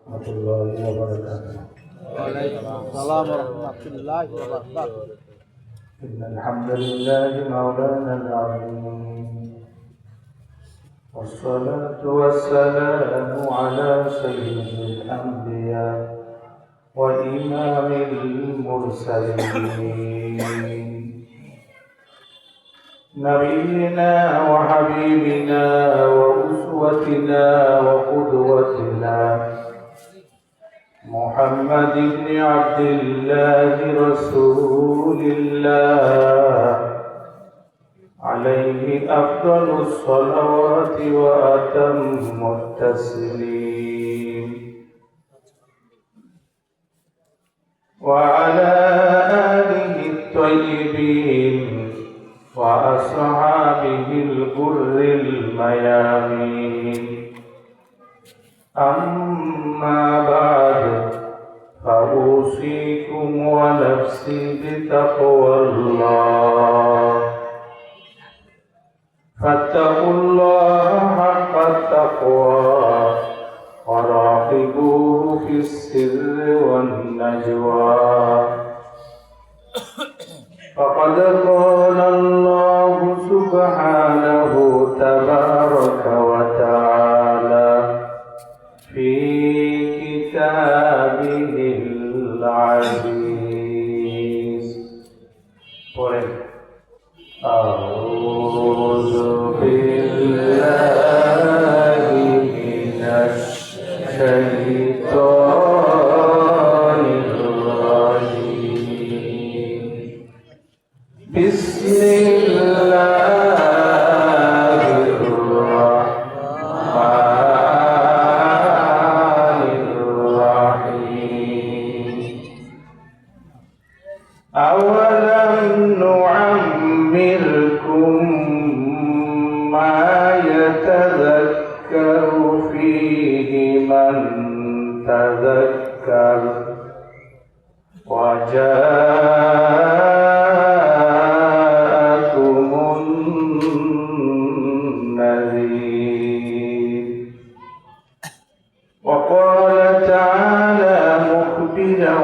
ورحمة الله وبركاته. وعليكم السلام ورحمة الله وبركاته. إن الحمد لله مولانا العظيم، والصلاة والسلام على سيد الأنبياء وإمام المرسلين نبينا وحبيبنا وأسوتنا وقدوتنا محمد بن عبد الله رسول الله عليه أفضل الصلوات وأتم التسليم، وعلى آله الطيبين وأصحابه الغر الميامين. أما بعد، فأوصيكم ونفسي بتقوى الله، فاتقوا الله حق التقوى وراقبوه في السر والنجوى. فقد قال الله سبحانه تبارك وتعالى في كتابه العزيز: أعوذ بالله من الشيطان الرجيم. بسم الله الرحمن الرحيم. أولم نعمركم ما يتذكر فيه من تذكر وجاءكم النذير. وقال تعالى مخبرا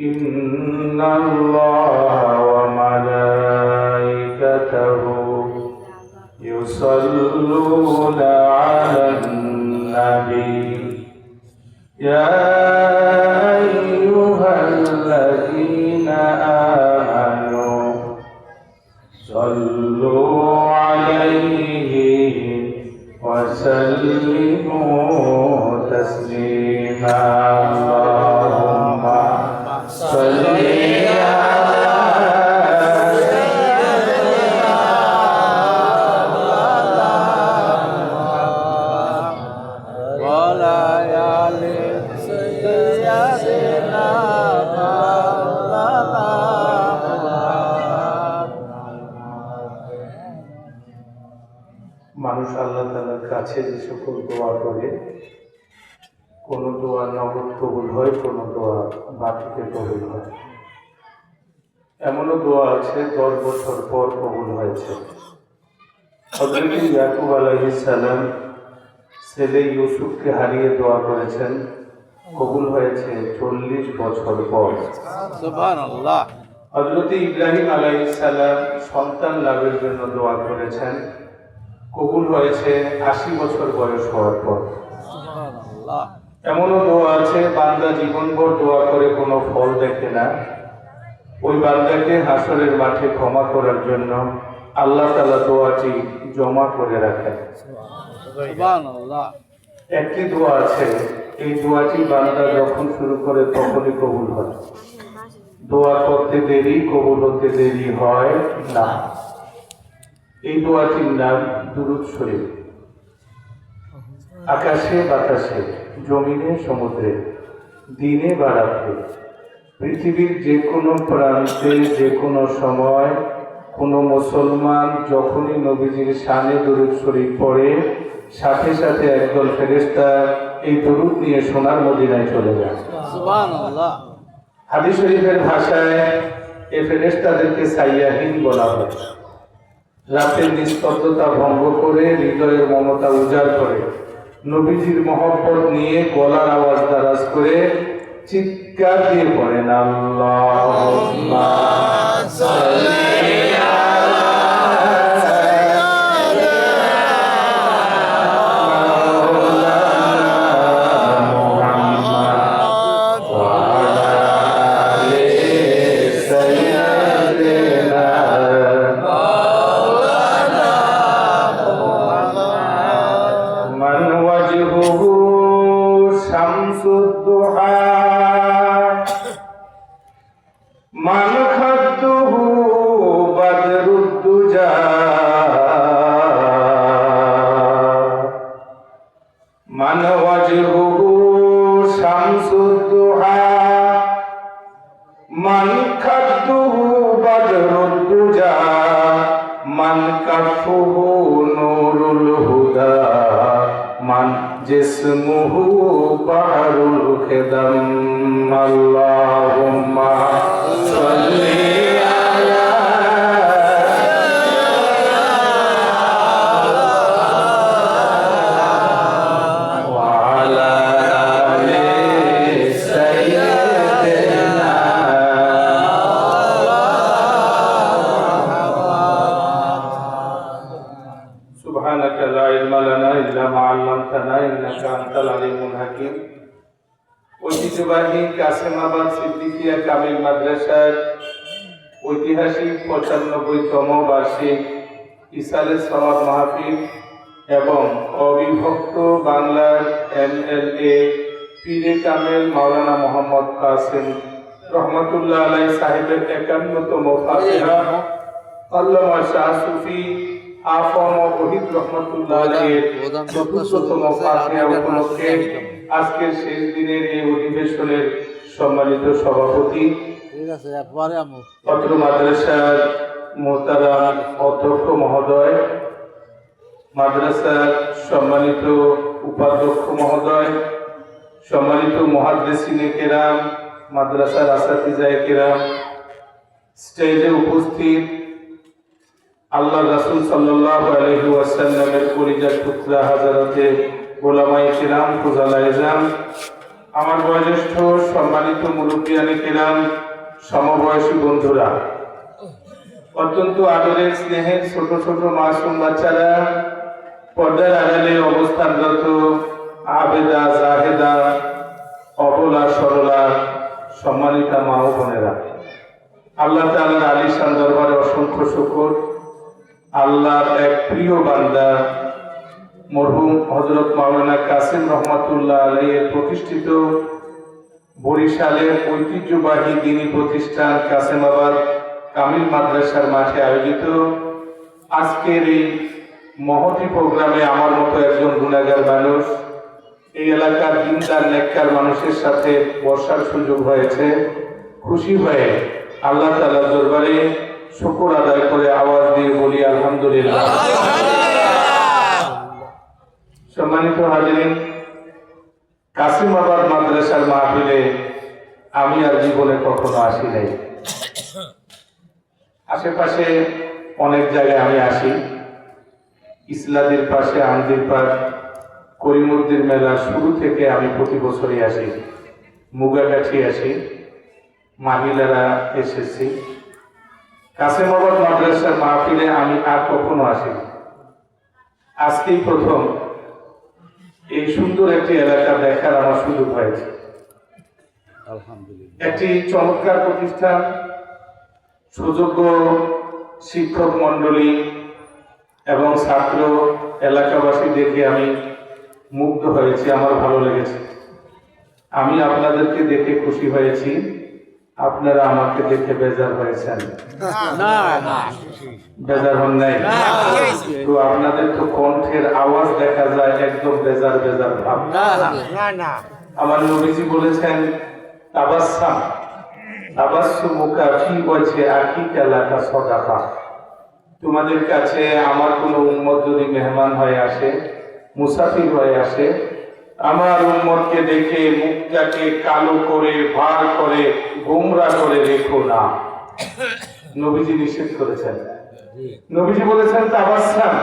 إن الله وملائكته يصلون على النبي يا أيها الذين آمنوا صلوا عليه وسلموا تسليما. اللهم صل মানুষ আল্লাহ তাআলার কাছে যে সকল দোয়া করে, কোন দোয়া নগদ কবুল হয়, কোন দোয়া বাকিতে কবুল হয়। এমনও দোয়া আছে 10 বছর পর কবুল হয়েছে। হযরত ইয়াকুব আলাইহিস সালাম ছেলে ইউসুফকে হারিয়ে দোয়া করেছেন, কবুল হয়েছে 40 বছর পর। সুবহানাল্লাহ। হযরত ইব্রাহিম আলাইহিস সালাম সন্তান লাভের জন্য দোয়া করেছেন, কবুল হয়েছে 80 বছর বয়স হওয়ার পর। সুবহানাল্লাহ। এমনও দোয়া আছে বান্দা জীবনভর দোয়া করে কোনো ফল দেখে না, ওই বান্দাকে হাসরের মাঠে ক্ষমা করার জন্য আল্লাহ তাআলা দোয়াটি জমা করে রাখেন। সুবহানাল্লাহ। একটি দোয়া আছে, এই দোয়াটি বান্দা যখন শুরু করে তখনই কবুল হয়। দোয়া করতে দেরি, কবুল হতে দেরি হয় না। এই দোয়াটির নাম দুরূদ শরীফ। আকাশে বাতাসে, জমিনে সমুদ্রে, দিনে বা রাতে, পৃথিবীর যে কোনো প্রান্তে যে কোনো সময় কোনো মুসলমান যখনই নবীজির শানে দুরূদ শরীফ পড়ে, সাথে সাথে একদল ফেরেশতা এই দুরূদ নিয়ে সোনার মদিনায় চলে যায়। সুবহানাল্লাহ। হাদিস শরীফের ভাষায় এই ফেরেশতাদেরকে সাইয়াহিন বলা হয়। রাতের নিস্তব্ধতা ভঙ্গ করে হৃদয়ের মমতা উজাড় করে নবীজির মহব্বত নিয়ে গলার আওয়াজ দারাজ করে চিৎকার দিয়ে পড়েন আল্লাহুম্মা সাল্লি আলা من خده بدر الدجى من وجهه شمس الضحى من خده بدر الدجى من كفه نور الهدى من جسمه بحر الخدم اللهم صل على وعلى آل سيدنا سبحانك لا علم لنا إلا ما علمتنا إنك أنت العليم الحكيم ঐতিহ্যবাহী কাসেমাবাদ সিদ্দিকিয়া কামিল মাদ্রাসার ঐতিহাসিক ৯৫তম বার্ষিক ইসালে সওয়াব মাহফিল এবং অবিভক্ত বাংলার MLA পীরে কামেল মাওলানা মোহাম্মদ কাসেম রহমতুল্লাহ আলাই সাহেবের ৫১তম ফাতিহা আল্লামা শাহ সুফি আফম ওহিদ রহমতুল্লাহ আলাইহির ৪৪তম ফাতিহা উপলক্ষে আজকের শেষ দিনের এই অধিবেশনের সম্মানিত সভাপতি অত্র মাদ্রাসার মোহতারাম অধ্যক্ষ মহোদয়, মাদ্রাসার সম্মানিত উপাধ্যক্ষ মহোদয়, সম্মানিত মুহাদ্দিসিনে কেরাম, মাদ্রাসার আসাতিজায়ে কেরাম, স্টেজে উপস্থিত আল্লাহ রাসূল সাল্লাল্লাহু আলাইহি ওয়াসাল্লামের কলিজার টুকরা হাজারাতে ওলামায়ে কেরাম, ফুজালায়ে জাম, আমার বয়োজ্যেষ্ঠ সম্মানিত মুরব্বিয়ানে কেরাম, সমবয়সী বন্ধুরা, অত্যন্ত আদরের স্নেহের ছোট ছোট মাসুম বাচ্চারা, পর্দার আড়ালে অবস্থানরত আবেদা জাহেদা, অবলা সরলা, সম্মানিতা মা ও বোনেরা, আল্লাহ তাআলার আলিশান দরবারে অসংখ্য শুকর। আল্লাহর এক প্রিয় বান্দা মরহুম হযরত মাওলানা কাসেম রহমাতুল্লাহ আলাইহির প্রতিষ্ঠিত বরিশালের ঐতিহ্যবাহী দ্বীনি প্রতিষ্ঠান কাসেমাবাদ কামিল মাদ্রাসার মাঠে আয়োজিত আজকের এই মহতি প্রোগ্রামে আমার মতো একজন গুণাগার মানুষ, এই এলাকার দিনদার নেককার মানুষের সাথে বসার সুযোগ হয়েছে। খুশি হয়ে আল্লাহ তাআলার দরবারে শুকর আদায় করে আওয়াজ দিয়ে বলি আলহামদুলিল্লাহ। সম্মানিত হাজিরিন, কাসেমাবাদ মাদ্রাসার মাহফিলে আমি আর জীবনে কখনো আসি নাই। আশেপাশে অনেক জায়গায় আমি আসি, ইসলাদির পাশে আন্দির পাড় করিমুদ্দিন মেলা শুরু থেকে আমি প্রতি বছরই আসি, মুগাগাছি আসি, মাহিলারা এসেছি। কাসেমাবাদ মাদ্রাসার মাহফিলে আমি আর কখনো আসি, আজকেই প্রথম এই সুন্দর একটি এলাকা দেখার আমার সুযোগ হয়েছে। একটি চমৎকার প্রতিষ্ঠান, সুযোগ্য শিক্ষক মন্ডলী এবং ছাত্র এলাকাবাসী দেখে আমি মুগ্ধ হয়েছি, আমার ভালো লেগেছে। আমি আপনাদেরকে দেখে খুশি হয়েছি, আপনারা আমাকে দেখে বেজার হয়েছেন? বেজার হন নাই তো? আপনাদের তো কণ্ঠের আওয়াজ দেখা যায় একদম বেজার বেজার ভাব। আমার নবীজি বলেছেন তাবাসসাম তাবাসসুমুকা ফি ওয়াজহি আখিকা লাকা সাদাকা। তোমাদের কাছে আমার কোনো উম্মত যদি মেহমান হয়ে আসে, মুসাফির হয়ে আসে, আমার উম্মতকে দেখে মুখটাকে কালো করে ভার করে গোমরা করে রেখো না। নবীজি নিষেধ করেছেন। নবীজি বলেছেন তাবাসসাম,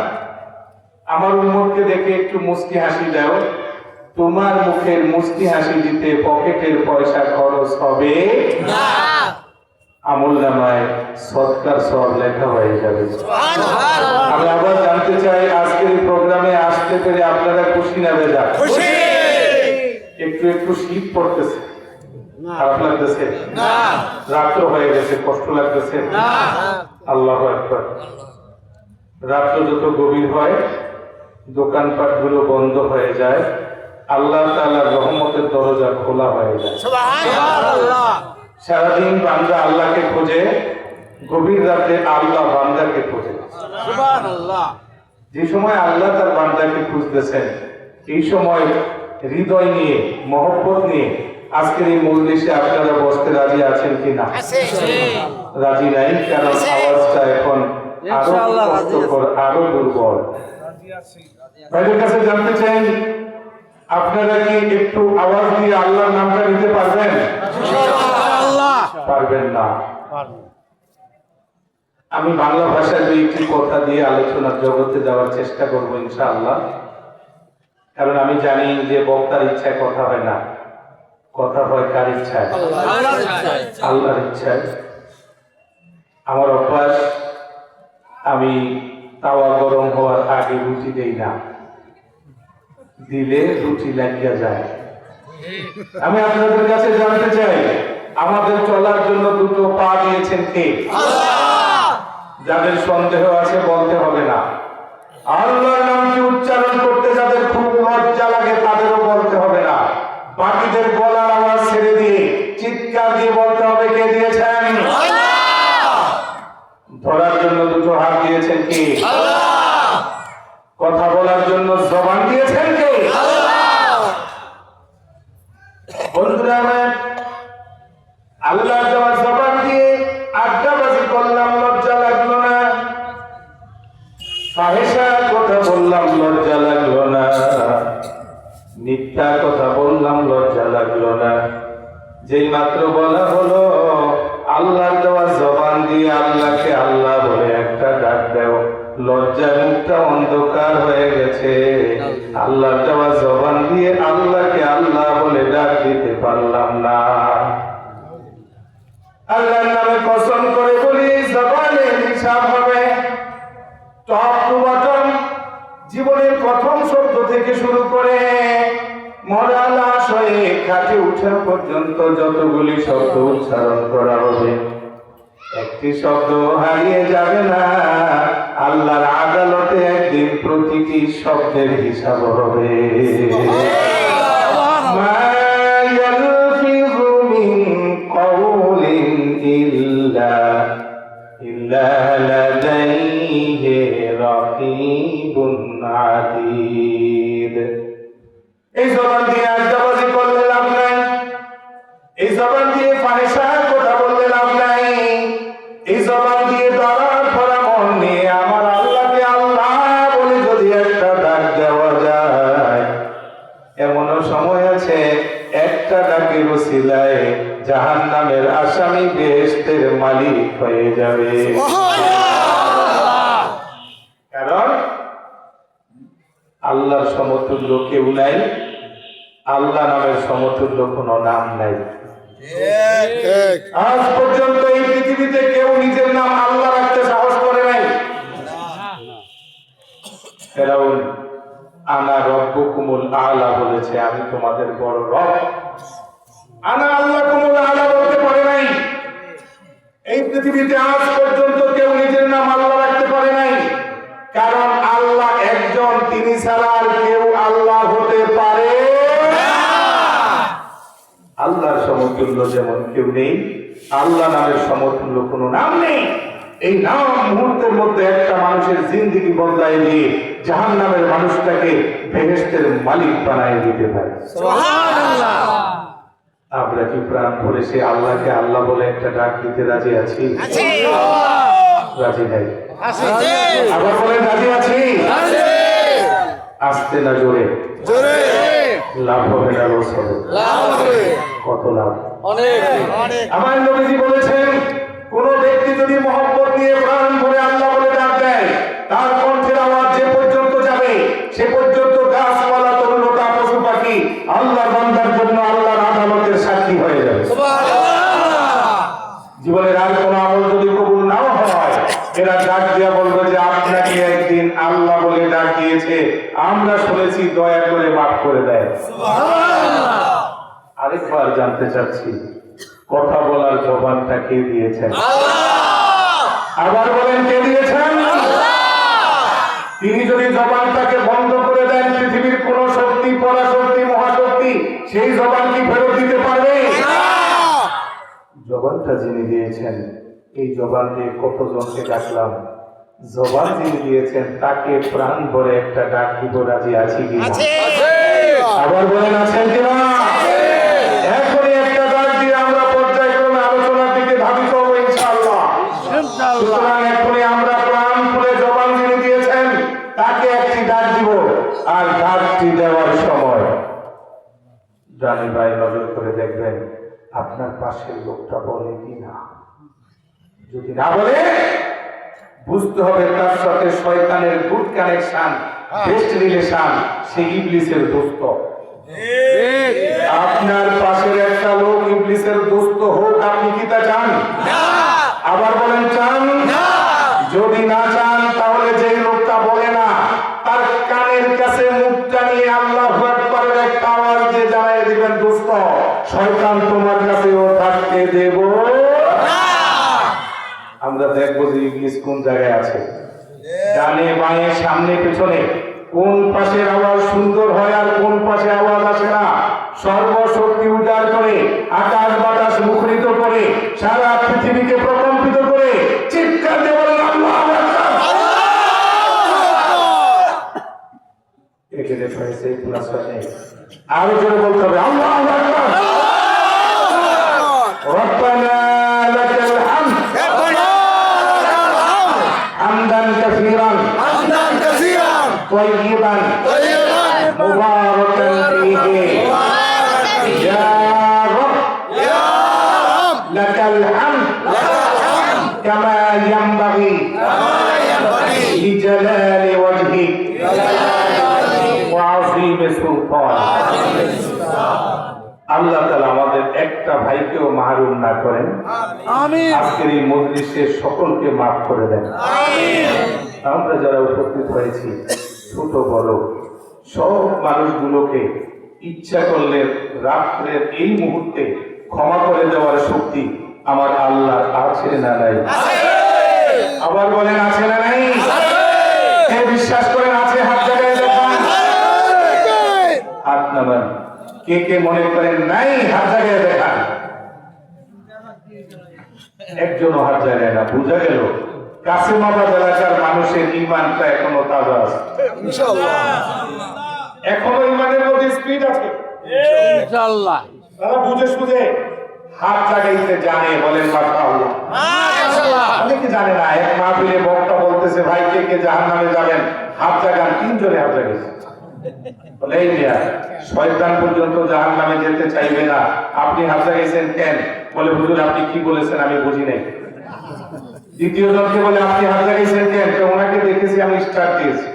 আমার উম্মতকে দেখে একটু মুস্কি হাসি দাও। তোমার মুখের মুস্কি হাসি দিতে পকেটের পয়সা খরচ হবে না। আমলনামায় সদকার সব লেখা হয়ে যাবে। আমি আবার জানতে চাই, আজকের এই প্রোগ্রামে আসতে পেরে আপনারা খুশি না বেজা? একটু একটু শীত পড়তেছে, খারাপ লাগতেছে? রাত্র হয়ে গেছে, কষ্ট লাগতেছে? আল্লাহু আকবার। রাত্র যত গভীর হয়, দোকানপাট গুলো বন্ধ হয়ে যায়, আল্লাহ তাআলার রহমতের দরজা খোলা হয়ে যায়। সারাদিন বান্দা আল্লাহকে খোঁজে, গভীর রাতে আল্লাহ বান্দাকে খোঁজে। যে সময় আল্লাহ তার বান্দাকে খুঁজতেছেন, এই সময় হৃদয় নিয়ে, মহব্বত নিয়ে আজকের এই মজলিসে আপনারা বসতে রাজি আছেন কিনা? রাজি নাই, কারণ আওয়াজটা এখন আরো কষ্টকর, আরো দুর্বল। ভাইদের কাছে জানতে চাই, আপনারা কি একটু আওয়াজ দিয়ে আল্লাহর নামটা নিতে পারবেন? পারবেন না। আমি বাংলা ভাষায় দুই একটি কথা দিয়ে আলোচনার জগতে যাওয়ার চেষ্টা করবো ইনশাআল্লাহ। কারণ আমি জানি যে বক্তার ইচ্ছায় কথা হয় না, কথা হয় কার ইচ্ছায়? আল্লাহর ইচ্ছায়। আমার অভ্যাস, আমি তাওয়া গরম হওয়ার আগে রুটি দেই না, দিলে রুটি লাগিয়া যায়। আমি আপনাদের কাছে জানতে চাই, আমাদের চলার জন্য দুটো পা দিয়েছেন কে? যাদের সন্দেহ আছে বলতে হবে না। আল্লাহর নামটি উচ্চারণ করতে যাদের খুব লজ্জা লাগে তাদেরও বলতে হবে না। বাকিদের গলার আওয়াজ ছেড়ে দিয়ে চিৎকার দিয়ে বলতে হবে, কে দিয়েছেন? ধরার জন্য দুটো হাত দিয়েছেন কে? কথা বলার জন্য জবান দিয়েছেন কে? বন্ধুরা আমার, আল্লাহ দেওয়া জবান দিয়ে আড্ডাবাজি করলাম, লজ্জা লাগলো না? ফাহিশা কথা বললাম, লজ্জা লাগলো না? মিথ্যা কথা বললাম, লজ্জা লাগলো না? যেই মাত্র বলা হলো আল্লাহ দেওয়া জবান দিয়ে আল্লাহকে আল্লাহ বলে একটা ডাক দাও, লজ্জার মুখটা অন্ধকার হয়ে গেছে। আল্লাহ দেওয়া জবান দিয়ে আল্লাহকে আল্লাহ বলে ডাক দিতে পারলাম না। আল্লাহর নামে কসম করে বলি, জবানে হিসাব হবে টপ টু বটম, জীবনের প্রথম শব্দ থেকে শুরু করে মরা লাশ হয়ে খাটে উঠা পর্যন্ত যতগুলি শব্দ উচ্চারণ করা হবে, একটি শব্দ হারিয়ে যাবে না। আল্লাহর আদালতে একদিন প্রতিটি শব্দের হিসাব হবে। মা ইয়ালফিযু মিন কাওলিন ইল্লা লাদাইহি রাকীবুন আতীদ। এই জবান দিয়ে আড্ডাবাজি করলে লাভ নাই, এই জবান দিয়ে ফাহিশা কথা বললে লাভ নাই, এই জবান দিয়ে দরার ভরা মন নিয়ে আমার আল্লাহকে আল্লাহ বলে যদি একটা ডাক দেওয়া যায়, এমনও সময় আছে একটা ডাকের ওসিলায় জাহান্নামের আসামি বেহেশতের মালিক হয়ে যাবে। কারণ আল্লাহর সমতুল্য কেউ নাই, আল্লাহ নামের সমতুল্য কোনো নাম নাই। আজ পর্যন্ত এই পৃথিবীতে কেউ নিজের নাম আল্লাহ রাখতে সাহস করে নাই। ফেরাউন আনা রব্বুকুমুল আলা বলেছে, আমি তোমাদের বড় রব। আনা আল্লাহকুমুল আলা বলতে পারে নাই। এই পৃথিবীতে আজ পর্যন্ত কেউ নিজের নাম আল্লাহ রাখতে পারে নাই, কারণ আল্লাহ একজন, তিনি ছাড়া আর কেউ আল্লাহ হতে পারে না। আল্লাহর সমতুল্য যেমন কেউ নেই, আল্লাহ নামের সমতুল্য কোনো নাম নেই। এই নাম মুহূর্তের মধ্যে একটা মানুষের জিন্দেগি বদলায় দিয়ে জাহান্নামের মানুষটাকে বেহেশতের মালিক বানায় দিতে পারে। সুবহানাল্লাহ। আমরা কি প্রাণ ভরে সে আল্লাহকে আল্লাহ বলে একটা ডাক দিতে রাজি আছি? রাজি নাই? আবার বলেন রাজি আছি? আসতে না জোরে? লাভ হবে না লস হবে? কত লাভ? আমার নবীজি বলেছেন, কোন ব্যক্তি যদি মহব্বত নিয়ে প্রাণ ভরে আল্লাহ বলে ডাক পর্যন্ত গাছপালা তরুলতা পশু পাখি আল্লাহর বান্দার জন্য আল্লাহর আদালতের সাক্ষী হয়ে যাবে। জীবনের আর কোন আমল যদি কবুল নাও হয়, এরা ডাক দিয়া বলবে যে আপনাকে একদিন আল্লাহ বলে ডাক দিয়েছে, আমরা শুনেছি, দয়া করে মাফ করে দেয়। আরেকবার জানতে চাচ্ছি, কথা বলার জবানটা কে দিয়েছেন? আবার বলেন, কে দিয়েছেন? তিনি যদি জবানটাকে বন্ধ করে দেন, পৃথিবীর কোন শক্তি, পরাশক্তি, মহাশক্তি সেই জবান কি ফেরত দিতে পারবে? জবানটা যিনি দিয়েছেন, এই জবান দিয়ে কতজনকে ডাকলাম, জবান যিনি দিয়েছেন তাকে প্রাণ ভরে একটা ডাক দিব, রাজি আছি কিনা? আবার বলেন, আছেন কিনা? এখনই একটা ডাক দিয়ে আমরা পর্যায়ক্রমে আলোচনার দিকে ধাবিত হবো ইনশাআল্লাহ। সুতরাং এখনই আমরা প্রাণ খুলে জবান যিনি দিয়েছেন তাকে একটি ডাক দিব। আর ডাকটি দেওয়ার সময় জানি ভাই নজর করে দেখবেন আপনার পাশের লোকটা বলে কি না। যদি না বলে, বুঝতে হবে তার সাথে শয়তানের গুড কানেকশন, বেস্ট রিলেশন, সে ইবলিসের দোস্ত। আপনার পাশের একটা লোক ইবলিসের দোস্ত হোক, আপনি কি তা চান? আবার বলেন, চান? যদি না চান, তাহলে যে লোকটা বলে না, তার কানের কাছে মুখটা নিয়ে আল্লাহু আকবারের একটা আওয়াজ দিয়ে জানাই দিবেন, দোস্ত শয়তান তোমার কাছেও থাকতে দেব না। আমরা দেখবো যে ইবলিস কোন জায়গায় আছে, ডানে বাঁয়ে সামনে পেছনে, কোন পাশের আওয়াজ সুন্দর হয় আর কোন পাশে আওয়াজ আসে না। সর্বশক্তি উজাড় করে, আকাশ বাতাস মুখরিত করে, সারা পৃথিবীকে প্রকম্পিত করে চিৎকার দিয়ে বলেন, আল্লাহু আকবার। এখানে হয়েছে ক্লাস নেই, আরো জোরে বলতে হবে, আল্লাহু আকবার। রব্বানা লাকাল হামদ হামদান কাসীরান طيبا مباركا فيه يا رب لك الحمد كما ينبغي لجلال وجهك وعظيم سلطانك। আল্লাহ তাআলা আমাদের একটা ভাইকেও মাহরুম না করেন, আমিন। আজকের এই মজলিসে সকলকে মাফ করে দেন, আমিন। আমরা যারা উপস্থিত হয়েছি, ছোট বড় সব মানুষগুলোকে ইচ্ছা করলে রাত্রের এই মুহূর্তে ক্ষমা করে দেওয়ার শক্তি আমার আল্লাহ আছে না নাই? আবার বলেন, আছে না নাই? বিশ্বাস করেন আছে? হাত জায়গায় দেখান, হাত নামান। কে কে মনে করেন নাই? হাত জায়গায় দেখান। একজনও হাত জায়গায় না, বোঝা গেল কাসিমাবাদ এলাকার মানুষের ঈমানটা এখনো তাজা আছে, এখনো ঈমানের মধ্যে স্পিড আছে ইনশাআল্লাহ। তারা বুঝে সুঝে হাত জাগাইতে জানে, বলেন মাশাআল্লাহ। অনেকে জানে না। এক মাহফিলে বক্তা বলতেছে, ভাই কে কে জাহান্নামে যাবেন, হাত জাগান। তিনজনে হাত জাগাইছে। বলে, এই মিয়া, শয়তান পর্যন্ত জাহান্নামে যেতে চাইবে না, আপনি হাত জাগাইছেন কেন? বলে, হুজুর আপনি কি বলেছেন আমি বুঝি নাই। দ্বিতীয় জনকে বলে, আপনি হাত জাগাইছেন কেন? ওনাকে দেখেছি আমি স্টার্ট দিয়েছি।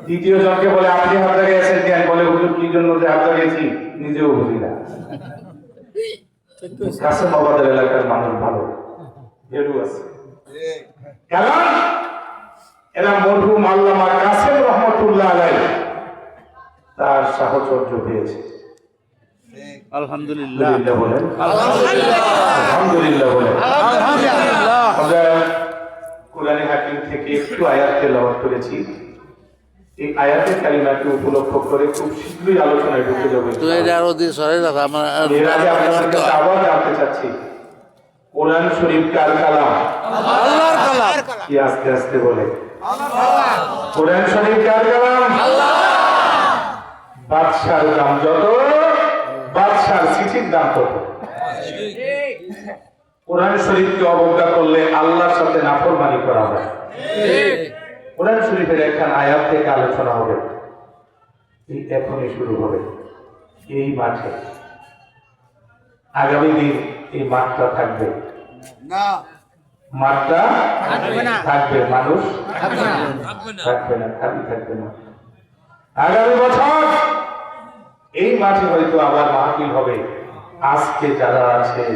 তৃতীয় জনকে বলে, আপনি হাত জাগাইছেন কেন? বলে, হুজুর কি জন্য যে হাত জাগাইছি নিজেও বুঝি না। কাসিমাবাদের এলাকার মানুষ ভালো, ভেলু আছে, কারণ এরা মরহুম আল্লামা কাসেম রহমতুল্লাহ আলাইহি তার সাহচর্য পেয়েছে। আলহামদুলিল্লাহ বলেন, আলহামদুলিল্লাহ বলেন। আমরা কোরআনে হাকিম থেকে একটু আয়াত তেলাওয়াত করেছি। এই আয়াতের কালিমাকে উপলক্ষ করে খুব শীঘ্রই আলোচনায় ঢুকে যাবে। এর আগে আপনাদের কাছে আবার জানতে চাচ্ছি, কোরআন শরীফ কার কালাম? আল্লাহর কালাম। কি আস্তে আস্তে বলে? কোরআন শরীফ কার কালাম? বাদশার দাম যত, বাদশার চিঠির দাম তত। কোরআন শরীফকে অবজ্ঞা করলে আল্লাহর সাথে নাফরমানি করা হয়। কোরআন শরীফের একখান আয়াত থেকে আলোচনা হবে, এখনই শুরু হবে এই মাঠে। আগামী দিন এই মাঠটা থাকবে না, মাঠটা থাকবে, মানুষ থাকবে না, খালি থাকবে না। আগামী বছর এই মাঠে হয়তো আবার মাহফিল হবে। আজকে যারা আছে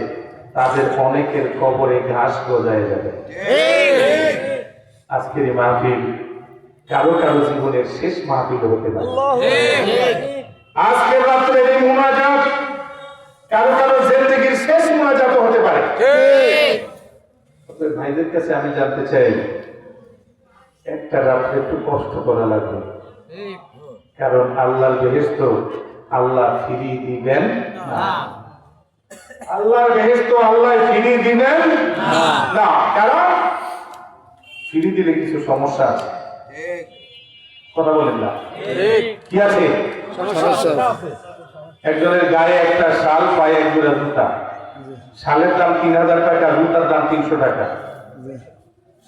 তাদের অনেকের কবরে ঘাস গজায় যাবে। আজকের এই মাহফিল কারো কারো জীবনের শেষ মাহফিল হতে পারে। আজকের রাত্রে এই মুনাজাত কারো কারো জিন্দেগির শেষ মুনাজাত হতে পারে। ভাইদের কাছে আমি জানতে চাই, একটা রাত্রে একটু কষ্ট করা লাগবে, কারণ আল্লাহর বেহেশত আল্লাহ ফিরিয়ে দিবেন না। আল্লাহর বেহেশত আল্লাহ ফিরিয়ে দিবেন না, কারণ ফিরিয়ে দিলে কিছু সমস্যা আছে। কথা বলেন না, কি আছে সমস্যা? একজনের গায়ে একটা শাল, পায়ে এক জোড়া জুতা। শালের দাম 3000 টাকা, জুতার দাম 300 টাকা।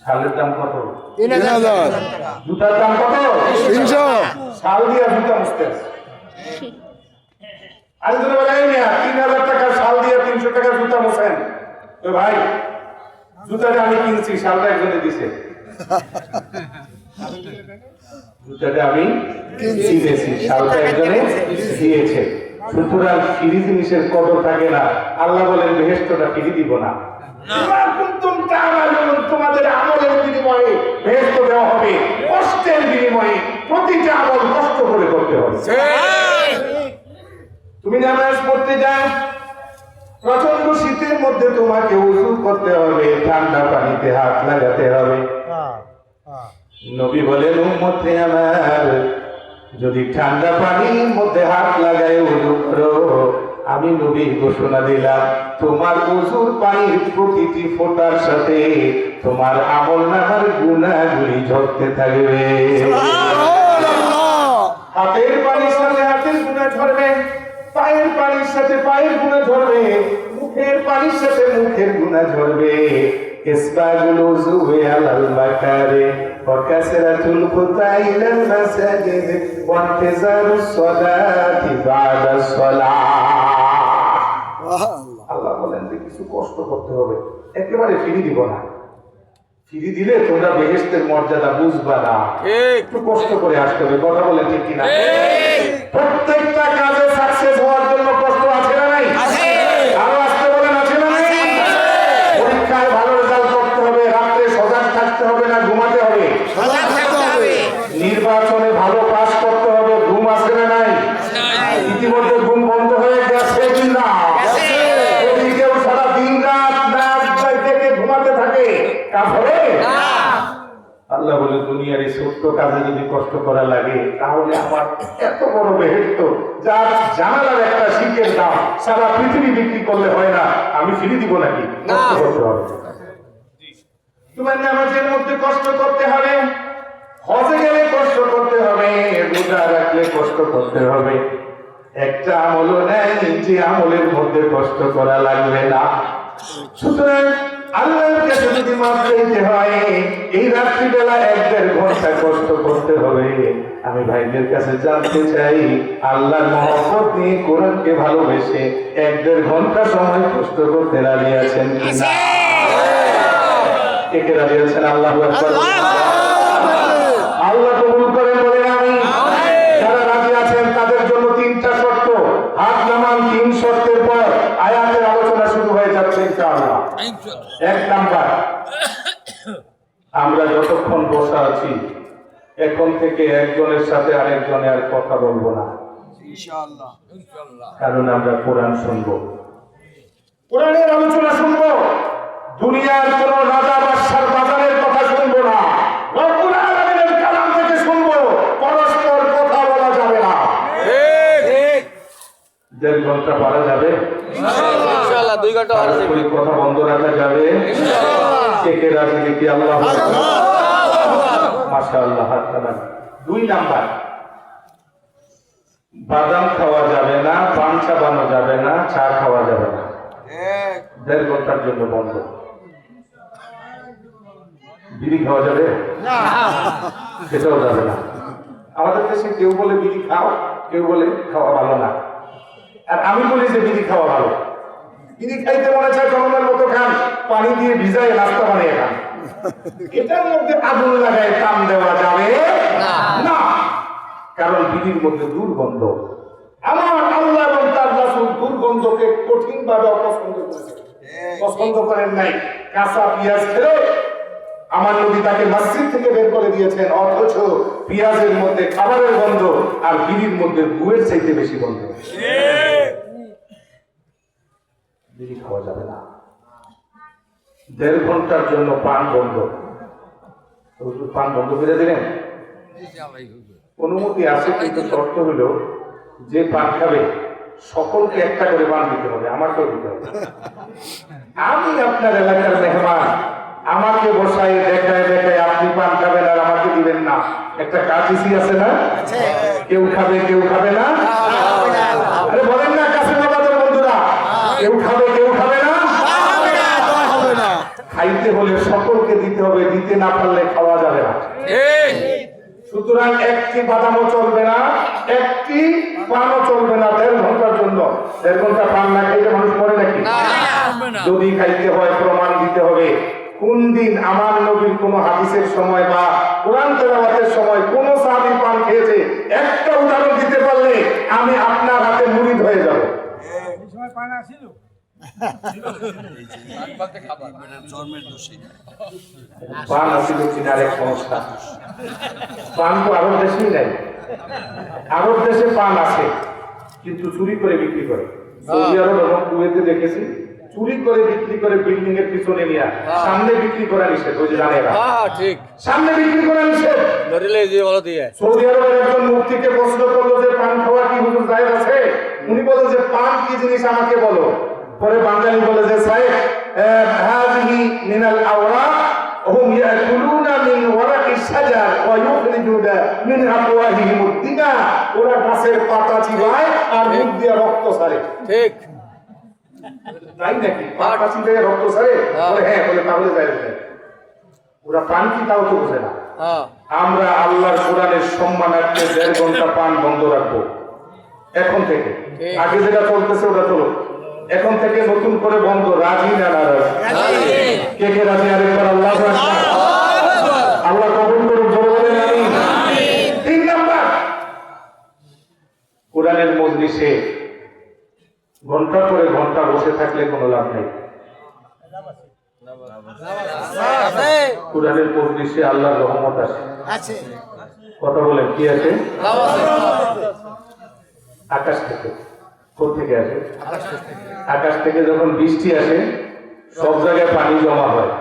শালের দাম কত? 3000। জুতার দাম কত? 300। শাল দিয়া জুতা মুছতে আছে। আজ ধরে বলাই না 3000 টাকা শাল দিয়া 300 টাকা জুতা মুছেন। তো ভাই, জুতাটা আমি কিনছি, শালটা একজনে দিছে। জুতাটা আমি কিনেছি, শালটা একজনে দিয়েছে। সুতরাং ফিরি জিনিসের কদর থাকে না। আল্লাহ বলেন বেহেশতটা ফিরি দিব না। তোমাদের আমলের বিনিময়ে বেহেশত দেওয়া হবে, কষ্টের বিনিময়ে। প্রতিটা আমল কষ্ট করে করতে হবে। তুমি নামাজ পড়তে যাও, প্রচন্ড শীতের মধ্যে তোমাকে ওযু করতে হবে, ঠান্ডা পানিতে হাত লাগাতে হবে। নবী বলেন, উম্মতে আমার, যদি ঠান্ডা পানির মধ্যে হাত লাগায় ওযু করো, আমি নবী ঘোষণা দিলাম, তোমার ওযুর পানির প্রতিটি ফোঁটার সাথে তোমার আমলনামার গুনাহগুলি ঝরতে থাকবে। হাতের পানির সাথে হাতের গুনাহ ঝরবে, পায়ের পানির সাথে পায়ের গুনাহ ঝরবে, মুখের পানির সাথে মুখের গুনাহ ঝরবে। ইসবাগুল উযু আলাল মাকারে ওয়া কাসরাতুল খুতা ইলাল মাসাজিদ ওয়া ইনতিজারুস সালাতি বাদাস সালাহ। আল্লাহ বলেন যে কিছু কষ্ট করতে হবে, একেবারে ফিরি দিব না। ফিরি দিলে তোমরা বেহেশতের মর্যাদা বুঝবা না। একটু কষ্ট করে আসতে হবে। কথা বলেন ঠিক কিনা? প্রত্যেকটা কাজে সাকসেস হওয়ার জন্য কষ্ট আছে না নাই? আরো আসতে বলেন, আছে না নাই? পরীক্ষায় ভালো রেজাল্ট করতে হবে, রাত্রে সজাগ থাকতে হবে না ঘুমাতে হবে? নির্বাচনে ভালো পাস করতে হবে, ঘুম আসে না নাই? ইতিমধ্যে ঘুম বন্ধ হয়ে গেছে কিনা? যদি কেউ সারা দিন রাত নাচ দেখে ঘুমাতে থাকে, কাজ হবে? আল্লাহ বলে, দুনিয়ার এই ছোট্ট কাজে যদি কষ্ট করা লাগে, তাহলে আমার এত বড় বেহেশত, যার জানালার একটা শিখের দাম সারা পৃথিবী বিক্রি করলে হয় না, আমি ফিরে দিব নাকি? কষ্ট করতে হবে। তোমার নামাজের মধ্যে কষ্ট করতে হবে, হজে গেলে কষ্ট করতে হবে, রোজা রাখলে কষ্ট করতে হবে। একটা আমলও নেই যে আমলের মধ্যে কষ্ট করা লাগবে না। সুতরাং আল্লাহর কাছে যদি মাফ চাইতে হয়, এই রাত্রিবেলা 1-1.5 ঘন্টা কষ্ট করতে হবে। আমি ভাইদের কাছে জানতে চাই, আল্লাহর মহব্বত নিয়ে কোরআনকে ভালোবেসে 1-1.5 ঘন্টা সময় কষ্ট করতে রাজি আছেন কিনা? কে কে রাজি আছেন? আল্লাহু আকবার। আল্লাহ কবুল করেন বলেন আমি। যারা রাজি আছেন তাদের জন্য 3টা শর্ত। হাত নামান, 3 শর্তের পর আয়াতের আলোচনা শুরু হয়ে যাচ্ছে ইনশাআল্লাহ। 1 নাম্বার, আমরা যতক্ষণ বসা আছি এখন থেকে একজনের সাথে আরেকজনে আর কথা বলবো না ইনশাআল্লাহ। কারণ আমরা কোরআন শুনবো, কোরআনের আলোচনা শুনবো। দুনিয়ার কোন রাজা বাদশার বাজারের কথা শুনবো না, রব্বুল আলামিনের কালাম থেকে শুনবো। পরস্পর কথা বলা যাবে না। ঠিক 1.5 ঘন্টা পারা যাবে ইনশাআল্লাহ। 2 ঘন্টা পারা যাবে। কথা বন্ধ রাখা যাবে ইনশাআল্লাহ। কে কে রাজি নাকি? আল্লাহু আকবার, মাশাআল্লাহ। হাত তালান। 2 নাম্বার, বাদাম খাওয়া যাবে না, পান চাবানো যাবে না, চা খাওয়া যাবে না। 1.5 ঘন্টার জন্য বন্ধ। বিড়ি খাওয়া যাবে না, সেটাও যাবে না। আমাদের দেশে কেউ বলে বিড়ি খাও, কেউ বলে খাওয়া ভালো না। আর আমি বলি যে বিড়ি খাওয়া ভালো। বিড়ি খাইতে মনে চায় জনমের মতো খান, পানি দিয়ে ভিজায় নাস্তা বানিয়ে খান। এটার মধ্যে আগুন লাগায় কাম দেওয়া যাবে না। কারণ বিড়ির মধ্যে দুর্গন্ধ। আমার আল্লাহ এবং তার রাসূল দুর্গন্ধকে কঠিনভাবে অপছন্দ করেছেন, পছন্দ করেন নাই। কাঁচা পেঁয়াজ খেলে আমার নবী তাকে মসজিদ থেকে বের করে দিয়েছেন, অথচ পেঁয়াজের মধ্যে খাবারের গন্ধ আর বিড়ির মধ্যে গুয়ের চাইতে বেশি গন্ধ। বিড়ি খাওয়া যাবে না। 1.5 ঘন্টার জন্য পান বন্ধ। পান বন্ধ করে দিলেন, অনুমতি আছে, কিন্তু শর্ত হলো যে পান খাবে সকলকে একটা করে পান দিতে হবে, আমাকেও দিতে হবে। আমি আপনার এলাকার মেহমান, আমাকে বসায় দেখায় দেখায় আপনি পান খাবেন আর আমাকে দিবেন না, একটা কাজ আছে না? কেউ খাবে কেউ খাবে না, আরে বলেন না কাছে বাবাদের বন্ধুরা, কেউ খাবে কেউ খাবে না। খাইতে হলে সকলকে দিতে হবে, দিতে না পারলে খাওয়া যাবে না। সুতরাং একটি বাদামও চলবে না, একটি পানও চলবে না 1.5 ঘন্টার জন্য। 1.5 ঘন্টা পান না খাইলে মানুষ মরে নাকি? যদি খাইতে হয় প্রমাণ দিতে হবে। কোন দিন আমার নবীর কোন হাদিসের সময় বা কোরআন তেলাওয়াতের সময় কোন সাহাবী পান খেয়েছে, একটা উদাহরণ দিতে পারলে আমি আপনার হাতে মুরিদ হয়ে যাব। এই সময় পান আসিল পান আসিল চিনার এক সমস্যা। পান তো আরব দেশেই নাই, আরব দেশে পান আছে কিন্তু চুরি করে বিক্রি করে। সৌদি আরব এবং কুয়েতে দেখেছি চুরি করে বিক্রি করে, বিল্ডিং এর পিছনে নিয়ে সামনে বিক্রি করা নিষেধ। ওই যে জানেন ঠিক সামনে বিক্রি করা নিষেধ। সৌদি আরবের একজন মুফতিকে প্রশ্ন করলো যে পান খাওয়া কি হুজুর জায়েজ আছে? উনি বলে যে পান কি জিনিস আমাকে বলো। পরে বাঙালি বলে যে সাহেব হাযিহি মিনাল আওরাক হুম ইয়াকুলুনা মিন ওয়ারাকিশ শাজার ওয়া ইউখরিজুনা মিন আফওয়াহিহিম আদ-দিমা। ওরা গাছের পাতা চিবায় আর মুখ দিয়ে রক্ত ছাড়ে। ঠিক তাই নাকি? পাতা চিবায় রক্ত ছাড়ে? বলে হ্যাঁ, বলে তাহলে জায়েজ নেই। ওরা পান কি তাও তো বোঝে না। আমরা আল্লাহর কোরআনের সম্মানার্থে 1.5 ঘন্টা পান বন্ধ রাখবো এখন থেকে। আগে যেটা চলতেছে ওটা চলো, এখন থেকে নতুন করে বন্ধ। রাজি না নারাজ? কে কে রাজি? আরেকবার আল্লাহু আকবার। আল্লাহ কবুল করুন, জোরে বলেন আমিন। 3 নাম্বার, কোরআনের মজলিসে ঘন্টা পরে ঘন্টা বসে থাকলে কোনো লাভ নেই। কোরআনের মজলিসে আল্লাহর রহমত আছে। কথা বলেন, কি আছে? আকাশ থেকে। কোথা থেকে আসে? আকাশ থেকে যখন বৃষ্টি আসে সব জায়গায় পানি জমা হয়,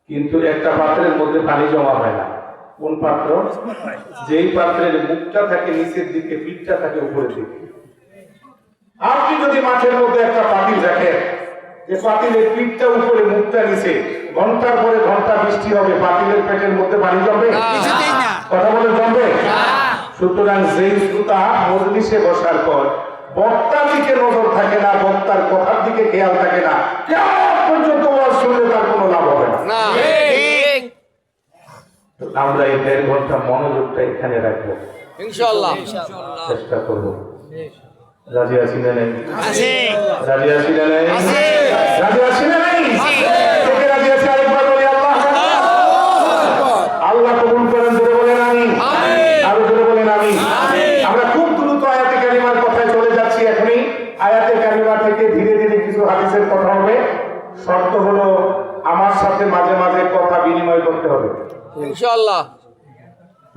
কিন্তু একটা পাত্রের মধ্যে পানি জমা হয় না। কোন পাত্র? যেই পাত্রের মুখটা থাকে নিচের দিকে, পিঠটা থাকে উপরের দিকে। আপনি যদি মাঠের মধ্যে একটা পাতিল রাখেন, যে পাতিলের পিঠটা উপরে মুখটা নিচে, ঘন্টার পরে ঘন্টা বৃষ্টি হবে, পাতিলের পেটের মধ্যে পানি জমবে? কথা বলে জমবে? সুতরাং যেই শ্রোতা মজলিসে বসার পর বক্তার দিকে নজর থাকে না, বক্তার কথার দিকে খেয়াল থাকে না, কিয়ামত পর্যন্ত ওয়াজ শুনলে তার কোনো লাভ হবে না। আমরা এই 1.5 ঘন্টা মনোযোগটা এখানে রাখবো ইনশাআল্লাহ, চেষ্টা করবো। রাজি আছি না নাই? রাজি আছি না নাই? রাজি আছি না নাই? থেকে রাজি আছি আরেকবার বলি আল্লাহ আল্লাহ কবুল করেন। জোরে বলেন আমিন। আরো জোরে বলেন আমিন। আমরা খুব দ্রুত আয়াতে কারিমার কথায় চলে যাচ্ছি। এখনই আয়াতে কারিমা থেকে ধীরে ধীরে কিছু হাদিসের কথা হবে। শর্ত হলো আমার সাথে মাঝে মাঝে কথা বিনিময় করতে হবে। ইনশাআল্লাহ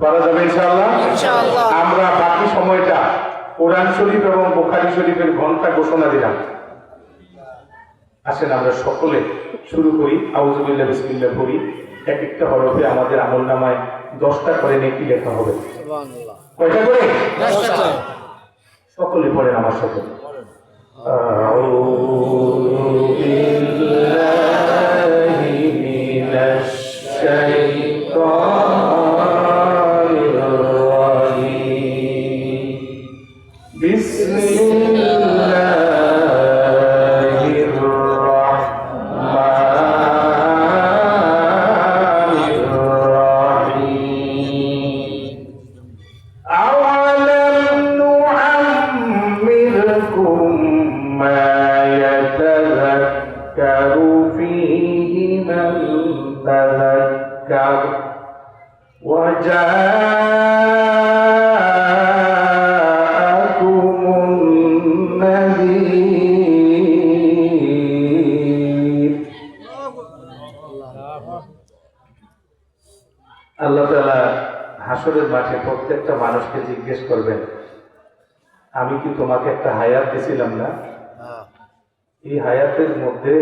পারা যাবে ইনশাআল্লাহ। আমরা বাকি সময়টা কোরআন শরীফ এবং বুখারী শরীফের ঘন্টা ঘোষণা দিলাম। আসেন আমরা সকলে শুরু করি। আউযু বিল্লাহি বিসমিল্লাহ পড়ি। এক একটা হরফে আমাদের আমলনামায় 10টা করে নেকি লেখা হবে। সুবহানাল্লাহ। কয়টা করে? 10টা। সকলে পড়েন আমার সাথে। আউযু বিল্লাহি মিনাশ শাইতানির রাজীম। বিসমিল্লাহির রাহমানির রাহিম। আওয়ালাম নুআম্মিরকুম মা ইয়াতাযাক্কারু ফীহি প্রত্যেকটা মানুষকে জিজ্ঞেস করবেন, আমি কি তোমাকে একটা হায়াত দিয়েছিলাম না? এই হায়াতের মধ্যে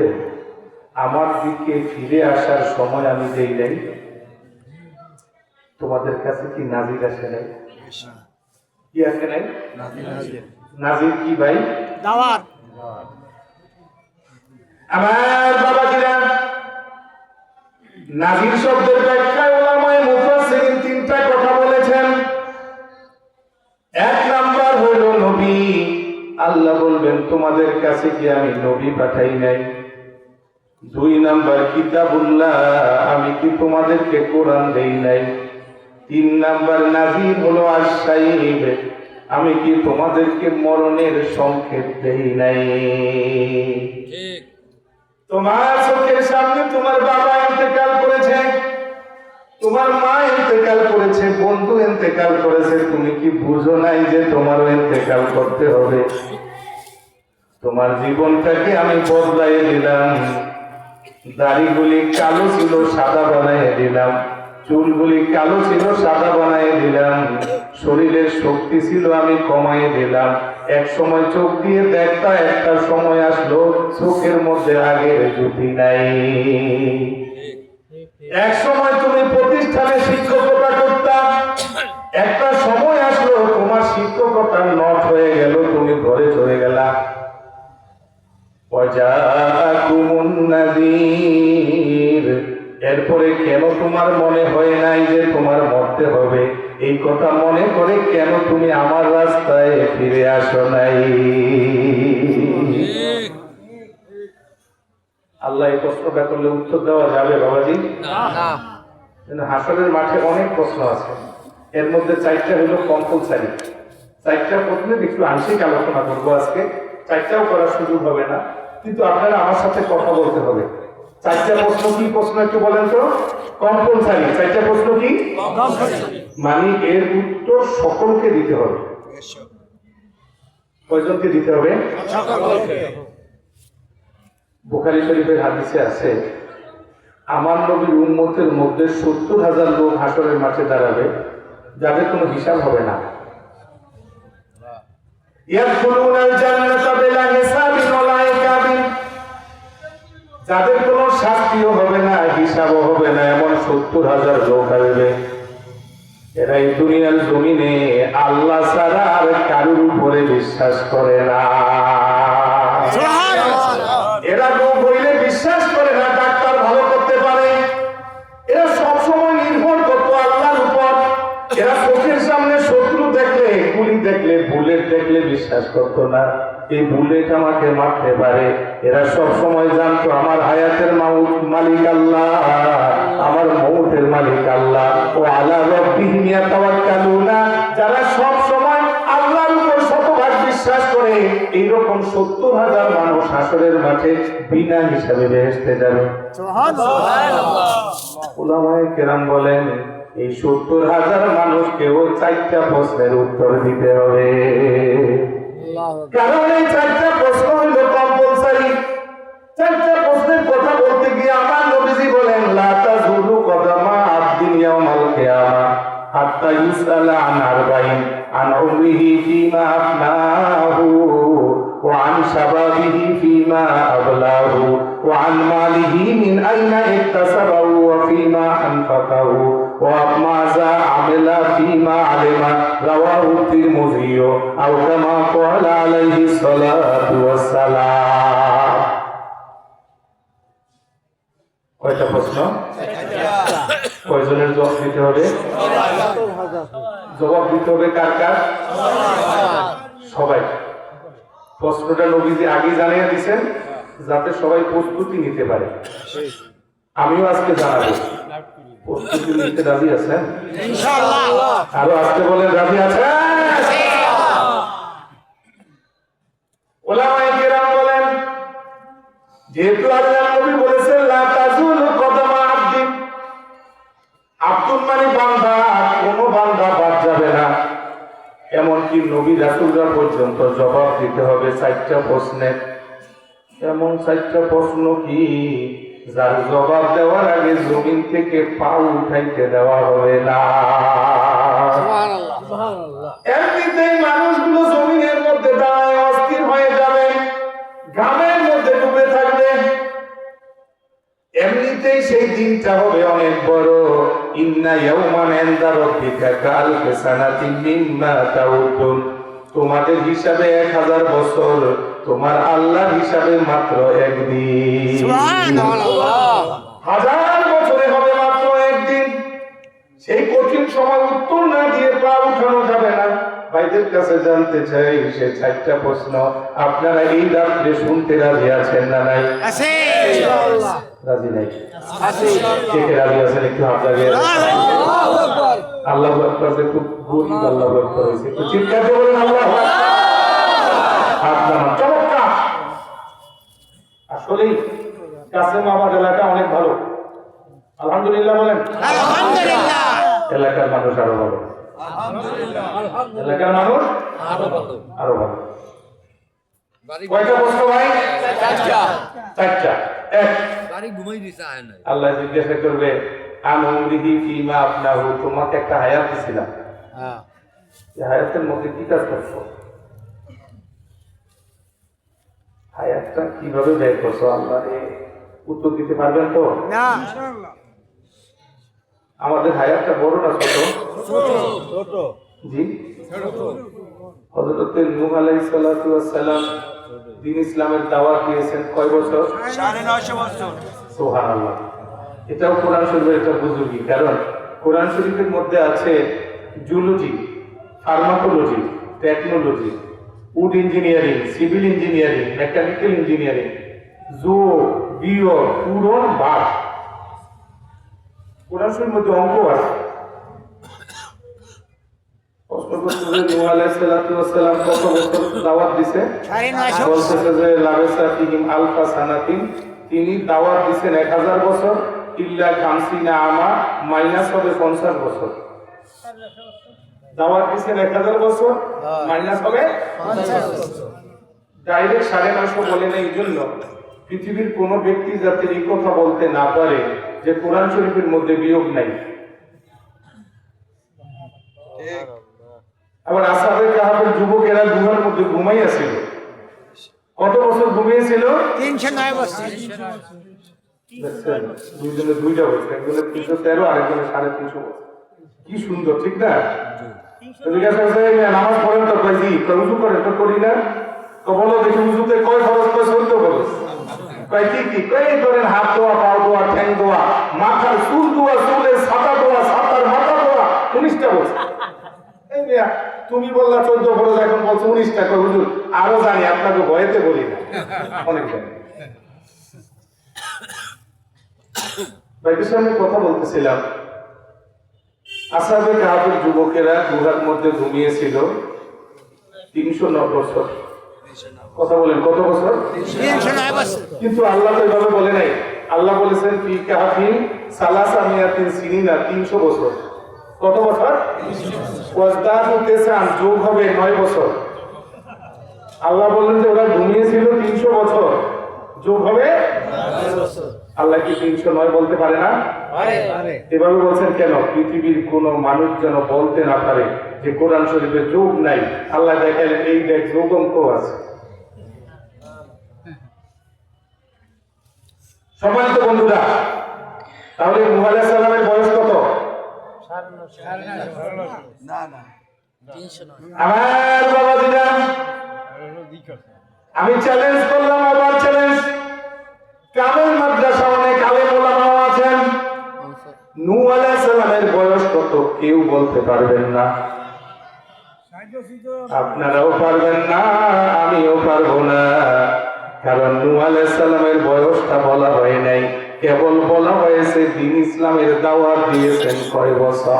আমার দিকে ফিরে আসার সময় আমি দেই নাই? তোমাদের কাছে কি নাজির আসে নাই? কি আসে নাই? নাজির কি ভাই? দাওয়াত। আমার বাবাজিরা, নাজির শব্দের ব্যাখ্যায় উলামায়ে মুফাসসিরিন তিনটা কথা বলেছেন। এক নাম্বার হলো নবী। আল্লাহ বলবেন তোমাদের কাছে কি আমি নবী পাঠাই নাই? দুই নাম্বার কিতাবুল্লাহ, আমি কি তোমাদেরকে কোরআন দেই নাই? তিন নাম্বার নাজির হলো আশ-শাহীদ, আমি কি তোমাদেরকে মরণের সংকেত দেই নাই? ঠিক। তোমার চোখের সামনে তোমার বাবা ইন্তেকাল করেছে, তোমার মা ইন্তেকাল করেছে, বন্ধু ইন্তেকাল করেছে, তুমি কি বুঝো নাই যে তোমারও ইন্তেকাল করতে হবে? তোমার জীবনটাকে আমি বদলাইয়ে দিলাম, দাড়িগুলি কালো ছিল সাদা বানাইয়ে দিলাম, চুলগুলি কালো ছিল সাদা বানাইয়ে দিলাম, শরীরের শক্তি ছিল আমি কমাইয়ে দিলাম। এক সময় চোখ দিয়ে দেখতা, একটা সময় আসলো চোখের মধ্যে আগের জ্যোতি নাই। এক সময় তুমি প্রতিষ্ঠানে শিক্ষকতা করতা, একটা সময় আসলো তোমার শিক্ষকতা নট হয়ে গেল, তুমি ঘরে চলে গেলা। ওয়াজাকুমুন নাযীর, এরপরে কেন তোমার মনে হয় নাই যে তোমার মরতে হবে? এই কথা মনে করে কেন তুমি আমার রাস্তায় ফিরে আসো নাই? আল্লাহ এই প্রশ্নটা করলে উত্তর দেওয়া যাবে বাবাজি? না। হাসরের মাঠে অনেক প্রশ্ন আছে, এর মধ্যে চারটা হলো কম্পালসারি। চারটা প্রশ্নে একটু আংশিক আলোচনা করবো আজকে, চারটাও করার সুযোগ হবে না, কিন্তু আপনারা আমার সাথে কথা বলতে হবে। চারটা প্রশ্ন কি প্রশ্ন একটু বলেন তো? কম্পালসারি। চারটা প্রশ্ন কি? মানে এর উত্তর সকলকে দিতে হবে। কয়জনকে দিতে হবে? বুখারী শরীফের হাদিসে আছে, আমার নবীর উম্মতের মধ্যে 70,000 লোক হাসরের মাঠে দাঁড়াবে, যাদের কোনো হিসাব হবে না। ইয়াদখুলুনাল জান্নাতা বিলা হিসাবিন ওয়ালা ইকাবিন, যাদের কোনো শাস্তিও হবে না, হিসাবও হবে না, এমন 70,000 লোক আসবে। এরা এই দুনিয়ার জমিনে আল্লাহ ছাড়া আর কারোর উপরে বিশ্বাস করে না। এরা রোগ হইলে বিশ্বাস করে না ডাক্তার ভালো করতে পারে। এরা সবসময় নির্ভর করতো আল্লাহর উপর। এরা চোখের সামনে শত্রু দেখলে, গুলি দেখলে, বুলেট দেখলে বিশ্বাস করতো না এই বুলেট আমাকে মারতে পারে। এরা সব সময় জানতো আমার হায়াতের মালিক আল্লাহ, আমার মৌতের মালিক আল্লাহ। ও আলা রাব্বিহিম ইয়াতাওয়াক্কালুনা, যারা সব সময় আল্লাহর উপর শতভাগ বিশ্বাস করে, এইরকম 70,000 মানুষ হাসরের মাঠে বিনা হিসাবে বেহেশতে যাবে। উলামায়ে কেরাম বলেন এই 70,000 মানুষকেও 4টা প্রশ্নের উত্তর দিতে হবে। কারণ এই 4টা প্রশ্ন হইল কম্পালসারি। 4টা প্রশ্নের কথা বলতে গিয়ে আমার নবীজি বলেন লা তাযুলু কদামা আবদিন ইয়াউমাল কিয়ামা হাত্তা ইউসালা আন আরবাইন, আন উমরিহি ফীমা আফনাহু ওয়া আন শাবাবিহি ফীমা আবলাহু ওয়া আন মালিহি মিন আইনা ইকতাসাবাহু ওয়া ফীমা আনফাকাহু ওয়া মাযা আমিলা ফীমা আলিমা। রাওয়াহু তিরমিযী আও কামা ক্বালা আলাইহিস সালাতু ওয়াস সালাম। কয়টা প্রশ্ন? কয়জনের জবাব দিতে হবে? জবাব দিতে হবে কার কার? সবাই। প্রশ্নটা নবীজি আগে জানিয়ে দিয়েছেন যাতে সবাই প্রস্তুতি নিতে পারে। আমিও আজকে জানাবো। প্রস্তুতি নিতে রাজি আছেন? ইনশাআল্লাহ। আরো আজকে বলেন রাজি আছেন? উলামায়ে কেরাম বলেন যেহেতু আল্লাহ নবী বলেছেন লা তাযুলু কদামা আবদিন, আব্দুল মানে বান্দা, কোনো বান্দা বাদ যাবে না। এমনকি নবী রাসূলরা পর্যন্ত জবাব দিতে হবে 4টা প্রশ্নের। এমন 4টা প্রশ্ন কি যার জবাব দেওয়ার আগে জমিন থেকে পা উঠাইতে দেওয়া হবে না। এমনিতেই মানুষগুলো জমিনের মধ্যে দাঁড়ায় অস্থির হয়ে যাবে, ঘামের মধ্যে ডুবে থাকবে। এমনিতেই সেই দিনটা হবে অনেক বড়। ইন্না ইয়াওমান ইনদা রাব্বিকা কাআলফি সানাতিন মিম্মা তাউদ্দুন। তোমাদের হিসাবে 1000 বছর, তোমার আল্লাহর হিসাবে মাত্র একদিন। সুবহানাল্লাহ। 1000 বছরে হবে মাত্র একদিন। সেই কঠিন সময় উত্তর না দিয়ে পা উঠানো যাবে না। ভাইদের কাছে জানতে চাই সে 4টা প্রশ্ন আপনারা এই রাত্রে শুনতে রাজি আছেন না নাই? আছে ইনশাআল্লাহ। রাজি নাই? আছে। কে কে রাজি আছেন একটু হাত লাগিয়ে আল্লাহু আকবার। আল্লাহু আকবার যে খুব গরিব আল্লাহু আকবার হইছে। তো চিৎকার করে বলেন আল্লাহু আকবার। হাত নামান। চমৎকার। আসলেই কাসেম আমার এলাকা অনেক ভালো। আলহামদুলিল্লাহ বলেন। আলহামদুলিল্লাহ। এলাকার মানুষ আরো ভালো। এলাকার মানুষ আরো ভালো। কয়টা প্রশ্ন ভাই? 4টা। আল্লাহ জিজ্ঞাসা করবে আনন্দিহি ফিমা আপনাহু, তোমাকে একটা হায়াত দিছিলাম, এই হায়াতের মধ্যে কি কাজ করছো? হায়াতটা কিভাবে ব্যয় করছো? আল্লাহ উত্তর দিতে পারবেন তো? না। আমাদের হায়াতটা বড় না ছোট? ছোট। জি, হযরত নূহ আলাইহিস সালাতু ওয়াস সালাম দ্বীন ইসলামের দাওয়াত দিয়েছেন কয় বছর? 950 বছর। সুবহানাল্লাহ। এটাও কোরআন শরীফের একটা বুজুর্গি, কারণ কোরআন শরীফের মধ্যে আছে zoology, pharmacology, technology, wood engineering, civil engineering, mechanical engineering, জো, বিও, পুরন, বাদ। কোরআন শরীফের মধ্যে অঙ্ক আছে। প্রশ্ন করতে যে নূহ আলাইহিস সালাতু ওয়াস সালাম কত বছর দাওয়াত দিছে? 950 বলতেছে যে লাবেসা ফিহিম আলফা সানাতিন, তিনি দাওয়াত দিয়েছেন 1000 বছর, ইল্লা 50 আমা, মাইনাস হবে 50 বছর। দাওয়াত দিয়েছেন 1000 বছর, মাইনাস হবে 50 বছর। ডাইরেক্ট 950 বলে না, এই জন্য পৃথিবীর কোন ব্যক্তি যাতে এই কথা বলতে না পারে যে কোরআন শরীফের মধ্যে বিয়োগ নাই। আবার আসহাবে কাহাফের যুবকেরা গুহার মধ্যে ঘুমাইয়াছিল। কত বছর ঘুমিয়েছিল? 309 বছর। দেখছেন, দুইজনে 2টা বছর, একজনের 313, আরেকজনের 350 বছর। কি সুন্দর, ঠিক না? তো জিজ্ঞাসা করছে নামাজ পড়েন তো? কয় জি। উযু করেন তো? করি না। তো বলো দেখি উযুতে কয় ফরজ, কয় সুন্নত ফরজ? কয় কি কি? কয় ধরেন হাত ধোয়া, পা ধোয়া, ঠ্যাং ধোয়া, মাথার চুল ধোয়া, চুলের ছাতা ধোয়া, ছাতার মাথা ধোয়া, 19টা বছর। এই মিয়া তুমি বললা 14 ফরজ, এখন বলছো 19টা। কয় হুজুর আরো জানি, আপনাকে ভয়েতে বলি না, অনেক জানি। ভাইদের সামনে কথা বলতেছিলাম, আসহাবে কাহাফের যুবকেরা গুহার মধ্যে ঘুমিয়েছিল 309 বছর। কথা বলেন কত বছর? 309 বছর। কিন্তু আল্লাহ তো এভাবে বলে নাই। আল্লাহ বলেছেন ফি কাহাফিন সালাসা মিয়াতিন সিনিনা, 300 বছর। কত বছর? ওয়াজদাদু তিসআন, যোগ হবে 9 বছর। আল্লাহ বললেন যে ওরা ঘুমিয়েছিল 300 বছর, যোগ হবে 9 বছর। আল্লাহ কি 309 বলতে পারে না? পারে। এভাবে বলছেন কেন? পৃথিবীর কোন মানুষ যেন বলতে না পারে যে কোরআন শরীফে যোগ নাই। আল্লাহ দেখালেন এই দেখ যোগ অঙ্ক আছে। সম্মানিত বন্ধুরা, তাহলে নূহ আলাইহিস সালামের বয়স কত? আমার বাবাজিরা, আমি চ্যালেঞ্জ করলাম, আবার চ্যালেঞ্জ। কামেল মাদ্রাসা অনেক আলেম ওলামা আছেন, নূহ আলাইহিস সালামের বয়স কত কেউ বলতে পারবেন না। আপনারাও পারবেন না, আমিও পারবো না, কারণ নূহ আলাইহিস সালামের বয়সটা বলা হয় নাই। কেবল বলা হয়েছে দ্বীন ইসলামের দাওয়াত দিয়েছেন কয় বছর।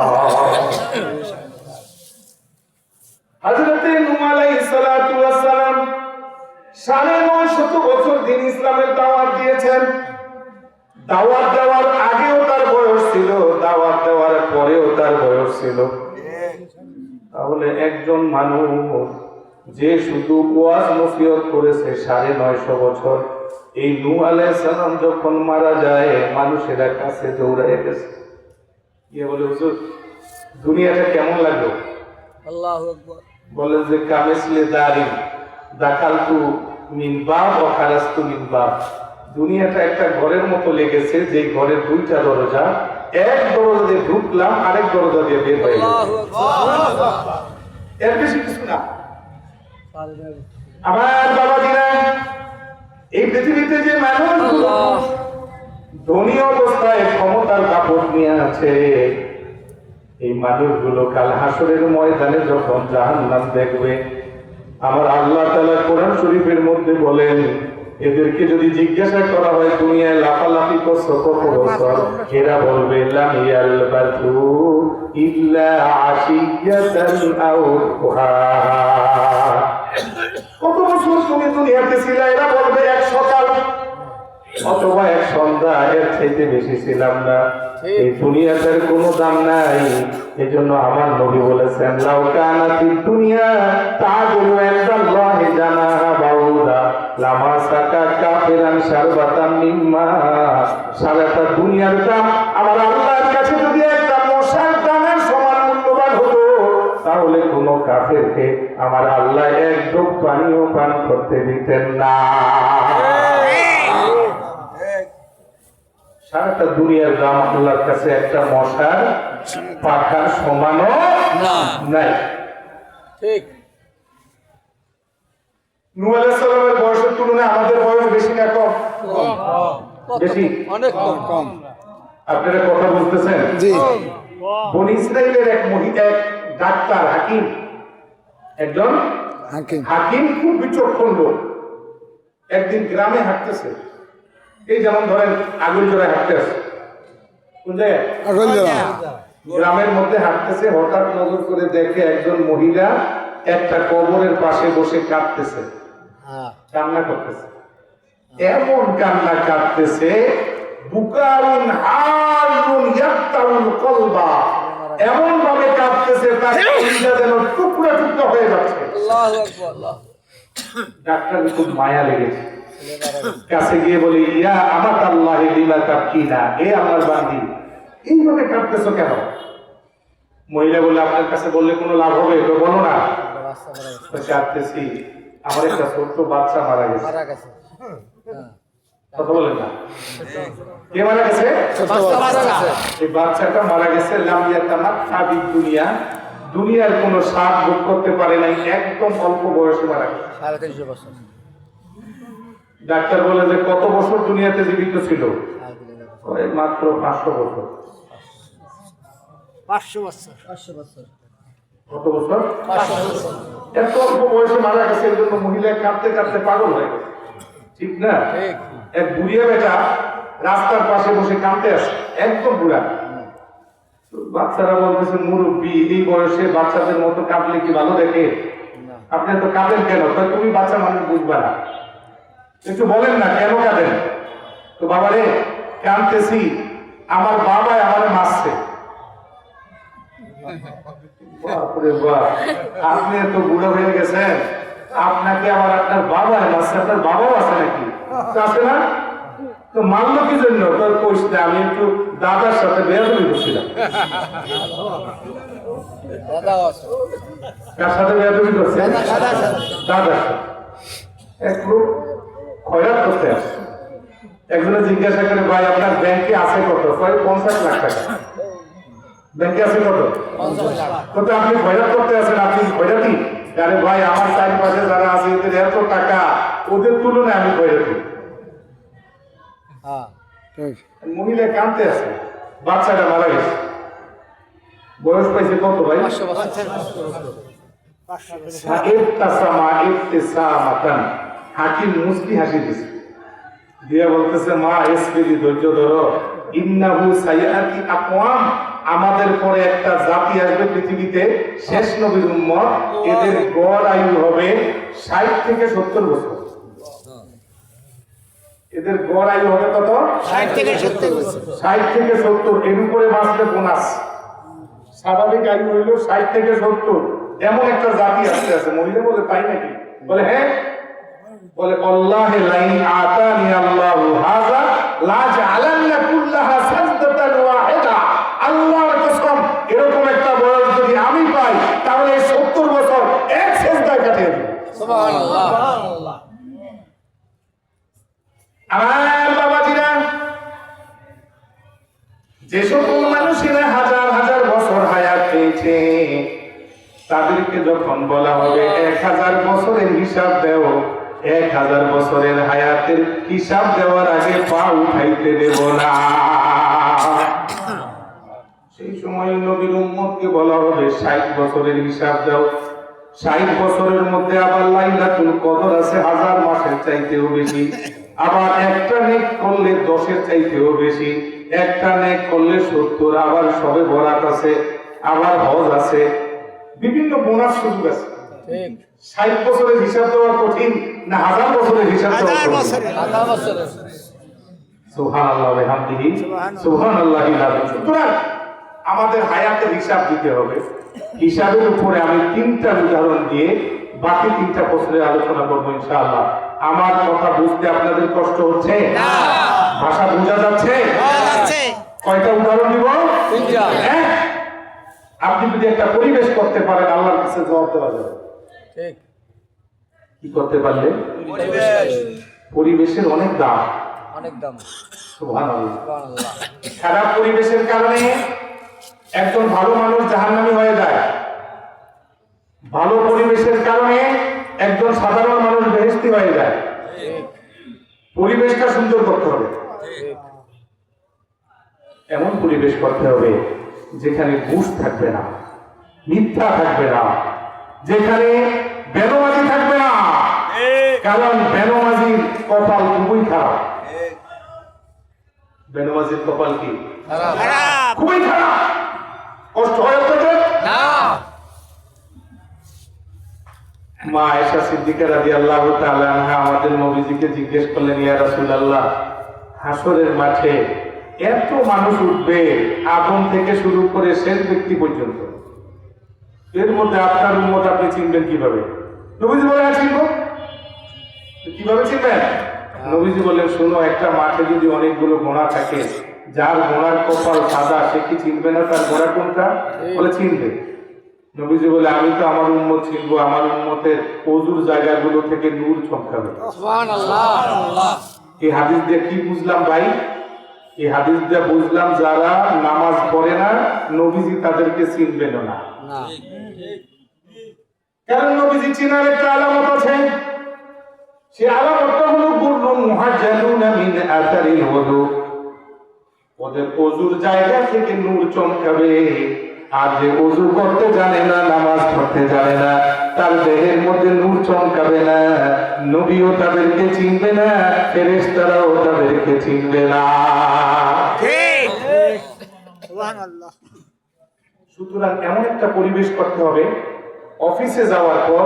হযরত নূহ আলাইহিস সালাতু ওয়াস সালাম 950 বছর দ্বীন ইসলামের দাওয়াত দিয়েছেন। দাওয়াত দেওয়ার আগেও তার বয়স ছিল, দাওয়াত দেওয়ার পরেও তার বয়স ছিল। তাহলে একজন মানুষ যে শুধু ওয়াজ নসিহত করেছে 950 বছর, এই নূহ আলাইহিস সালাম যখন মারা যায় মানুষেরা কাছে দৌড়ায় গেছে, গিয়ে বলে হুজুর দুনিয়াটা কেমন লাগলো? আল্লাহু আকবার। বলেন যে কামিসলে দারিন দাখালতু মিন বাব ওয়া খারাজতু মিন বাব। দুনিয়াটা একটা ঘরের মতো লেগেছে, যে ঘরের দুইটা দরজা, এক দরজা দিয়ে ঢুকলাম, আরেক দরজা দিয়ে বের হয়ে গেলাম। আল্লাহু আকবার। এর বেশি কিছু না। আমার বাবাজিরা, এই পৃথিবীতে যে মানুষগুলো ধনী অবস্থায় ক্ষমতার কাপড় নিয়ে আছে, এই মানুষগুলো কাল হাসরের ময়দানে যখন জাহান্নাম দেখবে, আমার আল্লাহ তাআলা কোরআন শরীফের মধ্যে বলেন, এদেরকে যদি জিজ্ঞাসা করা হয় দুনিয়ায় লাফালাফি করছো কত বছর, এরা বলবে লাম ইয়ালবাথু ইল্লা আশিয়াতান আও দুহাহা। কত বছর তুমি দুনিয়াতে ছিলে? এরা বলবে এক সকাল অথবা এক সন্ধ্যা, এর চাইতে বেশি ছিলাম না। এই দুনিয়াটার কোনো দাম নাই। এজন্য আমার নবী বলেছেন, লাউ কানাতিদ দুনিয়া তাদুলু ইনদাল্লাহি জানাহা বাউদা লামা সাকা কাফিরান শারবাতাম মিম্মা। সারাটা দুনিয়ার দাম আমার আল্লাহর কাছে যদি একটা মশার দামের সমান মূল্যবান হতো, তাহলে কোন কাফেরকে আমার আল্লাহ এক ঢোক পানিও পান করতে দিতেন না। সারাটা দুনিয়ার দাম আল্লাহর কাছে একটা মশার পাখার সমানও নাই। ঠিক। নূহ আলাইহিস সালামের বয়সের তুলনায় আমাদের বয়স বেশি না কম? বেশি। অনেক কম। আপনারা কথা বলতেছেন? জি। বনি ইসরাইলের এক মহিলা, এক ডাক্তার, হাকিম, একজন হাকিম, খুব বিচক্ষণ লোক। একদিন গ্রামে হাঁটতেছে, এই যেমন ধরেন আগুনজোড়ায় হাঁটতে আছে, কোন জায়গায়? গ্রামের মধ্যে হাঁটতেছে, হঠাৎ নজর করে দেখে একজন মহিলা একটা কবরের পাশে বসে কাঁদতেছে, কান্না করতেছে। এমন কান্না কাঁদতেছে, বুকাউন হারুন ইয়াক্তাউল কলবা, এমন ভাবে কাঁদতেছে তার কলিজা যেন টুকরা টুকরা হয়ে যাচ্ছে। আল্লাহু আকবার। ডাক্তার খুব মায়া লেগেছে, কাছে গিয়ে বলে, ইয়া আমাত আল্লাহি লিমা তাবকিনা, এ আমার বান্দি এইভাবে কাঁদতেছো কেন? মহিলা বলে, আপনার কাছে বললে কোনো লাভ হবে? তো বলো না। কাঁদতেছি, আমার একটা ছোট্ট বাচ্চা মারা গেছে। কথা বলেন না, কে মারা গেছে? এই বাচ্চাটা মারা গেছে। লাম ইয়াতামাত্তা বিদ-দুনিয়া, দুনিয়ার কোনো স্বাদ ভোগ করতে পারে নাই, একদম অল্প বয়সে মারা গেছে। 3.5 বছর। ডাক্তার বলে যে কত বছর দুনিয়াতে জীবিত ছিল? ওই মাত্র 500 বছর। 500 বছর। 500 বছর। কত বছর? 500 বছর। এত অল্প বয়সে মারা গেছে, এর জন্য মহিলা কাঁদতে কাঁদতে পাগল হয়ে গেছে, ঠিক না? ঠিক। এক বুড়িয়া বেটা রাস্তার পাশে বসে কাঁদতে আছে, একদম বুড়া। বাচ্চারা বলতেছে, মুরব্বী এই বয়সে বাচ্চাদের মতো কাঁদলে কি ভালো দেখে? আপনি তো কাঁদেন কেন? তুমি বাচ্চা মানুষ বুঝবা না, একটু বলেন না কেন কাঁদেন? তো বাবা রে, কাঁদতেছি, আমার বাবা আমার মারছে। বাপরে বাপ, আপনি এত বুড়ো হয়ে গেছেন, আপনাকে আবার আপনার বাবা মারছে? আপনার বাবাও আছে নাকি? আছে না? তো মারলো কি জন্য? তোর কইছে আমি একটু দাদার সাথে বেয়াদবি করছিলাম। কার সাথে বেয়াদবি করছে? দাদার সাথে। এক লোক খয়রাত করতে আসে, একজনে জিজ্ঞাসা করে, ভাই আপনার ব্যাংকে আছে কত? 50 লাখ টাকা। ব্যাংকে আছে কত? 50 লাখ। কত? আপনি খয়রাত করতে আছেন, আপনি খয়রাতি? আরে ভাই, আমার চারপাশে যারা আছে এদের এত টাকা, ওদের তুলনায় আমি খয়রাতি। মহিলা কাঁদতে আছে, বাচ্চাটা মারা গেছে। বয়স পাইছে কত ভাই? 500 বছর। হাকিম মুস্কি হাসি দিছে, দিয়া বলতেছে, মা এসকেদি ধৈর্য ধরো, ইন্নাহু সাইয়াতি আকওয়াম, আমাদের পরে একটা জাতি আসবে পৃথিবীতে, শেষ নবীর উম্মত, এদের গড় আয়ু হবে 60 থেকে 70 বছর। এদের গড় আয়ু হবে কত? 60 থেকে 70 বছর। 60 থেকে 70, এর উপরে বাঁচলে বোনাস। স্বাভাবিক আয়ু হইল 60 থেকে 70, এমন একটা জাতি আসতে আছে। মহিলা বলে, তাই নাকি? বলে হ্যাঁ। বলে, আল্লাহে লাইন আতানি আল্লাহু হাযা লা জাআলান্না কুল্লাহা সাজদাতান ওয়াহিদা, আল্লাহর কসম, এরকম একটা বয়স যদি আমি পাই, তাহলে সুবহানাল্লাহ। আমার বাবাজিরা, যে সকল মানুষেরা হাজার হাজার বছর হায়াত পেয়েছে তাদেরকে যখন বলা হবে 1000 বছরের হিসাব দেও, 1000 বছরের হায়াতের হিসাব দেওয়ার আগে পা উঠাইতে দেব না। সেই সময় নবীর উম্মতকে বলা হবে 60 বছরের হিসাব দাও। 60 বছরের মধ্যে আবার লাইলাতুল কদর আছে 1000 মাসের চাইতেও বেশি। আবার একটা নেক করলে 10-এর চাইতেও বেশি, একটা নেক করলে 70, আবার সবে বরাত আছে, আবার হজ আছে, বিভিন্ন বোনাস সুযোগ আছে। ঠিক 60 বছরের হিসাব দেওয়া কঠিন না 1000 বছরের হিসাব দেওয়া কঠিন? 1000 বছরের। সুবহানাল্লাহ ওয়া বিহামদিহি সুবহানাল্লাহিল আযীম। সুতরাং আমাদের হায়াতের হিসাব দিতে হবে। হিসাবের উপরে আমি 3টা উদাহরণ দিয়ে বাকি 3টা প্রশ্নের আলোচনা করব ইনশাআল্লাহ। আমার কথা বুঝতে আপনাদের কষ্ট হচ্ছে? না। ভাষা বোঝা যাচ্ছে? যাচ্ছে। কয়টা উদাহরণ দিব? 3টা। হ্যাঁ? আপনি যদি একটা পরিবেশ করতে পারেন আল্লাহর কাছে জবাব দেওয়া যাবে। ঠিক কি করতে পারলে? পরিবেশ পরিবেশের অনেক দাম। অনেক দাম। সুবহানাল্লাহ। সুবহানাল্লাহ। খারাপ পরিবেশের কারণে একজন ভালো মানুষ জাহান্নামী হয়ে যায়, ভালো পরিবেশের কারণে একজন সাধারণ মানুষ বেহেশতি হয়ে যায়। পরিবেশটা সুন্দর করতে হবে, এমন পরিবেশ করতে হবে যেখানে ঘুষ থাকবে না, মিথ্যা থাকবে না, যেখানে বেনমাজি থাকবে না। কারণ বেনমাজির কপাল খুবই খারাপ। বেনমাজির কপাল কি? খারাপ। খুবই খারাপ। কষ্ট হয় আপনাদের? না। মা আয়েশা সিদ্দিকা রাদিয়াল্লাহু তাআলা আনহা আমাদের নবীজিকে জিজ্ঞেস করলেন, ইয়া রাসূলুল্লাহ, হাসরের মাঠে এত মানুষ উঠবে, আদম থেকে শুরু করে শেষ ব্যক্তি পর্যন্ত, এর মধ্যে আপনার উম্মত আপনি চিনবেন কিভাবে? নবীজি বলেন, চিনব। কিভাবে চিনবেন? নবীজি বললেন, শোনো, একটা মাঠে যদি অনেকগুলো গোনা থাকে, যার গোনার কপাল সাদা সে কি চিনবে না তার গোনা কোনটা? বলে চিনবে। নবীজি বলে, আমি তো আমার উম্মত চিনবো, আমার উম্মতের ওযুর জায়গাগুলো থেকে নূর চমকাবে। সুবহানাল্লাহ। এই হাদিস দিয়ে কি বুঝলাম ভাই? এই হাদিস দিয়ে বুঝলাম যারা নামাজ পড়ে না নবীজি তাদেরকে চিনবেন না। না। কারণ নবীজি চিনার একটা আলামত আছে, সে আলামতটা হলো গুররুন মুহাজ্জালুনা মিন আসারিল ওযু, ওদের ওযুর জায়গা থেকে নূর চমকাবে। আর যে ওযু করতে জানে না, নামাজ পড়তে জানে না, তার দেহের মধ্যে নূর চমকাবে না, নবীও তাদেরকে চিনবে না, ফেরেশতারাও তাদেরকে চিনবে না। ঠিক সুবহানাল্লাহ। সুতরাং এমন একটা পরিবেশ করতে হবে, অফিসে যাওয়ার পর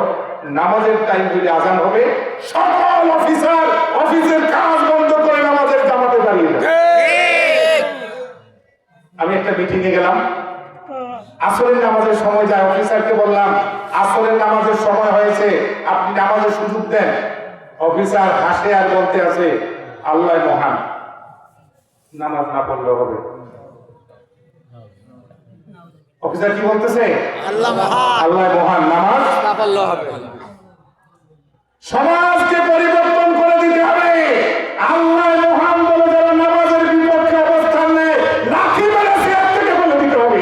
নামাজের টাইম হলে আজান হবে, সকল অফিসার অফিসের কাজ বন্ধ করে নামাজের জামাতে দাঁড়িয়ে যাবে। আমি একটা মিটিংয়ে গেলাম, আসরের নামাজের সময় যায়, অফিসারকে বললাম আসরের নামাজের সময় হয়েছে, আপনি নামাজের সুযোগ দেন। অফিসার হাসে আর বলতে আছে, আল্লাহ মহান, নামাজ না পড়লেও হবে। অফিসার কি বলতেছে? আল্লাহ মহান। আল্লাহ মহান, নামাজ না পারলেও হবে। সমাজকে পরিবর্তন করে দিতে হবে। আল্লাহ মহান বলে যারা নামাজের বিপক্ষে অবস্থান নেয়, লাঠি মেরে চেয়ার থেকে বলে দিতে হবে।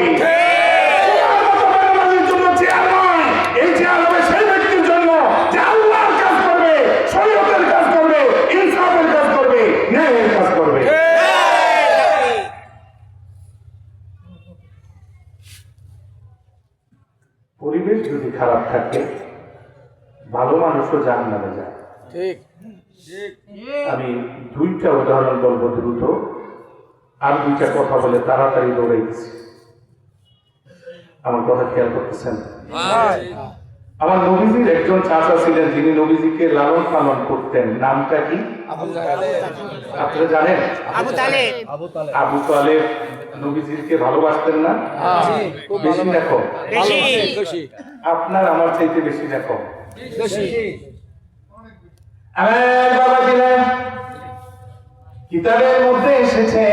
তোমার মতো বেনামাজির জন্য চেয়ার নয়, এই চেয়ার হবে সেই ব্যক্তির জন্য যে আল্লাহর কাজ করবে, শরীয়তের কাজ করবে, ইনসাফের কাজ করবে, ন্যায়ের কাজ করবে। পরিবেশ যদি খারাপ থাকে, ভালো মানুষও জাহান্নামে যায়। ঠিক আমি 2টা উদাহরণ বলবো দ্রুত, আর 2টা কথা বলে তাড়াতাড়ি দৌড়াই দিচ্ছি। আমার কথা খেয়াল করতেছেন? আমার নবীজির একজন চাচা ছিলেন, যিনি নবীজিকে লালন পালন করতেন। নামটা কি আপনারা জানেন? আবু তালেব। আবু তালেব নবীজিকে ভালোবাসতেন না? বেশি না কম? বেশি আপনার আমার চাইতে বেশি না কম? বেশি। আমার বাবাজিরা, কিতাবের মধ্যে এসেছে,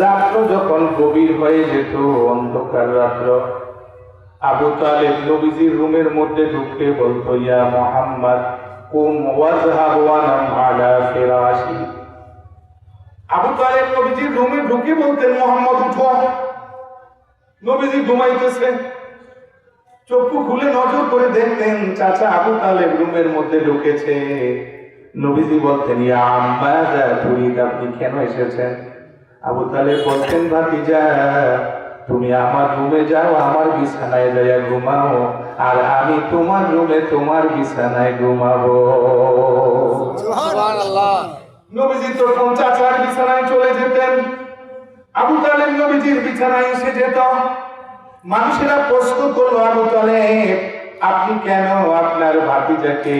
রাত্র যখন গভীর হয়ে যেত, অন্ধকার রাত্র, আবু তালেব নবীজির রুমের মধ্যে ঢুকে বলতো, ইয়া মুহাম্মদ কুম ওয়াজহাব ওয়া নাম আলা ফিরাশি। আবু তালেব নবীজির রুমে ঢুকে বলতেন, মুহাম্মদ উঠো। নবীজি ঘুমাইতেছে, চক্ষু খুলে নজর করে দেখতেন চাচা আবু তালেব রুমের মধ্যে ঢুকেছে। নবীজি বলতেন, ইয়া আম্মা যা তুরিদ, আপনি কেন এসেছেন? আবু তালেব বলতেন, ভাতিজা তুমি আমার রুমে যাও, আমার বিছানায় যাইয়া ঘুমাও, আর আমি তোমার রুমে তোমার বিছানায় ঘুমাবো। সুবহানাল্লাহ। নবীজি তখন চাচার বিছানায় চলে যেতেন, আবু তালেব নবীজির বিছানায় এসে যেত। মানুষেরা প্রশ্ন করলো, আবু তালেব আপনি কেন আপনার ভাতিজাকে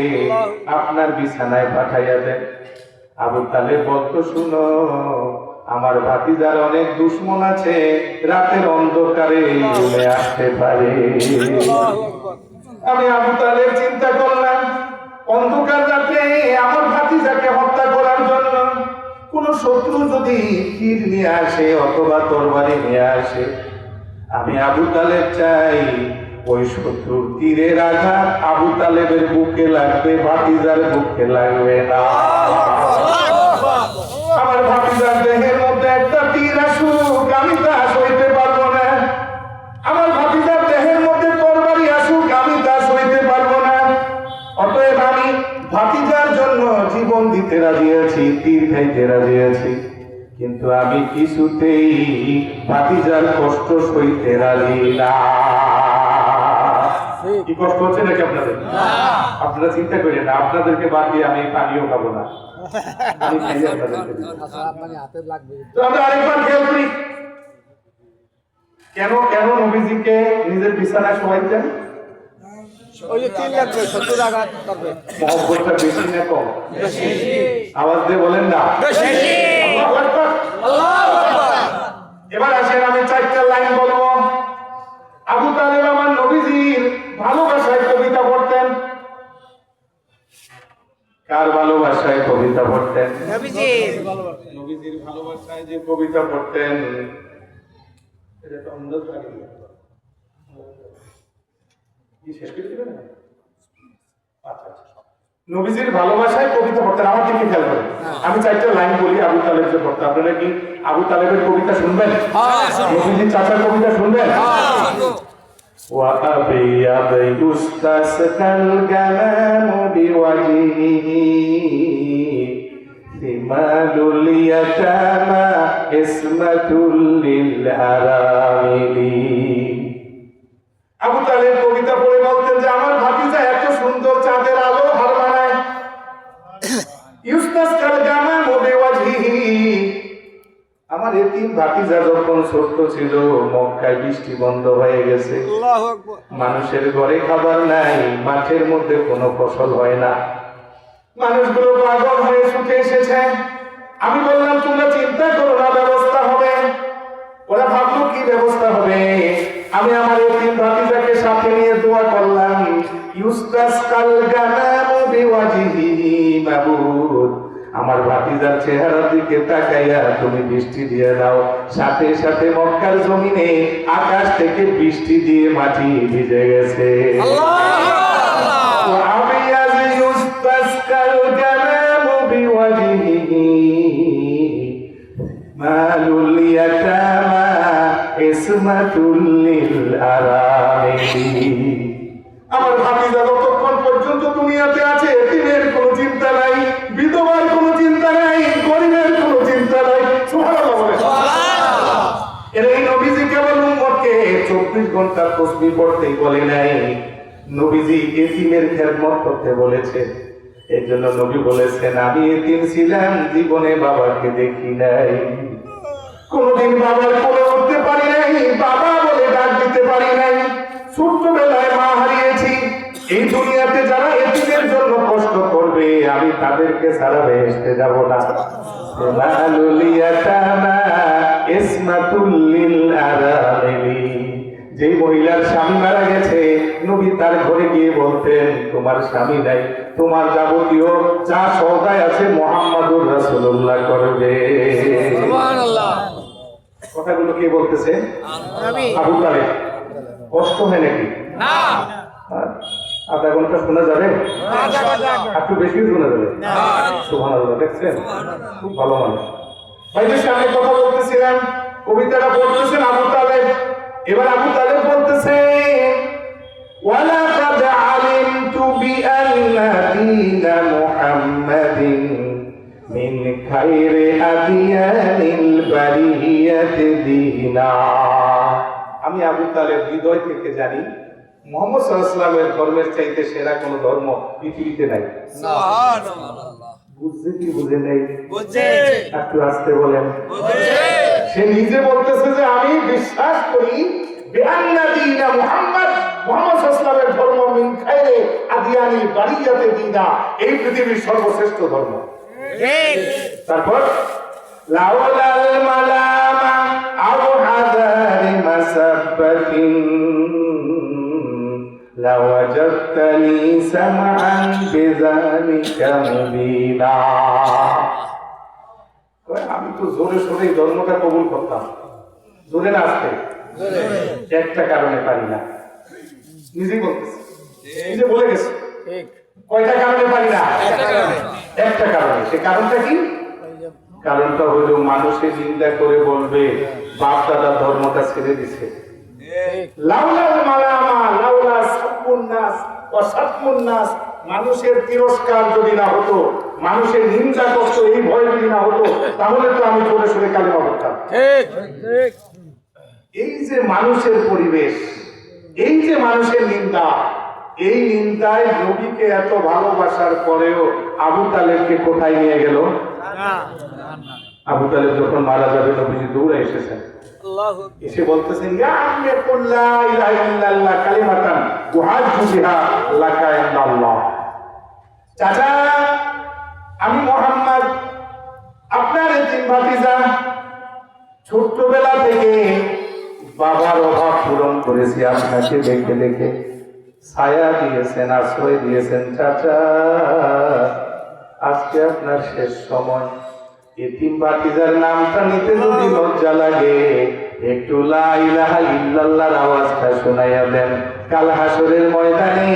আপনার বিছানায় পাঠাইয়া দেন? আবু তালেব বলতো, শুনো, আমার ভাতিজার অনেক দুশমন আছে, রাতের অন্ধকারে রুমে আসতে পারে। আমি আবু তালেব চিন্তা করলাম, অন্ধকার রাতে আমার ভাতিজাকে হত্যা করার জন্য কোন শত্রু যদি তীর নিয়ে আসে অথবা তরবারি নিয়ে আসে, আমি আবু তালেব চাই ওই শত্রুর তীরের আঘাত আবু তালেবের বুকে লাগবে, ভাতিজার বুকে লাগবে না। আমার ভাতিজার দেহের মধ্যে একটা তীর আসুক, আমি তা সইতে পারবো না। আমার ভাতিজার দেহের মধ্যে তরবারি আসুক, আমি তা সইতে পারবো না। অতএব আমি ভাতিজার জন্য জীবন দিতে রাজি আছি, তীর খাইতে রাজি আছি, কিন্তু আমি কিছুতেই ভাতিজার কষ্ট সইতে রাজি না। কি কষ্ট হচ্ছে নাকি আপনাদের? আপনারা চিন্তা করেন না, আপনাদেরকে বাদ দিয়ে আমি পানিও খাবো না, আমি খাইলে আপনাদেরকে দিব। তো আমরা আরেকবার খেয়াল করি, কেন কেন নবীজিকে নিজের বিছানায় শোয়াইতেন? ওই যে 3 লাগবে, 70 আঘাত করবে। মহব্বতটা বেশি না কম? বেশি। আওয়াজ দিয়ে বলেন না। বেশি। আল্লাহু আকবার। আল্লাহু আকবার। এবার আসেন আমি 4টা লাইন বলবো। আবু তালেব আমার নবীজির ভালোবাসায় কবিতা পড়তেন। কার ভালোবাসায় কবিতা পড়তেন? নবীজির। নবীজির ভালোবাসায় যে কবিতা পড়তেন, এটা তো আন্দাজ লাগে না। কি শেষ করে দিবেন? আচ্ছা আচ্ছা। নবীজির ভালোবাসায় কবিতা পড়তেন, আমার দিকে খেয়াল করেন। আমি 4টা লাইন বলি আবু তালেব যে পড়তেন। আপনারা কি আবু তালেবের কবিতা শুনবেন? হ্যাঁ, শুনবো। নবীজির চাচার কবিতা শুনবেন? শুনবো। وأبيض يستسقى الغمام بوجهه ثمال اليتامى عصمة للأرامل। আবু তালেব কবিতা পড়ে বলতেন যে আমার ভাতিজা এত সুন্দর চাঁদের আলো হার মানায়। ইউস্তাসকাল গামাম বিওয়াজহিহি, আমার এতিম ভাতিজা যখন ছোট্ট ছিল, মক্কায় বৃষ্টি বন্ধ হয়ে গেছে, আল্লাহু আকবার। মানুষের ঘরে খাবার নাই, মাঠের মধ্যে কোনো ফসল হয় না, মানুষগুলো পাগল হয়ে ছুটে এসেছে। আমি বললাম তোমরা চিন্তা করো না, ব্যবস্থা হবে। ওরা ভাবলো কি ব্যবস্থা হবে? আমি আমার এতিম ভাতিজাকে সাথে নিয়ে দোয়া করলাম, ইউস্তাসকাল গামামু বিওয়াজহিহি, মাবুদ আমার ভাতিজার চেহারার দিকে তাকাইয়া তুমি বৃষ্টি দিয়ে দাও। সাথে সাথে মক্কার জমিনে আকাশ থেকে বৃষ্টি দিয়ে মাটি ভিজে গেছে। মালুল ইয়াতামা ইসমাতুল লিল আরামিলি। আমার ভাতিজা যতক্ষণ পর্যন্ত দুনিয়াতে আছে, এতিমের কোনো চিন্তা নাই, বিধবার কোনো চিন্তা নাই, গরিবের কোনো চিন্তা নাই। সুবহানাল্লাহ বলে। এর এই নবীজি কেবল উম্মতকে 24 ঘন্টা তাসবিহ পড়তেই বলে নাই, নবীজি এতিমের খেদমত করতে বলেছে। এর জন্য নবী বলেছেন, আমি এতিম ছিলাম, জীবনে বাবাকে দেখি নাই, কোনদিন বাবার কোলে উঠতে পারি নাই, বাবা বলে ডাক দিতে পারি নাই, ছোট্টবেলায় মা হারিয়েছি। এই দুনিয়াতে যারা এতিমের জন্য কষ্ট করবে, আমি তাদেরকে ছাড়া বেহেশতে যাব না। মালুল ইয়াতামা ইসমাতুল লিল আরামিলি। যে মহিলার স্বামী মারা গেছে, নবী তার ঘরে গিয়ে বলতেন, তোমার স্বামী নাই, তোমার যাবতীয় যা সওদায় আছে মুহাম্মাদুর রাসূলুল্লাহ করবে। সুবহানাল্লাহ। কথাগুলো কে বলতেছে? নবী। আবু তালেব। কষ্ট হয় নাকি? আর আধা ঘন্টা শোনা যাবে? একটু বেশি শোনা যাবে? সুবহানাল্লাহ, দেখছেন খুব ভালো মানুষ। ভাইদের সামনে কথা বলতেছিলাম, কবিতাটা পড়তেছেন আবু তালেব। এবার আবু তালেব বলতেছে ওয়ালাকাদ আলিমতু বিআন্না দীনা মুহাম্মাদিন মিন খায়রি আদিয়ানিল বারিয়াতি দীনা। আমি আবু তালেব হৃদয় থেকে জানি মুহাম্মদ সাল্লাল্লাহু আলাইহি ওয়াসাল্লামের ধর্মের চাইতে সেরা কোনো ধর্ম পৃথিবীতে নাই। বুঝছে কি বুঝে নেই? একটু আসতে বলেন। সে নিজে বলতেছে যে আমি বিশ্বাস করি বিআন্না দীনা মুহাম্মদ মুহাম্মদ সাল্লাল্লাহু আলাইহি ওয়াসাল্লামের ধর্ম মিন খায়রি আদিয়ানিল বারিয়াতি দীনা, এই পৃথিবীর সর্বশ্রেষ্ঠ ধর্ম। ঠিক। তারপর লাউলাল মালামা আও হাদারি মাসাব্বাতিন লাওয়াজাদতানি সামআন বিযালিকা মুবিনা। আমি তো জোরে সোরে ধর্মটা কবুল করতাম, জোরে না আসতে, একটা কারণে পারি না। নিজেই বলতেছে, নিজে বলে গেছে কয়টা কারণে পারি না? একটা কারণে। সে কারণটা কি? কারণটা হলো মানুষের নিন্দা করে বলবে বাপ দাদা ধর্মটা ছেড়ে দিছে। লাউলাল মালামা লাউলা সাব্বুন নাস ওয়া সাতমুন নাস, মানুষের তিরস্কার যদি না হতো, মানুষের নিন্দা কষ্ট এই ভয় যদি না হতো, তাহলে তো আমি জোরে সোরে কালেমা পড়তাম। এই যে মানুষের পরিবেশ, এই যে মানুষের নিন্দা, এই নিন্দায় নবীকে এত ভালোবাসার পরেও আবু তালেবকে কোথায় নিয়ে গেল? আবু তালেব যখন মারা যাবে নবীজি দৌড়ে এসেছেন, এসে বলতেছেন ইয়া আম্মি কুল লা ইলাহা ইল্লাল্লাহ কালিমাতান উহাজ্জু বিহা লাকা ইনদাল্লাহ। চাচা, আমি মুহাম্মদ আপনার এতিম ভাতিজা, ছোট্টবেলা থেকে বাবার অভাব পূরণ করেছি আপনাকে দেখে দেখে, ছায়া দিয়েছেন, আশ্রয় দিয়েছেন। চাচা, আজকে আপনার শেষ সময়, এতিম ভাতিজার নামটা নিতে যদি লজ্জা লাগে, একটু লা ইলাহা ইল্লাল্লাহর আওয়াজটা শোনাইয়া দেন। কাল হাসরের ময়দানে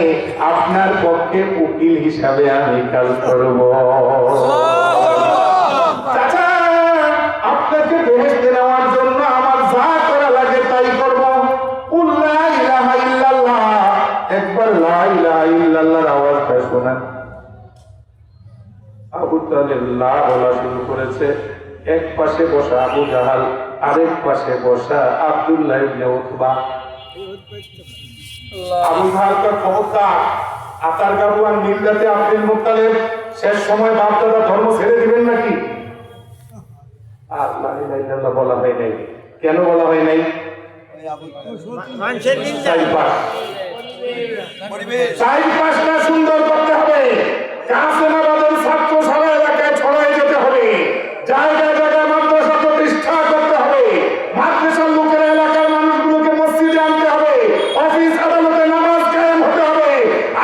আপনার পক্ষে উকিল হিসাবে আমি কাজ করব। চাচা, আপনাকে বেহেশতে নেওয়ার জন্য আমার যা করা লাগে তাই করব। কুল লা ইলাহা ইল্লাল্লাহ, একবার লা ইলাহা ইল্লাল্লাহর আওয়াজটা শোনান। আবু তালেব লা বলা শুরু করেছে। এক পাশে বসা আবু জাহাল, আরেক পাশে বসা আব্দুল্লাহ ইবনে উতবা। আবু জাহালকে ক্ষমতা আতার গাবুয়ান মিল্লাতে আব্দুল মুত্তালিব, শেষ সময় বাপ দাদা ধর্ম ছেড়ে দিবেন নাকি? আর লা ইলাহা ইল্লাল্লাহ বলা হয় নাই। কেন বলা হয় নাই? মানুষের নিন্দা। চারপাশটা সুন্দর করতে হবে। কাসেমাবাদের ছাত্র সারা এলাকায় ছড়াই যেতে হবে। জায়গায় জায়গায় মাদ্রাসা প্রতিষ্ঠা করতে হবে। মাদ্রাসার লোকেরা এলাকার মানুষগুলোকে মসজিদে আনতে হবে। অফিস আদালতে নামাজ কায়েম হতে হবে।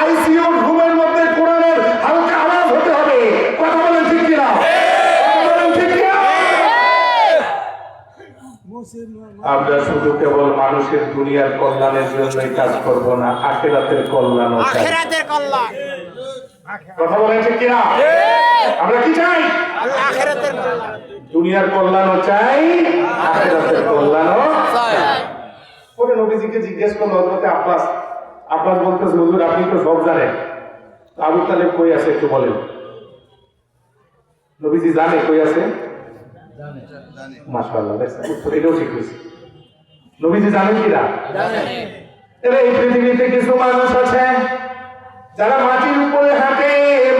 আইসিইউ রুমের মধ্যে কোরআনের হালকা আওয়াজ হতে হবে। কথা বলেন ঠিক কিনা? কথা বলেন ঠিক কিনা? আমরা শুধু কেবল মানুষের দুনিয়ার কল্যাণের জন্যই কাজ করব না, আখিরাতের কল্যাণও চাই। আখিরাতের কল্যাণ। কথা বলেন ঠিক কিনা? আমরা কি চাই? আখিরাতের কল্যাণ। দুনিয়ার কল্যাণও চাই, আখিরাতের কল্যাণও চাই। পরে নবীজিকে জিজ্ঞেস করলো হযরতে আব্বাস। আব্বাস বলতেছে, হুজুর আপনি তো সব জানেন, আবু তালেব কই আছে একটু বলেন। নবীজি জানে কই আছে? মাশাআল্লাহ, উত্তর এটাও ঠিক হয়েছে। নবীজি জানেন কিনা? এই পৃথিবীতে কিছু মানুষ আছে যারা মাটির উপরে হাঁটে,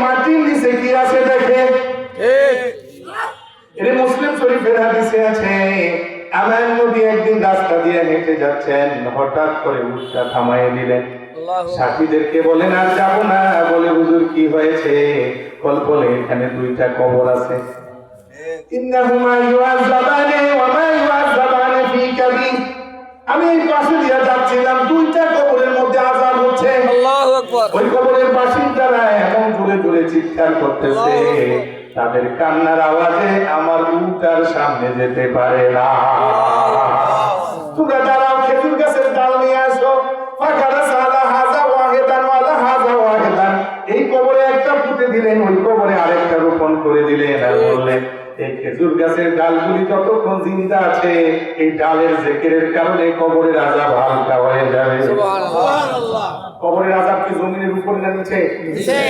মাটির নিচে কি আছে দেখে। এটা মুসলিম শরীফের হাদিসে আছে, আমার নবী একদিন রাস্তা দিয়ে হেঁটে যাচ্ছেন, হঠাৎ করে উটটা থামাইয়ে দিলেন। সাথীদেরকে বলেন আর যাবো না। বলে হুজুর কি হয়েছে? বলে এখানে দুইটা কবর আছে। ইন্নাহুমা ইউআযাবানি ওয়া মা ইউআযাবানি ফী কাবীর। আমি এই পাশে দিয়ে যাচ্ছিলাম, দুইটা কবরের মধ্যে আযাব হচ্ছে। আল্লাহু আকবার। ওই কবরের বাসিন্দারা এমন জোরে জোরে চিৎকার করতেছে, তাদের কান্নার আওয়াজে আমার উটার সামনে যেতে পারে না। তোমরা দাঁড়াও, খেজুর গাছের ডাল নিয়ে আসো। দিলেন, ওই কবরে আরেকটা রোপণ করে দিলেন আর বললেন এই খেজুর গাছের ডালগুলি যতক্ষণ জিন্দা আছে এই ডালের জিকিরের কারণে কবরের আযাব হালকা হয়ে যাবে। সুবহানাল্লাহ। কবরের আযাব কি জমিনের উপরে না নিচে? নিচে।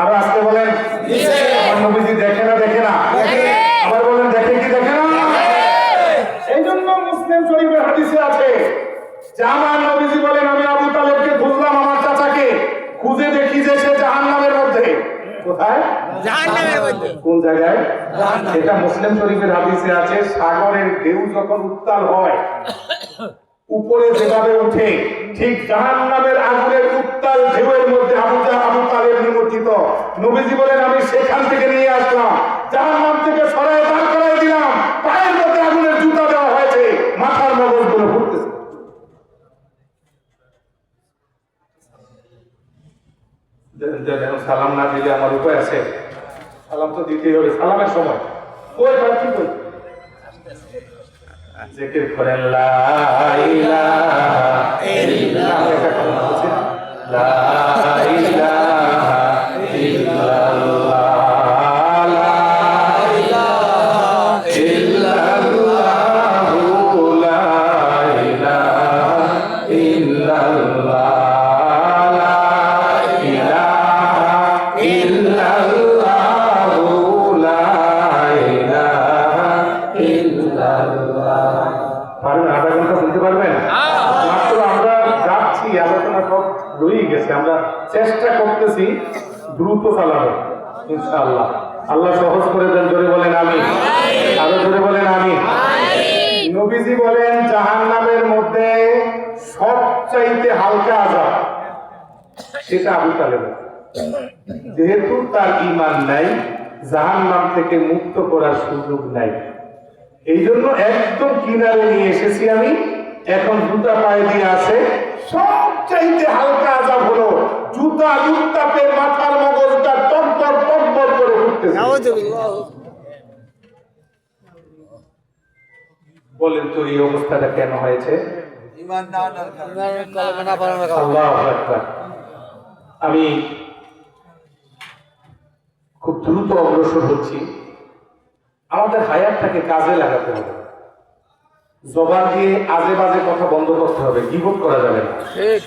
আর আজকে বলেন নিচে। আমার নবীজি দেখে না দেখে না? দেখে। আবার বলেন দেখে কি দেখে না? এই জন্য মুসলিম শরীফের হাদিসে আছে যে আমার নবীজি বলেন আমি আবু তালেবকে খুঁজলাম, আমার চাচাকে খুঁজে দেখি যে সে জাহান্নামের মধ্যে। কোথায়? জাহান্নামের মধ্যে। কোন জায়গায়? এটা মুসলিম শরীফের হাদিসে আছে। সাগরের ঢেউ যখন উত্তাল হয় উপরে যেভাবে উঠে ঠিক জাহান্নামের আগুনের উত্তাল ঢেউয়ের মধ্যে আবু তালেব নিমজ্জিত। নবীজি বলেন আমি সেখান থেকে নিয়ে আসলাম, জাহান্নাম থেকে সরায় দাঁড় করাই দিলাম, পায়ের মধ্যে আগুনের জুতা দেওয়া হয়েছে, মাথার মগজগুলো ফুটতেছে। সালাম না দিলে আমার উপায় আছে? সালাম তো দিতেই হবে। সালামের সময় কই কি কই জিকির করেন লা ইলাহা ইল্লাল্লাহ, লা ইলাহা ইল্লাল্লাহ, লা ইলাহা ইল্লাল্লাহ, লা ইলাহা ইল্লাল্লাহ, লা ইলাহা ইল্লাল্লাহ, লা ইলাহা ইল্লাল্লাহ। পারবেন? আধা ঘন্টা বলতে পারবেন? মাত্র আমরা যাচ্ছি, আলোচনা সব রয়েই গেছে, আমরা চেষ্টা করতেছি দ্রুত চালানো ইনশাআল্লাহ। আল্লাহ সহজ করে দেন। জোরে বলেন আমিন। আরো জোরে বলেন আমিন। নবীজি বলেন জাহান্নামের মধ্যে সবচাইতে হালকা আযাব সেটা আবু তালেব। যেহেতু তার ঈমান নাই, জাহান্নাম থেকে মুক্ত করার সুযোগ নাই, এই জন্য একদম কিনারে নিয়ে এসেছি আমি। এখন জুতা পায়ে দিয়ে আছে। সবচাইতে হালকা আযাব হলো জুতা উত্তাপে মাথার মগজটা টকবক টকবক করে উঠতেছে। নাউযুবিল্লাহ। বলেন তো এই অবস্থাটা কেন হয়েছে? ইমানের কলমে না পড়ানোর কারণে। আল্লাহু আকবার। আমি খুব দ্রুত অগ্রসর হচ্ছি। আমাদের হায়াতটাকে কাজে লাগাতে হবে। জবান দিয়ে আজে বাজে কথা বন্ধ করতে হবে, গীবত করা যাবে না। ঠিক।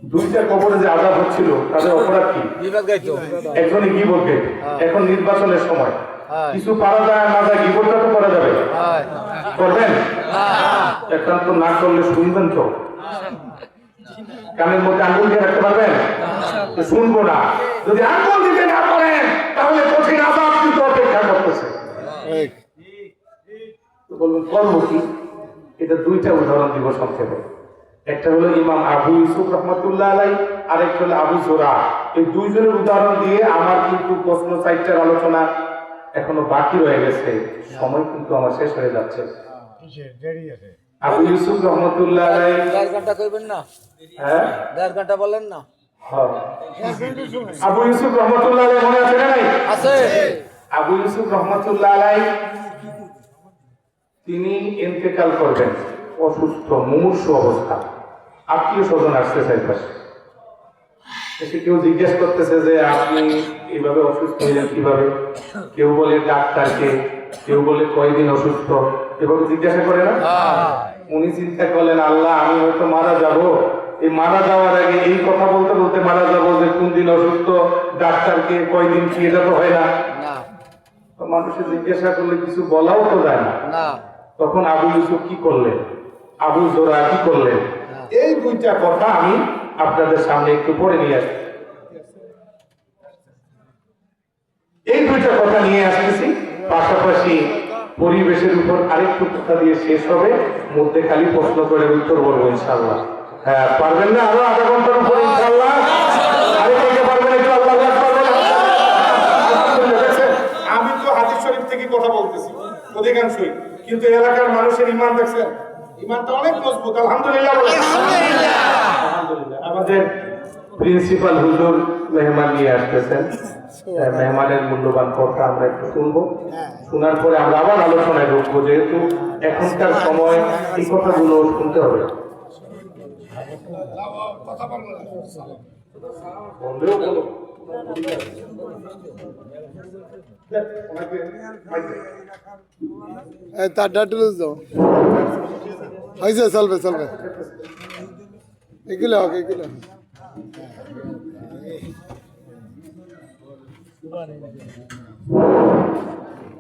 দুইটা কবরে যে আযাব হচ্ছিল তাদের অপরাধ কি? বিবাদ গাইতো। একজনই গীবত গাইতো। এখন নির্বাচনের সময় হ্যাঁ। কিছু পারা যায় না যায়, গীবতটা তো করা যাবে। হ্যাঁ। করবেন? হ্যাঁ। একান্ত না করলে শুনবেন তো? কানের মধ্যে আঙ্গুল দিয়ে রাখতে পারবেন? শুনবো না। যদি আঙ্গুল দিতে না পারেন তাহলে কঠিন আযাব কিন্তু অপেক্ষা করতেছে। তো বলবেন করবো কি? এটা দুইটা উদাহরণ দিব সংক্ষেপে। একটা হলো ইমাম আবু ইউসুফ রহমতুল্লাহ আলাইহি, আরেকটা হলো আবু যুরা। এই দুইজনের উদাহরণ দিয়ে আমার কিন্তু প্রশ্ন সাইটটার আলোচনা এখনো বাকি রয়ে গেছে। সময় কিন্তু আমার শেষ হয়ে যাচ্ছে। আবু ইউসুফ রহমতুল্লাহ আলাইহি 1.5 ঘন্টা কইবেন না? হ্যাঁ 1.5 ঘন্টা বলেন না? হ্যাঁ। আবু ইউসুফ রহমতুল্লাহ আলাইহি মনে আছে না নাই? আছে। আবু ইউসুফ রহমতুল্লাহ আলাইহি তিনি ইন্তেকাল করবেন, অসুস্থ মুমূর্ষু অবস্থা। আত্মীয় স্বজন আসছে চারপাশে, এসে কেউ জিজ্ঞেস করতেছে যে আপনি এইভাবে অসুস্থ হলেন কিভাবে? কেউ বলে ডাক্তারকে, কেউ বলে কয়দিন অসুস্থ, এভাবে জিজ্ঞাসা করে না? উনি চিন্তা করলেন আল্লাহ আমি হয়তো মারা যাব, এই মারা যাওয়ার আগে এই কথা বলতে বলতে মারা যাবো যে কোন দিন অসুস্থ, ডাক্তারকে কয়দিন কি, এটা তো হয় না। না। তো মানুষের জিজ্ঞাসা করলে কিছু বলাও তো যায় না। না। তখন আবু ইউসুফ কি করলেন, আবু যুরা কি করলেন, এই দুইটা কথা আমি আপনাদের সামনে একটু পড়ে নিয়ে আসছি। এই দুইটা কথা নিয়ে আসতেছি, পাশাপাশি পরিবেশের উপর আরেকটু কথা দিয়ে শেষ হবে, মধ্যে খালি প্রশ্ন করে উত্তর বলবো ইনশাআল্লাহ। হ্যাঁ পারবেন না? আরো আধা ঘন্টার উপর ইনশাআল্লাহ। আরে কে পারবেন একটু আল্লাহু আকবার বলেন। আলহামদুলিল্লাহ। দেখছেন আমি তো হাদিস শরীফ থেকে কথা বলতেছি অধিকাংশই, কিন্তু এলাকার মানুষের ঈমান দেখছেন, ঈমানটা অনেক মজবুত। আলহামদুলিল্লাহ বলেন। আলহামদুলিল্লাহ। আমাদের প্রিন্সিপাল হুজুর মেহমান নিয়ে আসতেছেন, মেহমানের মূল্যবান কথা আমরা একটু শুনবো, শোনার পরে আমরা আবার আলোচনায় ঢুকবো, যেহেতু এখনকার সময় এই কথাগুলো শুনতে হবে। বললেও বলো। তার ডাটুল দাও হয়েছে চলবে চলবে এগুলো হোক এগুলো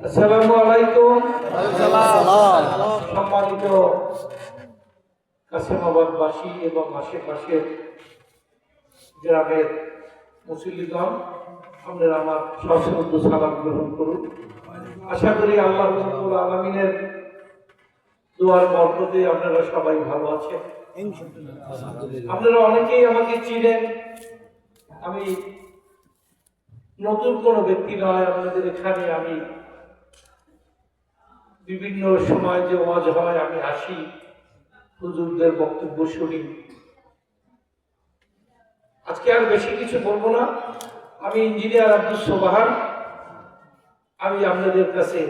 আসসালামু আলাইকুম। সম্মানিত কাসেমাবাদবাসী এবং আশেপাশের গ্রামের মুসল্লিগণ, আপনারা আমার সশ্রদ্ধ সালাম গ্রহণ করুন। আশা করি আল্লাহ রাব্বুল আলামিনের দোয়ার বরকতে আপনারা সবাই ভালো আছেন। আপনারা অনেকেই আমাকে চিনেন। আমি নতুন কোনো ব্যক্তি নয়। আপনাদের এখানে আমি বিভিন্ন সময় যে ওয়াজ হয় আমি আসি, হুজুরদের বক্তব্য শুনি। আজকে আর বেশি কিছু বলবো না। আমি ইঞ্জিনিয়ার আব্দুল সোবাহান। আমি আপনাদের কাছে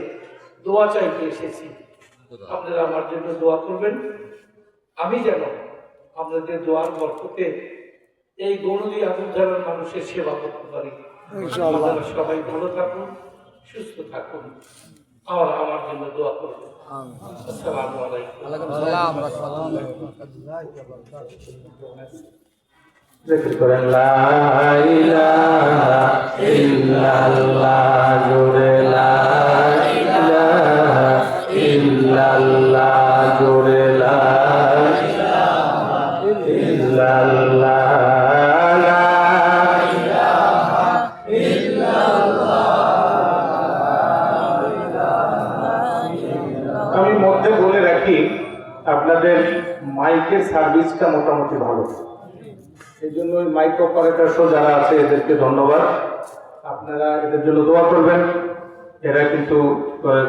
দোয়া চাইতে এসেছি। আপনারা আমার জন্য দোয়া করবেন, আমি যেন আপনাদের দোয়ার বরকতে এই গৌরী আবুধারার মানুষের সেবা করতে পারি। আপনারা সবাই ভালো থাকুন, সুস্থ থাকুন, আর আমার জন্য দোয়া করবেন। আসসালামু আলাইকুম। জিকির করেন লা ইলাহা ইল্লাল্লাহ, জোরে লা ইলাহা ইল্লাল্লাহ, জোরে লা ইলাহা ইল্লাল্লাহ, লা ইলাহা ইল্লাল্লাহ। আমি মধ্যে বলে রাখি, আপনাদের মাইকের সার্ভিসটা মোটামুটি ভালো। এই জন্য ওই মাইক অপারেটর যারা আছে এদেরকে ধন্যবাদ। আপনারা এদের জন্য দোয়া করবেন। এরা কিন্তু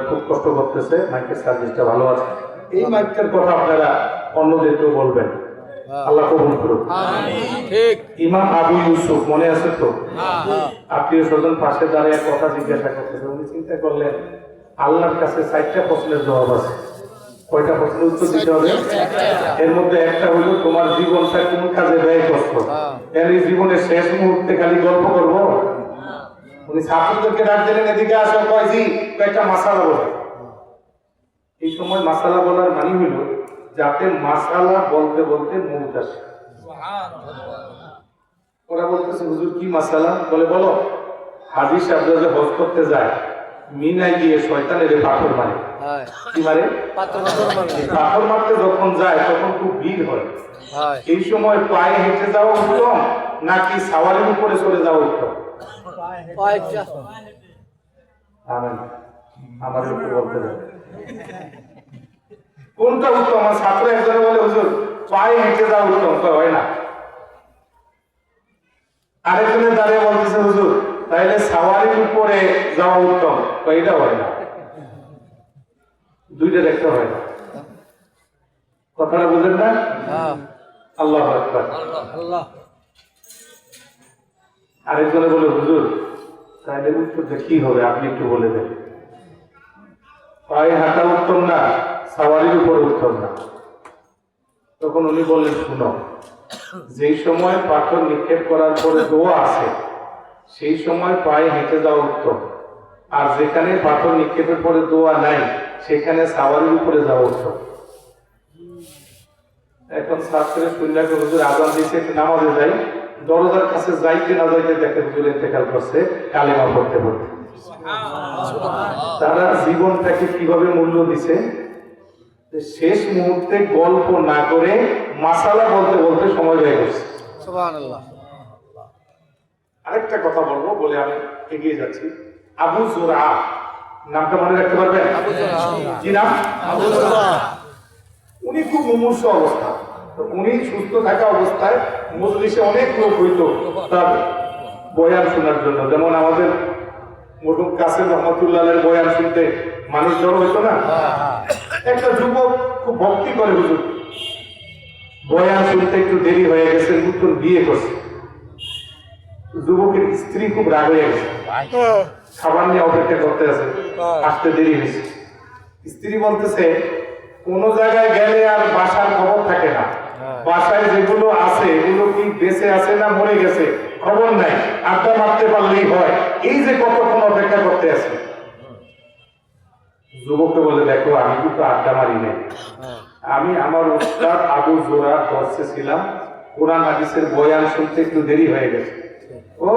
খুব কষ্ট করতেছে, মাইকের সার্ভিসটা ভালো আছে। এই মাইকটার কথা আপনারা অন্যদেরকেও বলবেন। আল্লাহ কবুল করুন। ঠিক। ইমাম আবু ইউসুফ মনে আছে তো? আত্মীয় স্বজন পাশে দাঁড়িয়ে কথা জিজ্ঞাসা করতেছে। উনি চিন্তা করলেন আল্লাহর কাছে 4টা প্রশ্নের জবাব আছে। কয়টা প্রশ্নের উত্তর দিতে হবে? এর মধ্যে একটা হলো তোমার জীবনটা কোন কাজে ব্যয় করছো। এই জীবনের শেষ মুহূর্তে খালি গল্প করবো? উনি ছাত্রদেরকে ডাক দিলেন, এদিকে আসো, কয়জি কয়েকটা মাসালা বলে। এই সময় মাসালা বলার মানে হইল যাতে মাসালা বলতে বলতে মৌত আসে। ওরা বলতেছে হুজুর কি মাসালা? বলে বলো। হাজী সাহেবরা যে হজ করতে যায়, মিনায় গিয়ে শয়তানের পাথর মারে। কি মারে? পাথর মারতে যখন যায় তখন খুব ভিড় হয়। এই সময় পায়ে হেঁটে যাওয়া উত্তম নাকি সাওয়ারির উপরে চলে যাওয়া উত্তম? আমার একটু বলতে দেন কোনটা উত্তম? আমার ছাত্র একজনে বলে হুজুর পায়ে হেঁটে যাওয়া উত্তম। হয় না। আরেকজনে দাঁড়িয়ে বলতেছে হুজুর তাইলে সাওয়ারির উপরে যাওয়া উত্তম। এটা হয় না, দুইটা দেখতে হয় না। কথাটা বুঝেন না? আল্লাহ আকবার। আরেকজনে বলে হুজুর তাইলে উত্তরটা কি হবে আপনি একটু বলে দেন। পায়ে হাঁটা উত্তম না, সাওয়ারির উপর উত্তম না। তখন উনি বললেন শুনো, যেই সময় পাথর নিক্ষেপ করার পরে দোয়া আছে সেই সময় পায়ে হেঁটে যাওয়া উত্তম, আর যেখানে পাথর নিক্ষেপের পরে দোয়া নাই সেখানে সাওয়ারির উপরে যাওয়া উত্তম। এখন ছাত্রের শুনলাকে হুজুর আজান দিয়েছে, একটু নামাজে যাই, দরজার কাছে যাইতে না যাইতে দেখে হুজুর ইন্তেকাল করছে কালেমা পড়তে পড়তে। তারা জীবনটাকে কিভাবে মূল্য দিছে, শেষ মুহূর্তে গল্প না করে মাসালা বলতে বলতে সময় ব্যয় করছে। আরেকটা কথা বলবো বলে আমি এগিয়ে যাচ্ছি। আবু জুরা নামটা মনে রাখতে পারবেন? কি নাম? আবু জুরা। উনি খুব মুমূর্ষ অবস্থা। উনি সুস্থ থাকা অবস্থায় মজলিসে অনেক লোক হইতো তার বয়ান শোনার জন্য। যেমন আমাদের মরহুম কাসেম রহমতুল্লাহের বয়ান শুনতে মানুষ জড়ো হইতো না। একটা যুবক খুব ভক্তি করে হুজুর, বয়ান শুনতে একটু দেরি হয়ে গেছে, নতুন বিয়ে করছে। যুবকের স্ত্রী খুব রাগ হয়ে গেছে, খাবার নিয়ে অপেক্ষা করতে আছে, আসতে দেরি হয়েছে। স্ত্রী বলতেছে কোন জায়গায় গেলে আর বাসার খবর থাকে না, বাসায় যেগুলো আছে এগুলো কি বেঁচে আছে না মরে গেছে খবর নাই, আড্ডা মারতে পারলেই হয়, এই যে কতক্ষণ অপেক্ষা করতে আছি। যুবককে বলে, দেখো আমি কিন্তু আড্ডা মারি নাই, আমি আমার উস্তাদ আবু জোরার দর্শে ছিলাম, কোরআন হাদিসের বয়ান শুনতে একটু দেরি হয়ে গেছে। ও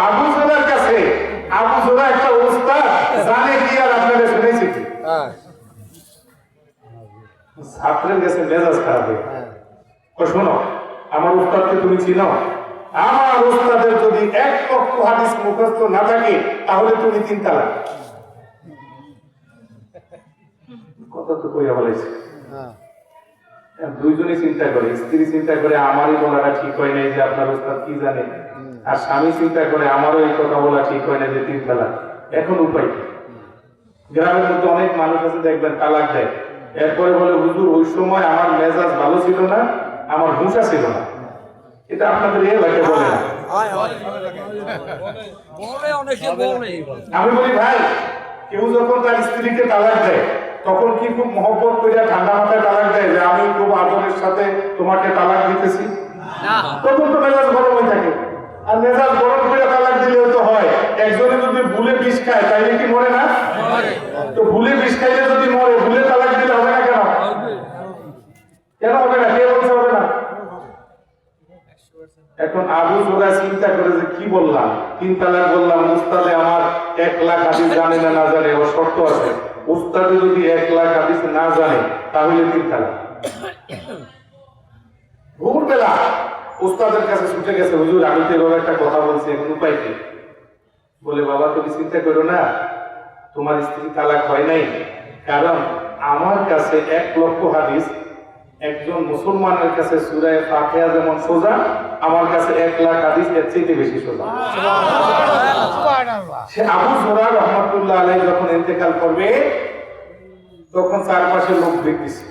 আবু জোরার কাছে, আবু জোরা একটা উস্তাদ জানে কি আর আপনাদের শুনেছি কি? ছাত্রের কাছে মেজাজ খারাপ হয়ে শোনো, আমার উস্তাদকে তুমি চিনো? আমার উস্তাদের যদি 1 লক্ষ হাদিস মুখস্থ না থাকে তাহলে তুমি 3 তালাক। কথা তো কইয়া বলেছে। দুইজনই চিন্তা করে, স্ত্রী চিন্তা করে আমারই বলাটা ঠিক হয় নাই যে আপনার উস্তাদ কি জানে, আর স্বামী চিন্তা করে আমারও এই কথা বলা ঠিক হয় না যে 3 তালাক। এখন উপায় কি? গ্রামের মধ্যে অনেক মানুষ আছে দেখবেন তালাক দেয়, এরপরে বলে হুজুর ওই সময় আমার মেজাজ ভালো ছিল না, আমার হুঁশা ছিল না। এটা আপনাদের এলাকায় বলে না। আমি বলি ভাই, কেউ যখন তার স্ত্রীকে তালাক দেয় তখন কি খুব মহব্বত করে ঠান্ডা মাথায় তালাক দেয় যে আমি খুব আদরের সাথে তোমাকে তালাক দিতেছি? তখন তো মেজাজ গরম হয়ে থাকে। আর মেজাজ গরম করে তালাক দিলেও তো হয়, একজনে যদি ভুলে বিষ খায় তাইলে কি মরে না? তো ভুলে বিষ খাইলে যদি মরে, ভুলে তালাক দিলে হবে না কেন? কেন হবে না? কে বলছে হবে না? এখন আবু জোরা চিন্তা করে যে কি বললাম, 3 তালাক বললাম, উস্তাদে আমার 1 লাখ হাদিস জানে না জানে, ও শর্ত আছে, উস্তাদে যদি 1 লাখ হাদিস না জানে তাহলে 3 তালাক। ভোরবেলা উস্তাদের কাছে ছুটে গেছে, হুজুর আমি তো এভাবে একটা কথা বলছি, এখন উপায় কি? বলে বাবা তুমি চিন্তা করো না, তোমার স্ত্রী তালাক হয় নাই, কারণ আমার কাছে 1 লক্ষ হাদিস, একজন মুসলমানের কাছে সূরা ফাতিহা যেমন সোজা, আমার কাছে 1 লাখ হাদিস এর চেয়ে বেশি সোজা। সে আবু জোরা রহমাতুল্লাহ আলাইহি যখন ইন্তেকাল করবে তখন চারপাশে লোক দেখতেছে,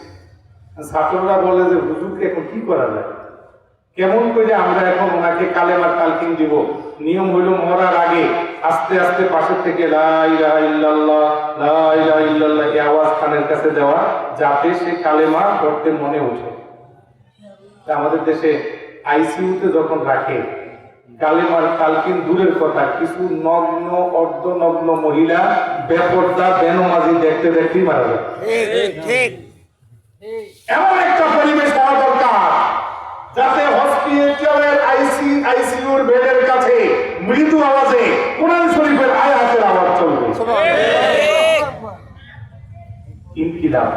ছাত্ররা বলে যে হুজুরকে এখন কি করা যায়, কেমন করে আমরা এখন ওনাকে কালেমার তালকিন দিব? নিয়ম হইল মরার আগে আস্তে আস্তে পাশের থেকে লা ইলাহা ইল্লাল্লাহ লা ইলাহা ইল্লাল্লাহ এই আওয়াজ কানের কাছে দেওয়া, যাতে সে কালেমা পড়তে মনে ওঠে। আমাদের দেশে আইসিইউতে যখন রাখে, কালেমার তালকিন দূরের কথা, কিছু নগ্ন অর্ধনগ্ন মহিলা বেপরদা বেনমাজি দেখতে দেখতেই মারা যায়। এমন একটা পরিবেশ হওয়া দরকার যাতে হসপিটালের আইসিইউর বেডের কাছে মৃদু আওয়াজে কোরআন শরীফের আয়াতের আওয়াজ চলবে। ইনকিলাব,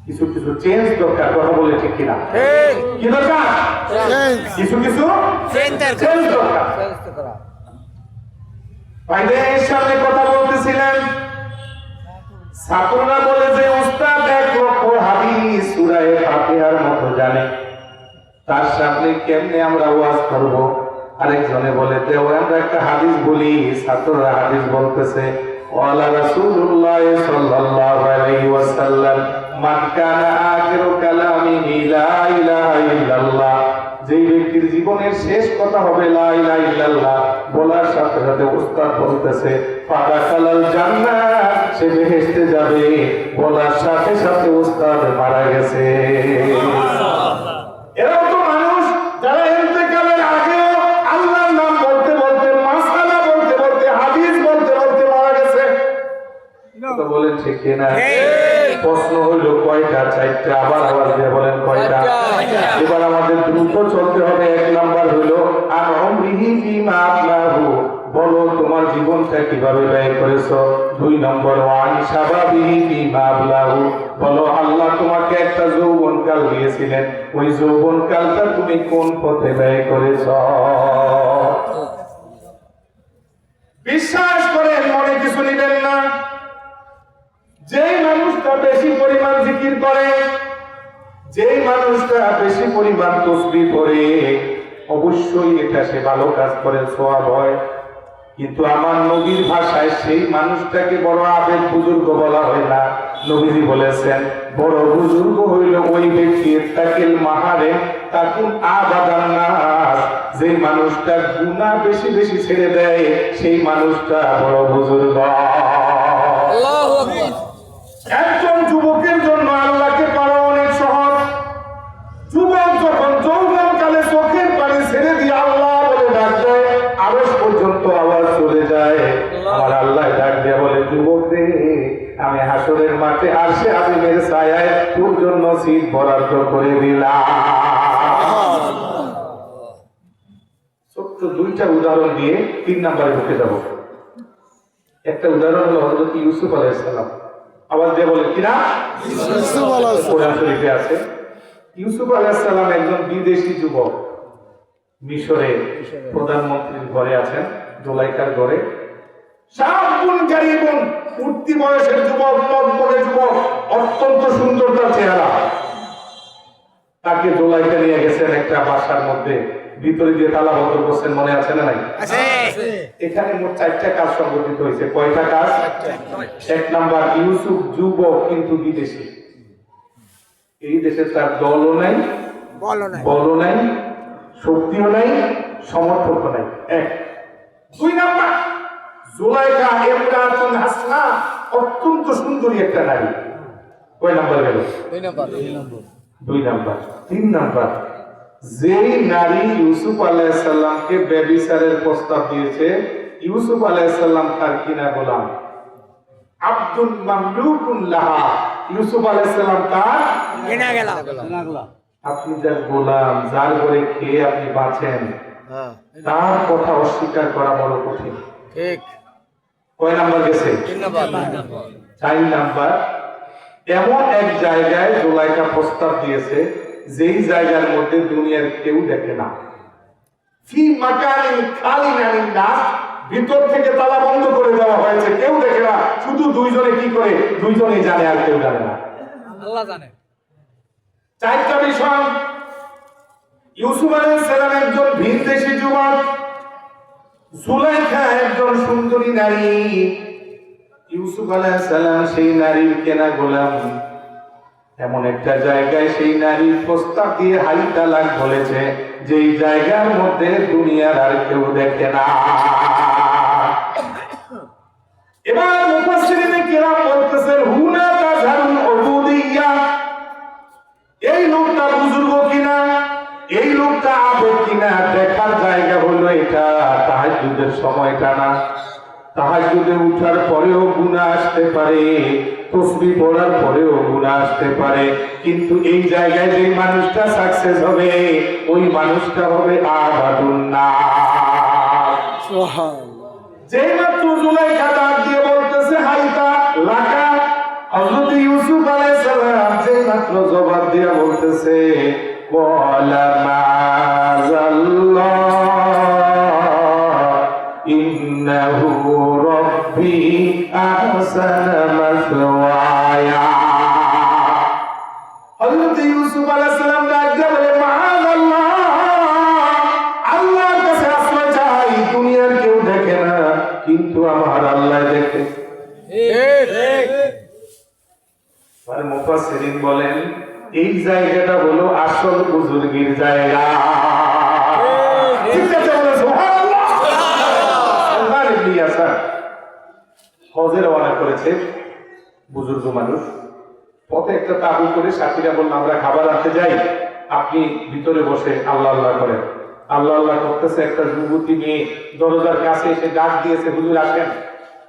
কিছু কিছু চেঞ্জ দরকার, কথা বলে ঠিক কিনা? কি দরকার? কিছু কিছু চেঞ্জ দরকার। ভাইদের সামনে কথা বলতেছিলেন, ছাত্ররা বলে যে উস্তাদ 1 লক্ষ হাদিস সূরা ফাতিহার মতো জানে, তার সামনে কেমনে আমরা ওয়াজ করব? আরেকজনে বলে দেও আমরা একটা হাদিস বলি। ছাত্ররা হাদিস বলতেছে, ওয়ালা রাসূলুল্লাহ সাল্লাল্লাহু আলাইহি ওয়াসাল্লাম মান কানা আখিরু কালামিহি লা ইলাহা ইল্লাল্লাহ, যে ব্যক্তির জীবনের শেষ কথা হবে লা ইলাহা ইল্লাল্লাহ, বলার সাথে সাথে উস্তাদ বলতেছে ফাদাখালাল জান্নাহ, সে বেহেশতে যাবে, বলার সাথে সাথে উস্তাদ মারা গেছে। এরাও তো মানুষ যারা ইন্তেকালের আগেও আল্লাহর নাম বলতে বলতে, মাসআলা বলতে বলতে, হাদিস বলতে বলতে মারা গেছে। তো বলেন ঠিক কিনা? প্রশ্ন হইল কয়টা? 4টা। আবার আওয়াজ দিয়ে বলেন কয়টা? এবার আমাদের দ্রুত চলতে হবে। 1 নাম্বার হইল আন উমরিহি ফিমা আফলাহু, বলো তোমার জীবনটা কিভাবে ব্যয় করেছো। 2 নম্বর ওয়ান শাবাবিহি ফিমা আফলাহু, বলো আল্লাহ তোমাকে একটা যৌবনকাল দিয়েছিলেন, ওই যৌবনকালটা তুমি কোন পথে ব্যয় করেছ। বিশ্বাস করেন, মনে কিছু নিবেন না। যেই মানুষটা বেশি পরিমাণ জিকির করে, যেই মানুষটা বেশি পরিমাণ তাসবিহ পড়ে, অবশ্যই এটা সে ভালো কাজ করে, সওয়াব হয়। কিন্তু আমার নবীর ভাষায় সেই মানুষটাকে বড় আবেগ বুজুর্গ বলা হয় না। নবীজি বলেছেন বড় বুজুর্গ হইল ওই ব্যক্তি তাকিল মাহারে তাকুন আবাদান নাস, যে মানুষটা গুনাহ বেশি বেশি ছেড়ে দেয় সেই মানুষটা বড় বুজুর্গ। আল্লাহু আকবার। একজন যুবকের জন্য আল্লাহকে পাওয়া অনেক সহজ। যুবক যখন যৌবনকালে চোখের পানি ছেড়ে দিয়ে আল্লাহ বলে ডাক দেয়, আরশ পর্যন্ত আওয়াজ চলে যায়। আমার আল্লাহ ডাক দিয়ে বলে, যুবক রে, আমি হাসরের মাঠে আরশে আজিমের ছায়ায় তোর জন্য সিট বরাদ্দ করে দিলাম। ছোট্ট দুইটা উদাহরণ দিয়ে 3 নম্বরে ঢুকে যাব। একটা উদাহরণ হলো হযরত ইউসুফ আলাইহিস সালাম। আওয়াজ দিয়ে বলে কিনা? ইউসুফ আলাইহিস কোরআন শরীফে আছে। ইউসুফ আলাইহিস সালাম একজন বিদেশি যুবক, মিশরে প্রধানমন্ত্রীর ঘরে আছেন, জুলাইখার ঘরে। শাবুন গারিবুন, উঠতি বয়সের যুবক, টকবকে যুবক, অত্যন্ত সুন্দর তার চেহারা। তাকে জুলাইখা নিয়ে গেছেন একটা বাসার মধ্যে, ভিতরে দিয়ে তালা বন্ধ করছেন, মনে আছে না নাই? এখানে মোট 4টা কাজ সংগঠিত হয়েছে। কয়টা কাজ? 1 নাম্বার, ইউসুফ যুবক কিন্তু বিদেশি। এই দেশে তার দলও নাই, বলও নাই, শক্তিও নাই, সমর্থকও নাই। 1। 2 নাম্বার, জুলাইখা ইমরাতুন হাসনা, অত্যন্ত সুন্দরী একটা নারী। কয় নাম্বার গেল? 2 নাম্বার। 3 নাম্বার, যেই নারী ইউসুফ আলাইহিস সালামকে ব্যভিচারের প্রস্তাব দিয়েছে, ইউসুফ আলাইহিস সালাম তার কিনা গোলাম, আব্দুল মামলুকুন লাহা। ইউসুফ আলাইহিস সালাম তার কিনা গেলাম। আপনি যার গোলাম, যার ঘরে খেয়ে আপনি বাঁচেন, তার কথা অস্বীকার করা বড় কঠিন। ঠিক। কয় নাম্বার গেছে? 4 নাম্বার, এমন এক জায়গায় জুলাইখা প্রস্তাব দিয়েছে যেই জায়গার মধ্যে দুনিয়ার কেউ দেখে না। ফি মাকানিন খালিন আনিন নাস, ভিতর থেকে তালা বন্ধ করে দেওয়া হয়েছে, কেউ দেখে না, শুধু দুইজনে কি করে, দুইজনেই জানে, আর কেউ জানে না, আল্লাহ জানে। 4টা বিষয়। ইউসুফ আলাইহিস সালাম একজন ভিনদেশী যুবক, জুলাইখা একজন সুন্দরী নারী। ইউসুফ আলাইহিস সালাম সেই নারীর কেনা গোলাম। এমন একটা জায়গায় সেই নারীর প্রস্তাব দিয়ে হাই তালাক বলেছে, যেই জায়গার মধ্যে দুনিয়ার আর কেউ দেখে না। এবার মুফাসসিরিনে কিরাম বলতেছেন, হুনা তাজহারুল উবুদিয়্যা, এই লোকটা বুজুর্গ কিনা, এই লোকটা আবেদ কিনা দেখার জায়গা হলো এটা তাহাজ্জুদের সময়টা না। তাহাজ্জুদে উঠার পরেও গুনাহ আসতে পারে, তাসবিহ পড়ার পরেও গুনাহ আসতে পারে, কিন্তু এই জায়গায় যে মানুষটা সাকসেস হবে, ওই মানুষটা হবে আবাদুন নাস। সুবহানাল্লাহ। যেই মাত্র জুলাইখা ডাক দিয়ে বলতেছে হাইতা লাকা, হযরত ইউসুফ আলাইহিস সালাম যেই মাত্র জবাব দিয়ে বলতেছে ওয়ালা মাযাল্লাহ ইন্নাহু রাব্বি আহসানা মাসওয়ায়া। হযরত ইউসুফ আলাইহিস সালাম ডাক দিয়ে বলে, মাআযাল্লাহ, আল্লাহর কাছে আশ্রয় চাই, দুনিয়ার কেউ দেখে না, কিন্তু আমার আল্লাহ দেখে। আর মুফাসসিরিন বলেন, এই জায়গাটা হলো আসল বুজুর্গের জায়গা। ঠিক আছে, বলে সুবহানাল্লাহ। আল্লাহর ইবনে ইয়াসার হজে রওনা করেছে, বুজুর্গ মানুষ। পথে একটা তাবু করে সাথীরা বলল, আমরা খাবার আনতে যাই, আপনি ভিতরে বসে আল্লাহ আল্লাহ করেন। আল্লাহ আল্লাহ করতেছে, একটা যুবতী মেয়ে দরজার কাছে এসে ডাক দিয়েছে, হুজুর আসেন।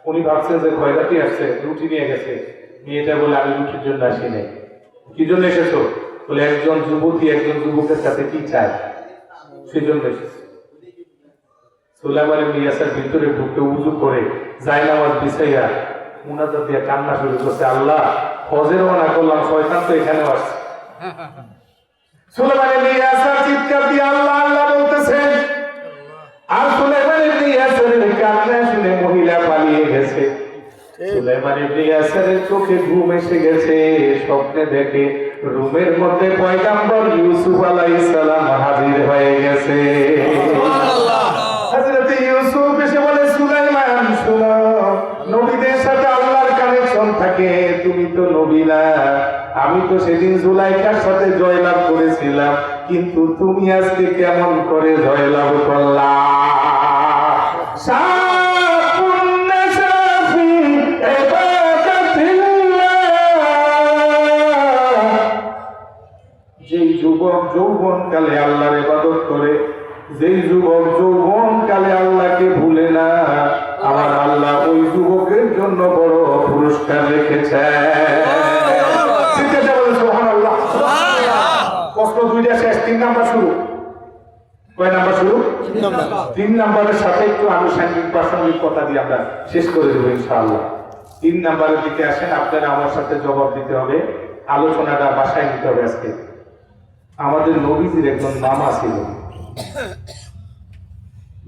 উনি ভাবছেন যে খয়রাতি আসছে, রুটি নিয়ে গেছে। মেয়েটা বলে, আমি রুটির জন্য আসি নাই। কি জন্য এসেছো? বলে, একজন যুবতী একজন যুবকের সাথে কি চায়, সেই জন্য এসেছে। সুলাইমান ইবনে ইয়াসার ভিতরে ঢুকে উযু করে জায়নামাজ বিছাইয়া মুনাজাত দিয়ে কান্না শুরু করছে, আল্লাহ, হজে রওনা করলাম, শয়তান তো এখানেও আসছে। সুলাইমান ইবনে ইয়াসার চিৎকার দিয়ে আল্লাহ আল্লাহ বলতেছেন, আর সুলাইমান ইবনে ইয়াসারের কান্না শুনে মহিলা পালিয়ে গেছে। সুলাইমান ইবনে ইয়াসারের চোখে ঘুম এসে গেছে, স্বপ্নে দেখে রুমের মধ্যে পয়গম্বর ইউসুফ আলাইহিস সালাম হাজির হয়ে গেছে। সুবহানাল্লাহ। হযরত ইউসুফ এসে বলে, সুলাইমান শুনো, নবীদের সাথে আল্লাহর কানেকশন থাকে, তুমি তো নবী না। আমি তো সেদিন জুলাইখার সাথে জয়লাভ করেছিলাম, কিন্তু তুমি আজকে কেমন করে জয়লাভ করলা? যেই যুবক যৌবন কালে আল্লাহর ইবাদত করে, যেই যুবক যৌবন কালে আল্লাহকে নাম্বার শুরু? কয় নাম্বার শুরু? 3 নাম্বারের সাথে একটু আনুষঙ্গিক প্রাসঙ্গিক কথা দিয়ে আমরা শেষ করে দেবো ইনশাআল্লাহ। 3 নাম্বারের দিকে আসেন, আপনারা আমার সাথে জবাব দিতে হবে, আলোচনাটা বাসায় নিতে হবে আজকে। আমাদের নবীজির একজন মামা ছিল,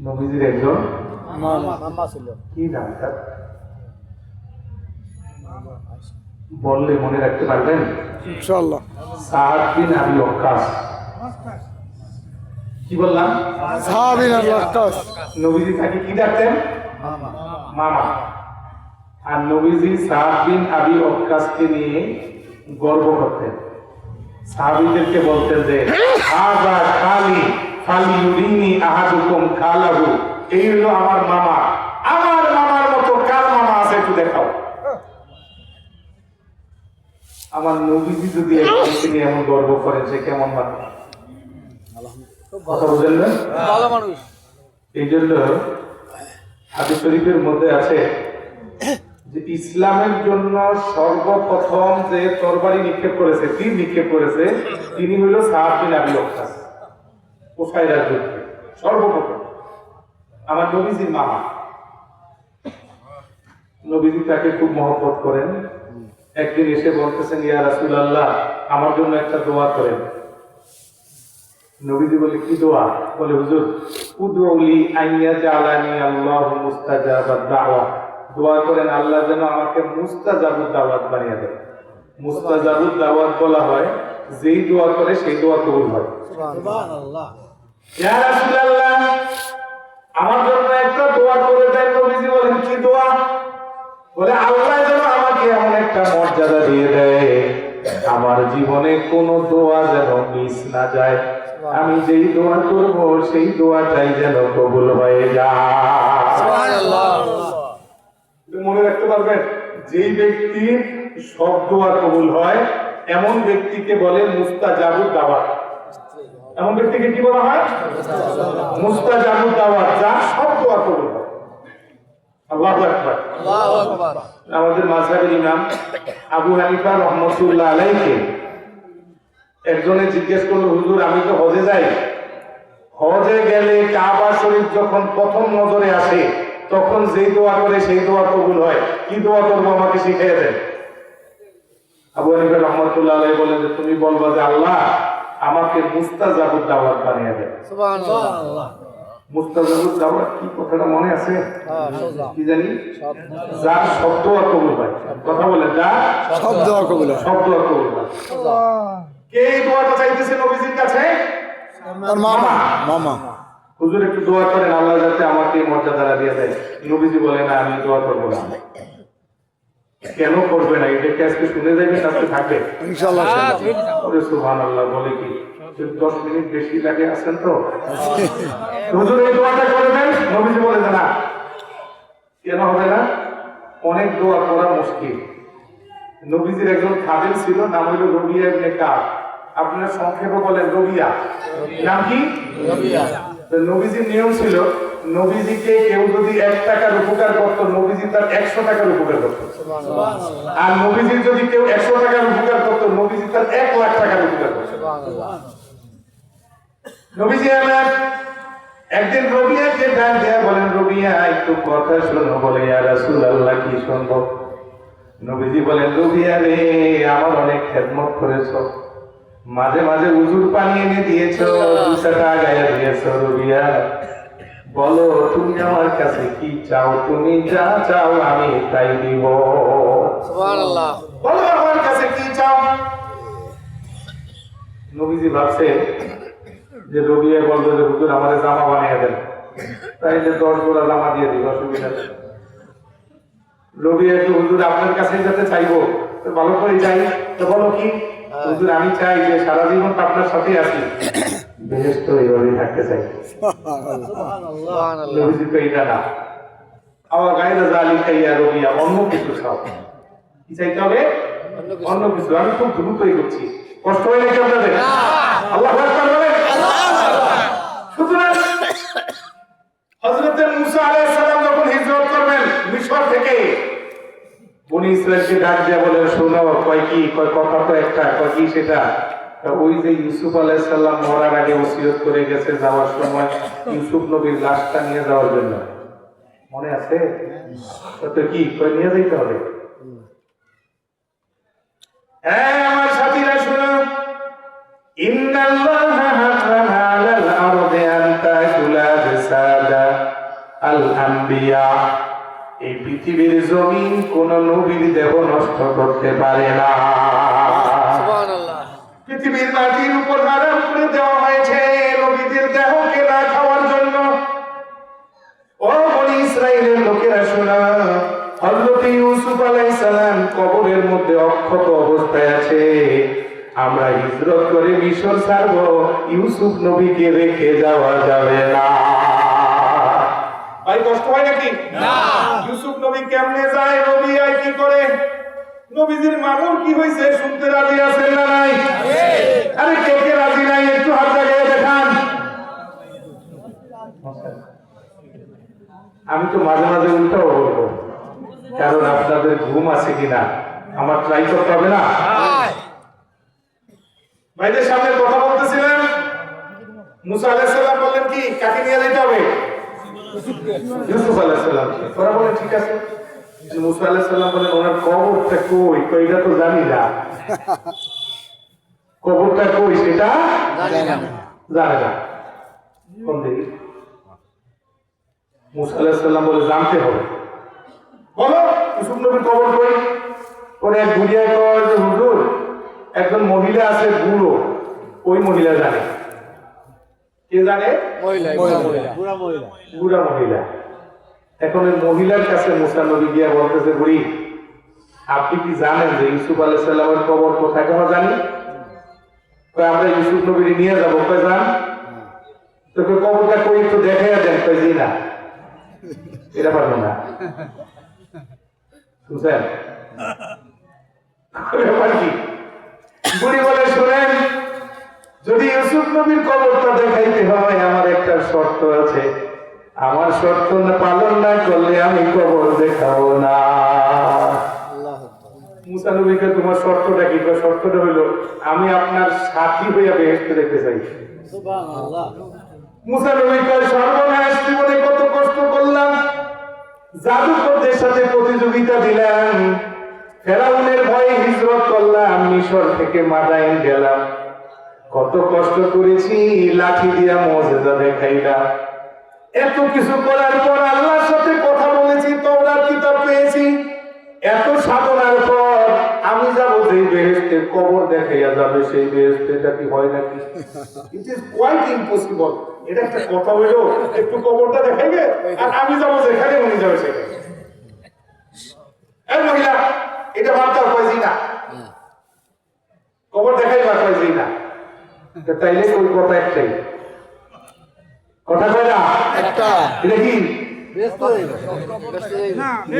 নবীজির একজন মামা ছিল। কি নাম তার? বললে মনে রাখতে পারবেন? ইনশাআল্লাহ। সাদ বিন আবি ওয়াক্কাস। কি বললাম? সাহাবীর আল্লাহকাস। নবীজি তাকে কি ডাকতেন? মামা। আর নবীজি সাদ বিন আবি ওয়াক্কাসকে নিয়ে গর্ব করতেন। সাহাবীদেরকে বলতেন যে হাযা খালি ফালিউরিনি আহাদুকুম খালাহু, এই হলো আমার মামা, আমার মামার মতো কার মামা আছে একটু দেখাও। আমার নবীজি যদি একজনকে নিয়ে এমন গর্ব করেন, সে কেমন মানুষ? কথা বুঝলেন না? ভালো মানুষ। এই জন্য হাদিস শরীফের মধ্যে আছে যে ইসলামের জন্য সর্বপ্রথম যে তরবারি নিক্ষেপ করেছে, তীর নিক্ষেপ করেছে, তিনি হইল সাদ বিন আবি ওয়াক্কাস। কুফাইরার যুদ্ধে সর্বপ্রথম আমার নবীজির মামা। নবীজি তাকে খুব মহব্বত করেন। একদিন এসে বলতেছেন, ইয়া রাসূলুল্লাহ, আমার জন্য একটা দোয়া করেন। নবীজি বলে, কি দোয়া? বলে, হুজুর, উদউলি আইয়া জালানি আল্লাহু মুস্তাজাবাদ দাওয়া, দোয়া করেন আল্লাহ যেন আমাকে মুস্তাজাবুদ দাওয়াত বানিয়ে দেয়। মুস্তাজাবুদ দাওয়াত বলা হয় যেই দোয়া করে সেই দোয়া কবুল হয়। সুবহানাল্লাহ। ইয়া রাসূলুল্লাহ, আমার জন্য একটা দোয়া করে দেন। নবীজি বলেন, কি দোয়া? বলে, আল্লাহ যেন আমাকে এমন একটা মর্যাদা দিয়ে দেয়, আমার জীবনে কোনো দোয়া যেন মিস না যায়, আমি যেই দোয়া করব সেই দোয়াটাই যেন কবুল হয়ে যায়। সুবহানাল্লাহ। মনে রাখতে পারবেন, যেই ব্যক্তির সব দোয়া কবুল হয় এমন ব্যক্তিকে বলে মুস্তাজাবুদ দাওয়াত। এমন ব্যক্তিকে কি বলা হয়? মুস্তাজাবুদ দাওয়াত, যার সব দোয়া কবুল হয়। আল্লাহু আকবার। আল্লাহু আকবার। আমাদের মাযহাবের ইমাম আবু হানিফা রাহমাতুল্লাহ আলাইহি একজনে জিজ্ঞেস করলো, হুজুর, আমি তো হজে যাই, হজে গেলে কাবা শরীফ যখন প্রথম নজরে আসে তখন যেই দোয়া করে সেই দোয়া কবুল হয়, কি দোয়া করবো আমাকে শিখিয়ে দেন। আবু হানিফা রাহমাতুল্লাহ আলাইহি বলেন যে তুমি বলবা যে আল্লাহ আমাকে মুস্তাজাবুদ দাওয়াত বানিয়ে দেন। সুবহানাল্লাহ। মুস্তাজাবুদ দাওয়াত কি কথাটা মনে আছে? হ্যাঁ, কি জানি? যার সব দোয়া কবুল হয়। কথা বলে, যার সব দোয়া কবুল হয়। সব দোয়া কবুল হয়। কে এই দোয়াটা চাইতেছে নবীজির কাছে? তার মামা। মামা। হুজুর, একটু দোয়া করেন আল্লাহ যাতে আমাকে মর্যাদা দিয়ে দেয়। নবীজি বলে, না, আমি দোয়া করবো না। কেন করবে না? এটাকে আজকে শুনে যাবেন, আজকে থাকবে ইনশাআল্লাহ। সুবহানাল্লাহ। বলে কি 10 মিনিট বেশি লাগে আছেন তো? হুজুর, এই দোয়াটা করবেন। নবীজি বলে, না, কেন হবে না? অনেক দোয়া করা মুশকিল। নবীজির একজন খাদেম ছিল, নাম হইল রবিয়া ইবনে কাব। আপনারা সংক্ষেপে বলেন রবিয়া। নাম কি? রবিয়া। নবীজির নিয়ম ছিল, নবীজিকে কেউ যদি 1 টাকার উপকার করতো, নবীজি তার 100 টাকার উপকার করতো। আর নবীজির যদি কেউ 100 টাকার উপকার করতো, নবীজি তার 1 লাখ টাকার উপকার করতো। নবীজি একদিন রবিয়াকে ডাক দেয়া বলেন, রবিয়া, একটু কথা শোনো। বলে, ইয়া রাসূলুল্লাহ, কি শুনবো? নবীজি বলেন, রবিয়া রে, আমার অনেক খেদমত করেছো, মাঝে মাঝে উজুর পানি এনে দিয়েছো, 2 টাকা গায়ে দিয়েছো। রবিয়া, বলো তুমি আমার কাছে কি চাও? তুমি যা চাও আমি তাই দিব। সুবহানাল্লাহ। বলো আমার কাছে কি চাও? নবীজি ভাবছে যে রবিয়া বলবে যে হুজুর আমার জামা বানিয়ে দেন, তাইলে 10 জোড়া জামা দিয়ে দিব, অসুবিধা নেই। রবিয়া একটু, হুজুর আপনার কাছে যেতে চাইবো, তো ভালো করে চাই। তো বলো কি? হুজুর, আমি চাই যে সারা জীবন আপনার সাথে আছি, বেহেশতে এইভাবেই থাকতে চাই। সুবহানাল্লাহ। নবীজি তো এটা না, আমার গায়ে জালি খাইয়া রবিয়া অন্য কিছু চাও। কি চাইতে হবে? অন্য কিছু। আমি খুব দ্রুতই করছি, কষ্ট হয় নাকি আপনাদের? আল্লাহু আকবার বলেন। সুতরাং হযরত মুসা আলাইহিস সালাম যখন হিজরত করবেন মিশর থেকে, বনি ইসরাইলকে ডাক দিয়ে বলেন, শোনো, কয় কি? কয় কথা তো একটা, কয় কি সেটা? তা ওই যে ইউসুফ আলাইহিস সালাম মরার আগে ওসিয়ত করে গেছে যাওয়ার সময় ইউসুফ নবীর লাশটা নিয়ে যাওয়ার জন্য, মনে আছে? তো কি করে নিয়ে যেতে হবে? হ্যাঁ আমার সাথীরা শুনো, ইন্নাল্লাহা হারামা আলাল আরদি আন তাকুলা বিসাদা আল আম্বিয়া, এই পৃথিবীর জমিন কোন নবীর দেহ নষ্ট করতে পারে না। সুবহানাল্লাহ। পৃথিবীর মাটির উপর হারাম করে দেওয়া হয়েছে নবীদের দেহকে না খাওয়ার জন্য। ও বনি ইসরাইলের লোকেরা শোনা, হযরত ইউসুফ আলাইহিস সালাম কবরের মধ্যে অক্ষত অবস্থায় আছে। আমরা হিজরত করে মিশর ছাড়বো, ইউসুফ নবীকে রেখে যাওয়া যাবে না। ভাই কষ্ট হয় নাকি? না। ইউসুফ নবী কেমনে যায়? নবী আর কি করে? নবীজির মামুর কি হয়েছে শুনতে রাজি আছেন না নাই? আরে কে কে রাজি নাই একটু হাত জাগিয়ে দেখান। আমি তো মাঝে মাঝে উল্টাও বলবো, কারণ আপনাদের ঘুম আছে কিনা আমার ট্রাই করতে হবে না। ভাইদের সামনে কথা বলতেছিলেন, মুসা আলাইহিস সালাম বললেন কি কাকে নিয়ে যেতে হবে? ইউসুফ আলাইহিস সালাম। ওরা বলে ঠিক আছে। মুসা আলাইহিস সালাম বলেন ওনার কবরটা কই? কইটা তো জানি না। কবরটা কই সেটা জানে না। কোন দিকে? মুসা আলাইহিস সালাম বলে জানতে হবে। বলো ইউসুফ নবীর কবর কই? পরে এক বুড়িয়ায় কয় যে হুজুর একজন মহিলা আছে বুড়ো, ওই মহিলা জানে। কে জানে? মহিলা, পুরা মহিলা। বুড়া মহিলা। এখন ওই মহিলার কাছে মুসা নবী গিয়া বলতেছে, বুড়ি আপনি কি জানেন যে ইউসুফ আলাইহিস সালামের কবর কোথায়? কেন জানি? কয় আমরা ইউসুফ নবীর নিয়ে যাবো। কয় যান। তো কবরটা কই একটু দেখাইয়া দেন। কয় জি না, এটা পারবো না। বুঝছেন ব্যাপার কি? বুড়ি বলে শোনেন, যদি ইউসুফ নবীর কবরটা দেখাইতে হয় আমার একটা শর্ত আছে, আমার শর্ত পালন না করলে আমি কবর দেখাবো না। মুসা নবীকে তোমার শর্তটা কি? শর্তটা হইল আমি আপনার সাথী হইয়া বেহেশতে দেখতে চাই। সুবহানাল্লাহ। মুসা নবী কয় সর্বনাশ, জীবনে কত কষ্ট করলাম, জাদুকরদের সাথে প্রতিযোগিতা দিলাম, ফেরাউনের ভয়ে হিজরত করলাম, মিশর থেকে মাদায়েন গেলাম, কত কষ্ট করেছি, লাঠি দিয়া মুজিজা দেখাইলাম, এত কিছু করার পর আল্লাহর সাথে কথা বলেছি, তাওরাত কিতাব পেয়েছি, এত সাধনার পর আমি যাব যে বেহেশতে, কবর দেখাইয়া যাবে সেই বেহেশতে, এটা কি হয় নাকি? It is quite impossible. এটা একটা কথা হইলো একটু কবরটা দেখাইবে আর আমি যাব যেখানে উনি যাবে সেখানে। এই মহিলা এটা বার্তা কইছি না, কবর দেখাইবা কইছি না, তাইলে ওই কথা একটাই কথা কয় না একটা। এটা কি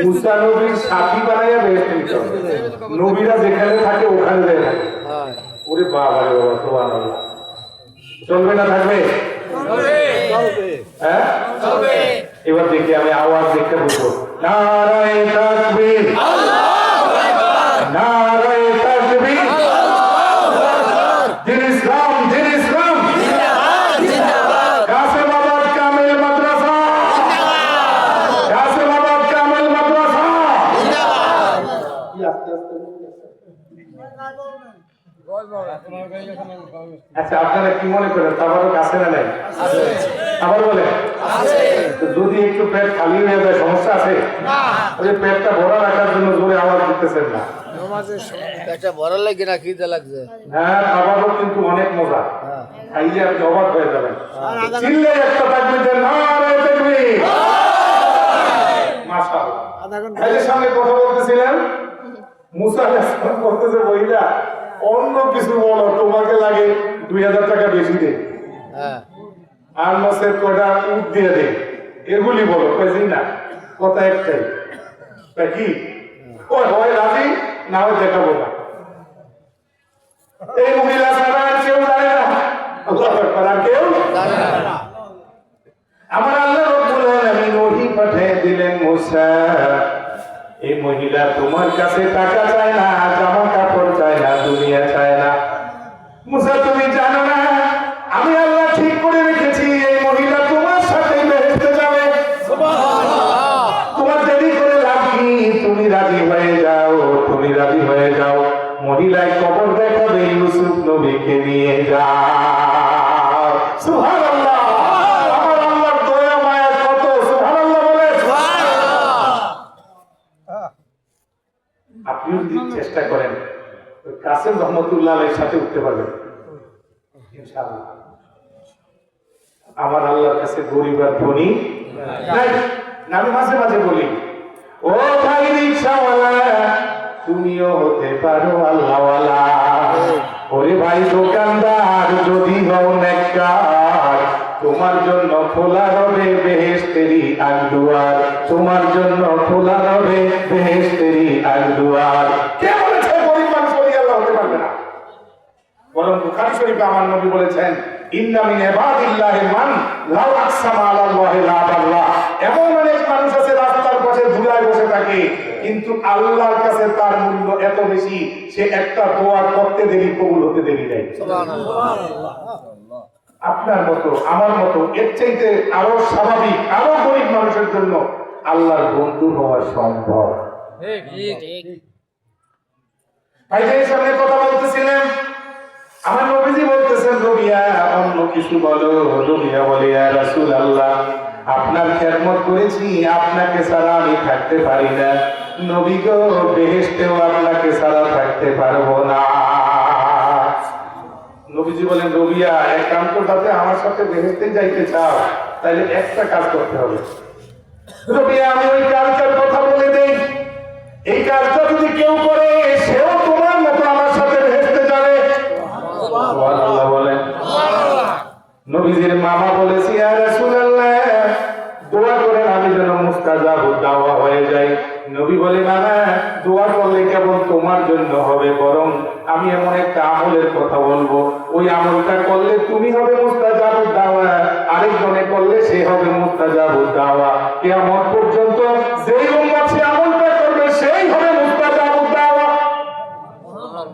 মুসা নবীর সাথী বানাইয়া বেহেশতে নিতে হবে। নবীরা যেখানে থাকে ওখানে যায় থাকে। ওরে বাবা রে বাবা, সুবহানাল্লাহ। চলবে না থাকবে? হ্যাঁ এবার দেখি আমি আওয়াজ দেখতে বলবো, নারায়ে তাকবীর, আল্লাহু আকবার, নারায়ে তাকবীর, আল্লাহু আকবার, দিন ইসলাম, দিন ইসলাম জিন্দাবাদ, জিন্দাবাদ, কাসেমাবাদ কামিল মাদ্রাসা জিন্দাবাদ, কাসেমাবাদ কামিল মাদ্রাসা জিন্দাবাদ। আচ্ছা আপনারা কি মনে করেন তাবারক আছে না নাই? আবার বলে যদি একটু পেট খালি হয়ে যায় সমস্যা আছে? ওই পেটটা ভরা রাখার জন্য জোরে আওয়াজ দিতেছেন না। পেটটা ভরা লাগে না খিদে লাগছে? হ্যাঁ তাবারক কিন্তু অনেক মজা, খাইলে আপনি অবাক হয়ে যাবেন। চিল্লে একটা তাকবীর দেন, নারায়ে তাকবীর, মাশাআল্লাহ। এই যে সামনে কথা বলতেছিলেন মুসা আলাইহিস সালাম বলতেছে, মহিলা অন্য কিছু বলো, তোমাকে লাগে 2000 টাকা বেশি দে, আর মাসের কয়টা উঠ দিয়ে দে, এগুলি বলো। কয়েছি না, কথা একটাই। তাই কি হয় রাজি না হয় দেখাবো না। এই মহিলা ছাড়া আর কেউ জানে না, আল্লাহু আকবার, আর কেউ জানে না। আমার আল্লাহ রব্বুল আলামিন ওহী পাঠিয়ে দিলেন, মুসা এই মহিলা তোমার কাছে টাকা চায় না, জামা কাপড় চায় না, দুনিয়া চায় না, মুসা তুমি জানো না আমি আল্লাহ ঠিক করে রেখেছি এই মহিলা তোমার সাথে বেহেশতে যাবে। তোমার দেরি করে লাভ কি, তুমি রাজি হয়ে যাও, তুমি রাজি হয়ে যাও। মহিলায় কবর দেখাবে ইউসুফ নবীকে নিয়ে যাও। সুবহানাল্লাহ, আমার আল্লাহর দয়া মায়া কত। সুবহানাল্লাহ বলে। আপনিও যদি চেষ্টা করেন কাসেম রহমতুল্লাহ আলাইহির সাথে উঠতে পারবেন ইনশাআল্লাহ। আমার আল্লাহর কাছে গরিব আর ধনী নাই। আমি মাঝে মাঝে বলি, ও ভাই রিকশাওয়ালা তুমিও হতে পারো আল্লাহওয়ালা। ওরে ভাই দোকানদার যদি হও নেককার, তোমার জন্য খোলা রবে বেহেশতেরই আগদুয়ার, তোমার জন্য খোলা রবে বেহেশতেরই আগদুয়ার। কে বলেছে গরিব মানুষ ওলি আল্লাহ হতে পারবে না? বরং বুখারী শরীফে আমার নবী বলেছেন, ইন্না মিন ইবাদিল্লাহি মান লাউ আকসামা আলাল্লাহি লা বাররা। এমন অনেক মানুষ আছে রাস্তার পাশে ধুলায় বসে থাকে, কিন্তু আল্লাহর কাছে তার মূল্য এত বেশি, সে একটা দোয়া করতে দেরি কবুল হতে দেরি নাই। সুবহানাল্লাহ। আপনার মতো আমার মতো এর চাইতে আরো স্বাভাবিক আরো গরিব মানুষের জন্য আল্লাহর বন্ধু হওয়া সম্ভব। ভাইদের সামনে কথা বলতেছিলেন, আমার নবীজি বলতেছেন, রবিয়া অন্য কিছু বলো। রবিয়া বলে, ইয়া রাসূলুল্লাহ আপনার খেদমত করেছি, আপনাকে ছাড়া আমি থাকতে পারি না। নবী গো বেহেশতেও আপনাকে ছাড়া থাকতে পারবো না। নবীজি বলেন, রবিয়া একান্ত যাতে আমার সাথে বেহেশতে যাইতে চাও তাহলে একটা কাজ করতে হবে। রবিয়া আমি ওই কাজটার কথা বলে দেই, এই কাজটা যদি কেউ করে সেও তোমার মতো আমার সাথে বেহেশতে যাবে। সুবহানাল্লাহ বলেন। নবীজির মামা বলেছে, ইয়া রাসূলুল্লাহ দোয়া করেন আমি যেন মুস্তাজাবুদ দাওয়া হয়ে যাই। নবী বলে, না না দোয়া করলে কেবল তোমার জন্য হবে, বরং আমি এমন একটা আমলের কথা বলবো, ওই আমলটা করলে তুমি হবে মুস্তাজাবুদ দাওয়া, আরেকজনে করলে সে হবে মুস্তাজাবুদ দাওয়া। কিয়ামত পর্যন্ত যেই উম্মত সে আমলটা করবে সেই হবে মুস্তাজাবুদ দাওয়া।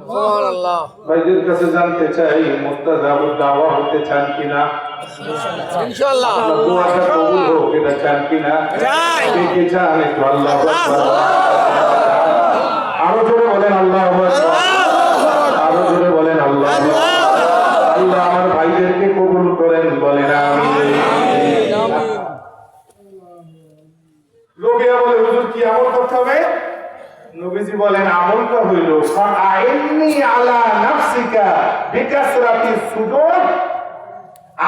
সুবহানাল্লাহ। ভাইদের কাছে জানতে চাই মুস্তাজাবুদ দাওয়া হতে চান কিনা? ইনশাআল্লাহ। দোয়াটা কবুল হোক এটা চান কিনা? চাই। কে চান একটু আল্লাহু আকবার। আরো জোরে বলেন আল্লাহু আকবার। আরো জোরে বলেন আল্লাহু আকবার। আল্লাহ আমার ভাইদেরকে কবুল করেন, বলেন আমিন। লোকেরা বলে, হুজুর কি আমল করতে হবে? নবীজি বলেন, আমলটা হইল ফাআইনি আলা নাফসিকা বিকাসরাতিস সুজুদ।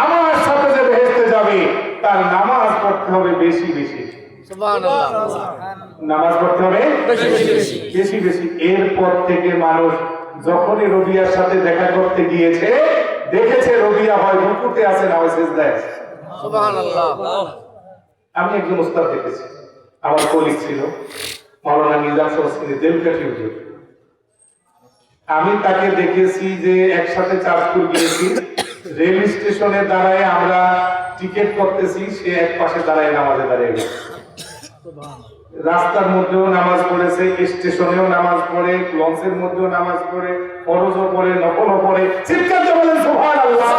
আমার সাথে যে বেহেশতে যাবে তার নামাজ পড়তে হবে বেশি বেশি। সুবহানাল্লাহ। নামাজ পড়তে হবে বেশি বেশি। বেশি বেশি। এরপর থেকে মানুষ যখনই রবিয়ার সাথে দেখা করতে গিয়েছে দেখেছে রবিয়া হয় রুকুতে আছে না হয় সিজদায় আছে। সুবহানাল্লাহ। আমি একজন উস্তাদ দেখেছি, আমার কলিগ ছিল মাওলানা নিজাম সংস্কৃতি দেলকাঠি হুজুর। আমি তাকে দেখেছি যে একসাথে চাঁদপুর গিয়েছি, রেল স্টেশনে দাঁড়ায় আমরা টিকিট করতেছি, সে এক পাশে দাঁড়ায় নামাজে দাঁড়িয়ে গেছে। রাস্তার মধ্যেও নামাজ পড়েছে, স্টেশনেও নামাজ পড়ে, লঞ্চের মধ্যেও নামাজ পড়ে, ফরজও পড়ে, নফলও পড়ে। চিৎকার দিয়ে বলেন সুবহানাল্লাহ।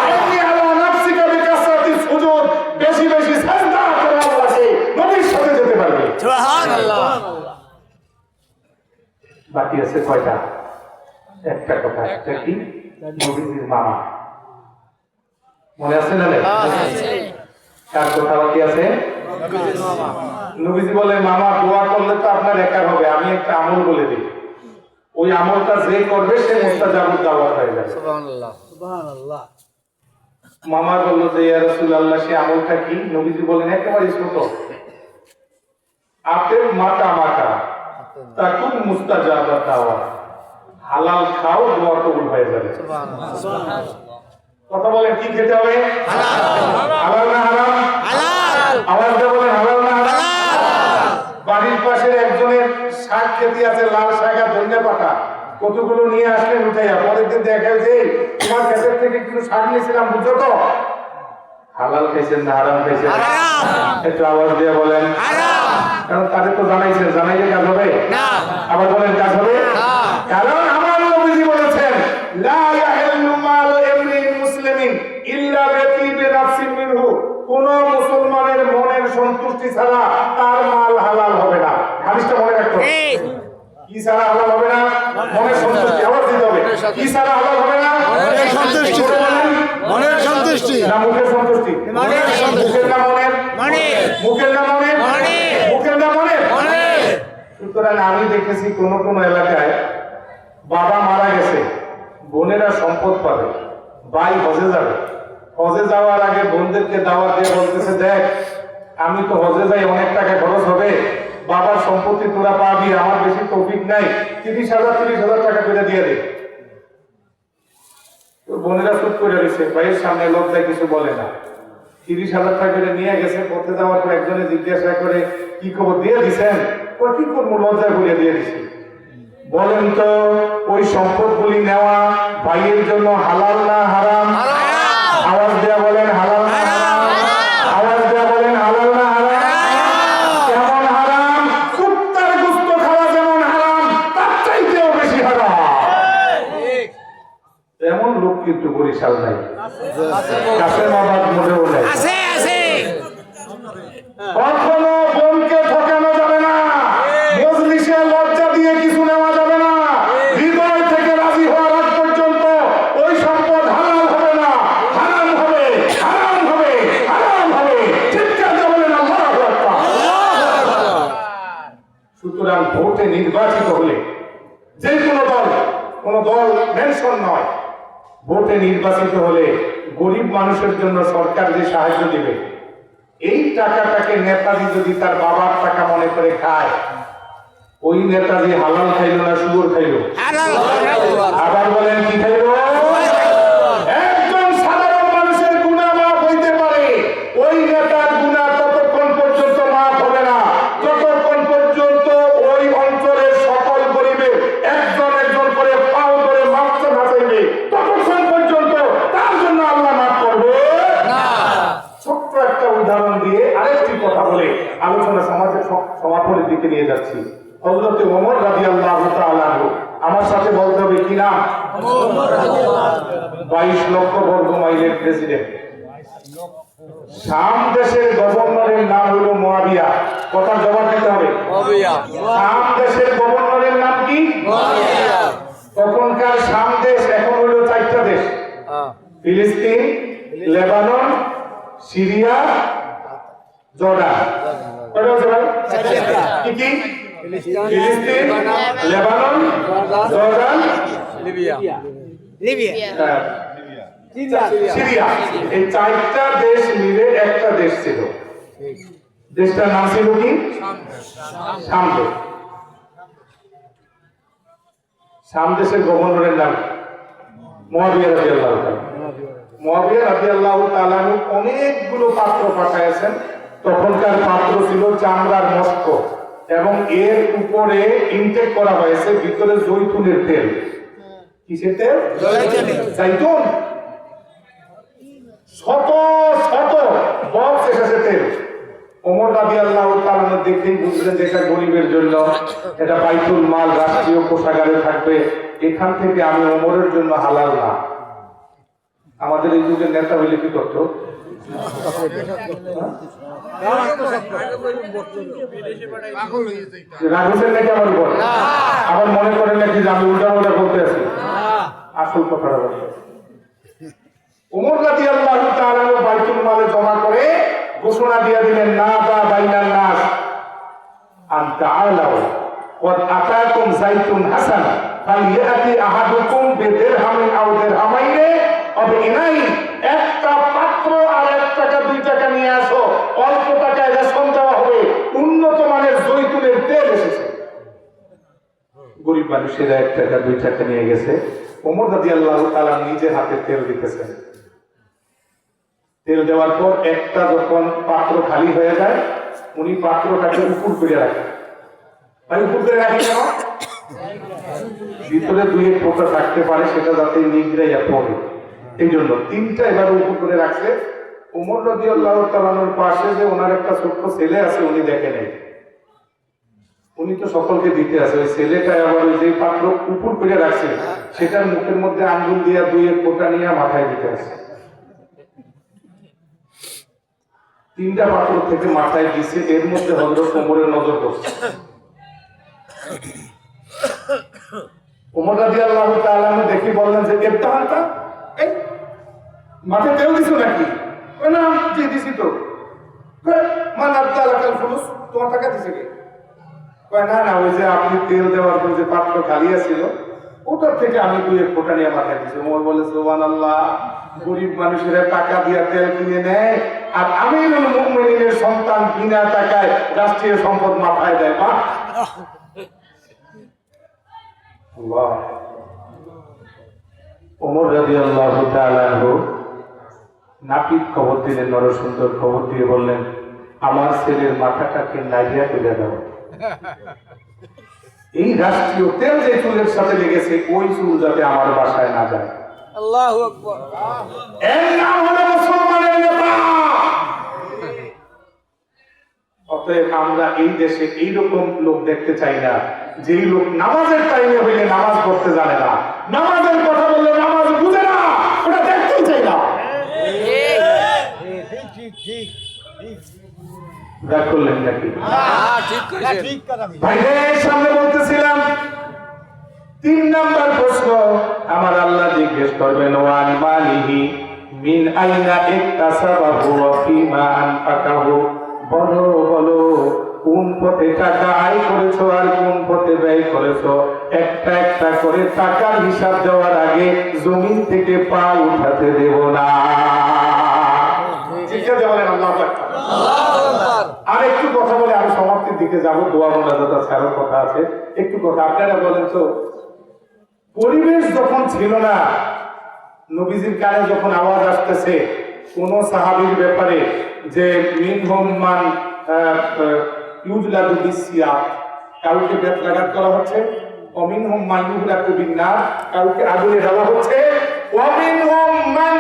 আইনি আলা নাফসিকা বিকাসরাতিস সুজুদ, বেশি বেশি সাজদা করে আল্লাহকে নবীর সাথে যেতে পারবে। সুবহানাল্লাহ। বাকি আছে কয়টা? একটা কথা, একটা কি? নবীর মামা মনে আছে না? কার কথা বাকি আছে? নবীজি বলে, মামা দোয়া করলে তো আপনার একা হবে, আমি একটা আমল বলে দিই, ওই আমলটা যে করবে সে মুস্তাজাবুদ দাওয়া হয়ে যাবে। সুবহানাল্লাহ। সুবহানাল্লাহ। মামা বলল যে ইয়া রাসূলুল্লাহ সে আমলটা কি? নবীজি বলেন, একেবারে ছোট, আপেল মাটা মাটা তাকুন মুস্তাজাবাত দাওয়া, হালাল খাও দোয়া কবুল হয়ে যাবে। সুবহানাল্লাহ। কথা বলেন কি খেতে হবে? হালাল না হারাম? হালাল। আওয়াজ দিয়ে বলেন হালাল না হারাম? বাড়ির পাশে একজনের শাক খেতে আছে, লাল শাক আর ধনিয়া পাতা, কতগুলো নিয়ে আসলেন উঠাইয়া, পরের দিন দেখা যে তোমার ক্ষেতের থেকে একটু শাক নিয়েছিলাম, বুঝছো তো? হালাল খাইছেন না হারাম খাইছেন? একটু আওয়াজ দিয়ে বলেন। কারণ তাদের তো জানাইছেন, জানাইলে কাজ হবে না। আবার বলেন কাজ হবে না, কারণ আমার নবীজি বলেছেন লা ইয়াহিল্লু মালু ইমরিন মুসলিমিন ইল্লা বিতিবি নাফসিন মিনহু, কোন মুসলমানের মনের সন্তুষ্টি ছাড়া তার মাল হালাল হবে না। হাদিসটা মনে রাখতে হবে। কি ছাড়া হালাল হবে না? মনের সন্তুষ্টি। আবার দিতে হবে, কি ছাড়া হালাল হবে না? মনের সন্তুষ্টি। মনের সন্তুষ্টি। না মুখের সন্তুষ্টি? মনের সন্তুষ্টি। মুখের না মনের? মনের। মুখের না মনের? মনের। মুখের না মনের? মনের। সুতরাং আমি দেখেছি কোন কোন এলাকায় বাবা মারা গেছে, বোনেরা সম্পদ পাবে, ভাই হজে যাবে, হজে যাওয়ার আগে বোনদেরকে দাওয়াত দিয়ে বলতেছে, দেখ আমি তো হজে যাই, অনেক টাকা খরচ হবে, বাবার সম্পত্তি তোরা পাবি, আমার বেশি তৌফিক নাই, 30,000 টাকা করে দিয়ে দে। তো বোনেরা চুপ করে দিচ্ছে, ভাইয়ের সামনে লজ্জায় কিছু বলে না। 30,000 টাকা করে নিয়ে গেছে, পথে যাওয়ার পর একজনে জিজ্ঞাসা করে, কি খবর, দিয়ে দিছেন? ও কি করবো, লজ্জায় বলে দিয়ে দিছি। বলেন তো ওই সম্পদগুলি নেওয়া ভাইয়ের জন্য হালাল না হারাম? আওয়াজ দেয়া বলেন হালাল না হারাম? আওয়াজ দেয়া বলেন হালাল না হারাম? কেমন হারাম? কুত্তার গোশত খাওয়া যেমন হারাম, তার চাইতেও বেশি হারাম। এমন লোক কিন্তু বরিশাল নাই, কাসেমাবাদ মোড়েও নাই। আছে আছে। কখনো বোনকে ঠকানো যাবে না, মজলিসে লজ্জা দিয়ে কিছু নেওয়া যাবে না, হৃদয় থেকে রাজি হওয়ার আগ পর্যন্ত ওই সম্পদ হারাম হবে না, হারাম হবে, হারাম হবে, হারাম হবে। চিৎকার দিয়ে বলেন আল্লাহু আকবার। সুতরাং ভোটে নির্বাচিত হলে যে কোন দল মেনশন নয়, ভোটে নির্বাচিত হলে গরিব মানুষের জন্য সরকার যে সাহায্য দিবে, এই টাকাটাকে নেতাজি যদি তার বাবার টাকা মনে করে খায়, ওই নেতাজি হালাল খাইল না শুয়োর খাইল? আবার বলেন কি খাইল? একজন সাধারণ মানুষের গুনাহ মাফ হইতে পারে, ওই নেতার গুনাহ ততক্ষণ পর্যন্ত মাফ হবে না যতক্ষণ পর্যন্ত ওই অঞ্চলের সকল গরিবের একজন একজন করে পাও করে মাপতে না চাইবে, ততক্ষণ পর্যন্ত তার জন্য আল্লাহ মাফ করবে না। ছোট্ট একটা উদাহরণ দিয়ে আরেকটি কথা বলে আলোচনা সমাপনের দিকে নিয়ে যাচ্ছি। হযরত ওমর রাদিয়াল্লাহু তাআলা আনহু, আমার সাথে বলতে হবে কি নাম? 22 লক্ষ বর্গ মাইলের প্রেসিডেন্ট। শাম দেশের গভর্নরের নাম হলো মুয়াবিয়া। কথার জবাব দিতে হবে। শাম দেশের গভর্নরের নাম কি? তখনকার শাম দেশ এখন হলো 4টা দেশ, ফিলিস্তিন, লেবানন, সিরিয়া, জর্ডান। কয়টা হচ্ছে ভাই? কি কি? ফিলিস্তিন, লেবানন, জর্ডান, লিবিয়া। সিরিয়া। এই 4টা দেশ মিলে একটা দেশ ছিল। দেশটার নাম ছিল কি? শাম দেশ। শাম দেশের গভর্নরের নাম মুয়াবিয়া রাদিয়াল্লাহু তাআলা। মুয়াবিয়া রাদিয়াল্লাহু তাআলা অনেকগুলো পাত্র পাঠাইছেন। তখনকার পাত্র ছিল চামড়ার মস্ক এবং এর উপরে ইনটেক করা হয়েছে ভিতরে জৈতুনের তেল। কিসের তেল? জৈতুন। শত শত বক্স এসেছে তেল। ওমর রাদিয়াল্লাহু তাআলা দেখেই বুঝলেন যে এটা গরিবের জন্য, এটা বাইতুল মাল রাষ্ট্রীয় কোষাগারে থাকবে, এখান থেকে আমি ওমরের জন্য হালাল না। আমাদের এই যুগের নেতা হইলে কি করত? রাখছেন নাকি আমার উপর? আবার মনে করেন নাকি যে আমি উল্টা উল্টা বলতে আছি? আসল কথাটা বলতে। ওমর রাদিয়াল্লাহু তাআলা বাইতুল মালে জমা করে ঘোষণা দিয়ে দিলেন, না বা বাইনান নাস আন তাআলাউ ওয়া আতাকুম যাইতুন হাসান ফালিয়াতি আহাদুকুম বিদিরহামিন আও দিরহামাইনে আও বিনাইন। একটা পাত্র আর 1 টাকা 2 টাকা নিয়ে আসো, অল্প টাকায় রেশন দেওয়া হবে, উন্নত মানের জৈতুনের তেল এসেছে। গরিব মানুষেরা 1 টাকা 2 টাকা নিয়ে গেছে, ওমর রাদিয়াল্লাহু তাআলা নিজে হাতে তেল দিতেছেন। তেল দেওয়ার পর একটা যখন পাত্র খালি হয়ে যায়, উনি পাত্রটাকে উপর করে রাখেন। ভাই উপর করে রাখি কেন? ভিতরে 2-1 ফোঁটা থাকতে পারে, সেটা যাতে নিগড়াইয়া পড়ে, এই জন্য 3টা এভাবে উপর করে রাখছে। ওমর রাদিয়াল্লাহু তাআলার পাশে যে ওনার একটা ছোট্ট ছেলে আছে, উনি দেখে নেই। উনি তো সকলকে দিতে আছে, ওই ছেলেটা আবার ওই যে পাত্র উপর করে রাখছে সেটার মুখের মধ্যে আঙ্গুল দিয়া দুইয়ের ফোঁটা নিয়ে মাথায় দিতে আছে। 3টা পাত্র থেকে মাথায় দিছে, এর মধ্যে হযরত ওমরের নজর পড়ছে। ওমর রাদিয়াল্লাহু তাআলা দেখি বললেন যে ইবতাহানটা, এই মাথায় তেল দিছো নাকি? কই না, জি দিছি তো। কই মান আবতালাকাল ফুলুস, তোমার টাকা দিছে কে? কই না না, ওই যে আপনি তেল দেওয়ার পর যে পাত্র খালি ছিল ওটার থেকে আমি দুইয়ের ফোঁটা নিয়ে মাথায় দিছি। ওমর বলে সুবহানাল্লাহ, গরিব মানুষেরা টাকা দিয়ে তেল কিনে নেয় আর আমিরুল মুমিনিনের সন্তান বিনা টাকায় রাষ্ট্রীয় সম্পদ মাথায় দেয়। বাহ, আল্লাহ। ওমর রাদিয়াল্লাহু তাআলা নাপিত খবর দিলেন, নরসুন্দর খবর দিয়ে বললেন, আমার ছেলের মাথাটাকে নাইয়া তুলে দাও। এই রাষ্ট্রীয় তেল যে চুলের সাথে লেগেছে ওই চুল যাতে আমার বাসায় না যায়। আল্লাহু আকবার। এর নাম হলো মুসলমানের নেতা। অতএব আমরা এই দেশে এইরকম লোক দেখতে চাই না, যেই লোক নামাজের টাইমে হইলে নামাজ পড়তে জানে না, নামাজের কথা বললে নামাজ বুঝে না, ওটা দেখতেই চাই না। রাগ করলেন নাকি? ঠিক কইছেন। ভাইদের সামনে বলতেছিলাম 3 নাম্বার প্রশ্ন আমার আল্লাহ জিজ্ঞেস করবেন, ওয়ান মালিহি মিন আইনা ইকতাসাবাহু ওয়া ফিমা আনফাকাহু। বলো বলো, কোন পথে টাকা আয় করেছো আর কোন পথে ব্যয় করেছো? একটা একটা করে টাকার হিসাব দেওয়ার আগে জমিন থেকে পা উঠাতে দেব না। শিক্ষা দেওয়ালেন আল্লাহু আকবার। আর একটু কথা বলে আমি সমাপ্তির দিকে যাব, দোয়া মোনাজাত আছে, আরো কথা আছে। একটু কথা আপনারা বলেন তো, পরিবেশ যখন ছিল না, নবীজির কানে যখন আওয়াজ আসতেছে কোন সাহাবীর ব্যাপারে যে মিনহুম মান ইউজলাদু বিসিয়া, কাউকে বেত্রাঘাত করা হচ্ছে, অমিনহুম মান ইউহলাকু বিন্নার, কাউকে আগুনে ঢালা হচ্ছে, ওয়ামিনহুম মান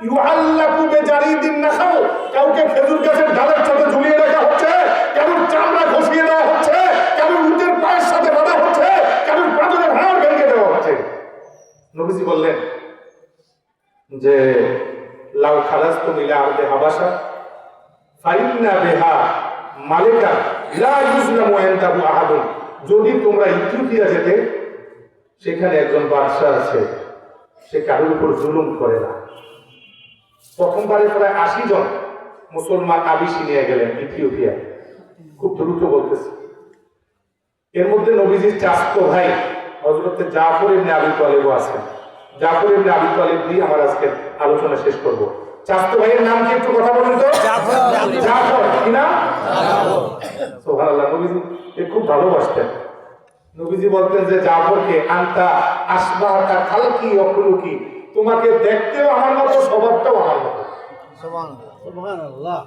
ইউআল্লাকু বিজারিদিন নাখাল, কাউকে খেজুর গাছের ডালের সাথে ঝুলিয়ে রাখা হচ্ছে, কারোর চামড়া খসিয়ে দেওয়া হচ্ছে, কারোর উটের পায়ের সাথে বাঁধা হচ্ছে, কারোর পাঁজরের হাড় ভেঙে দেওয়া হচ্ছে। নবীজি বললেন যে লাউ খালাসতু ইলা আরদি হাবাসা ফাইন্না বিহা মালিকা লা ইউজলামু ইনদাহু আহাদুন, যদি তোমরা ইথিওপিয়া যেতে, সেখানে একজন বাদশা আছে, সে কারোর উপর জুলুম করে না। প্রথমবারে প্রায় 80 জন মুসলমান আবিসি নিয়ে গেলেন ইথিওপিয়া, খুব দ্রুত বলতেছে। এর মধ্যে নবীজির চাচাতো ভাই হযরত জাফর ইবনে আবি তালিব আছেন। জাফর ইবনে আবি তালিব দিয়ে আমার আজকে আলোচনা শেষ করব। চাচাতো ভাইয়ের নাম কি একটু কথা বলুন তো? জাফর। কি নাম? সুবহানাল্লাহ। নবীজি খুব ভালোবাসতেন। নবীজি বলতেন যে জাফরকে, আনতা আসবাহতা খালকি ওয়া খুলুকি, তোমাকে দেখতেও আমার মতো, স্বভাবটাও আমার মতো। সুবহানাল্লাহ।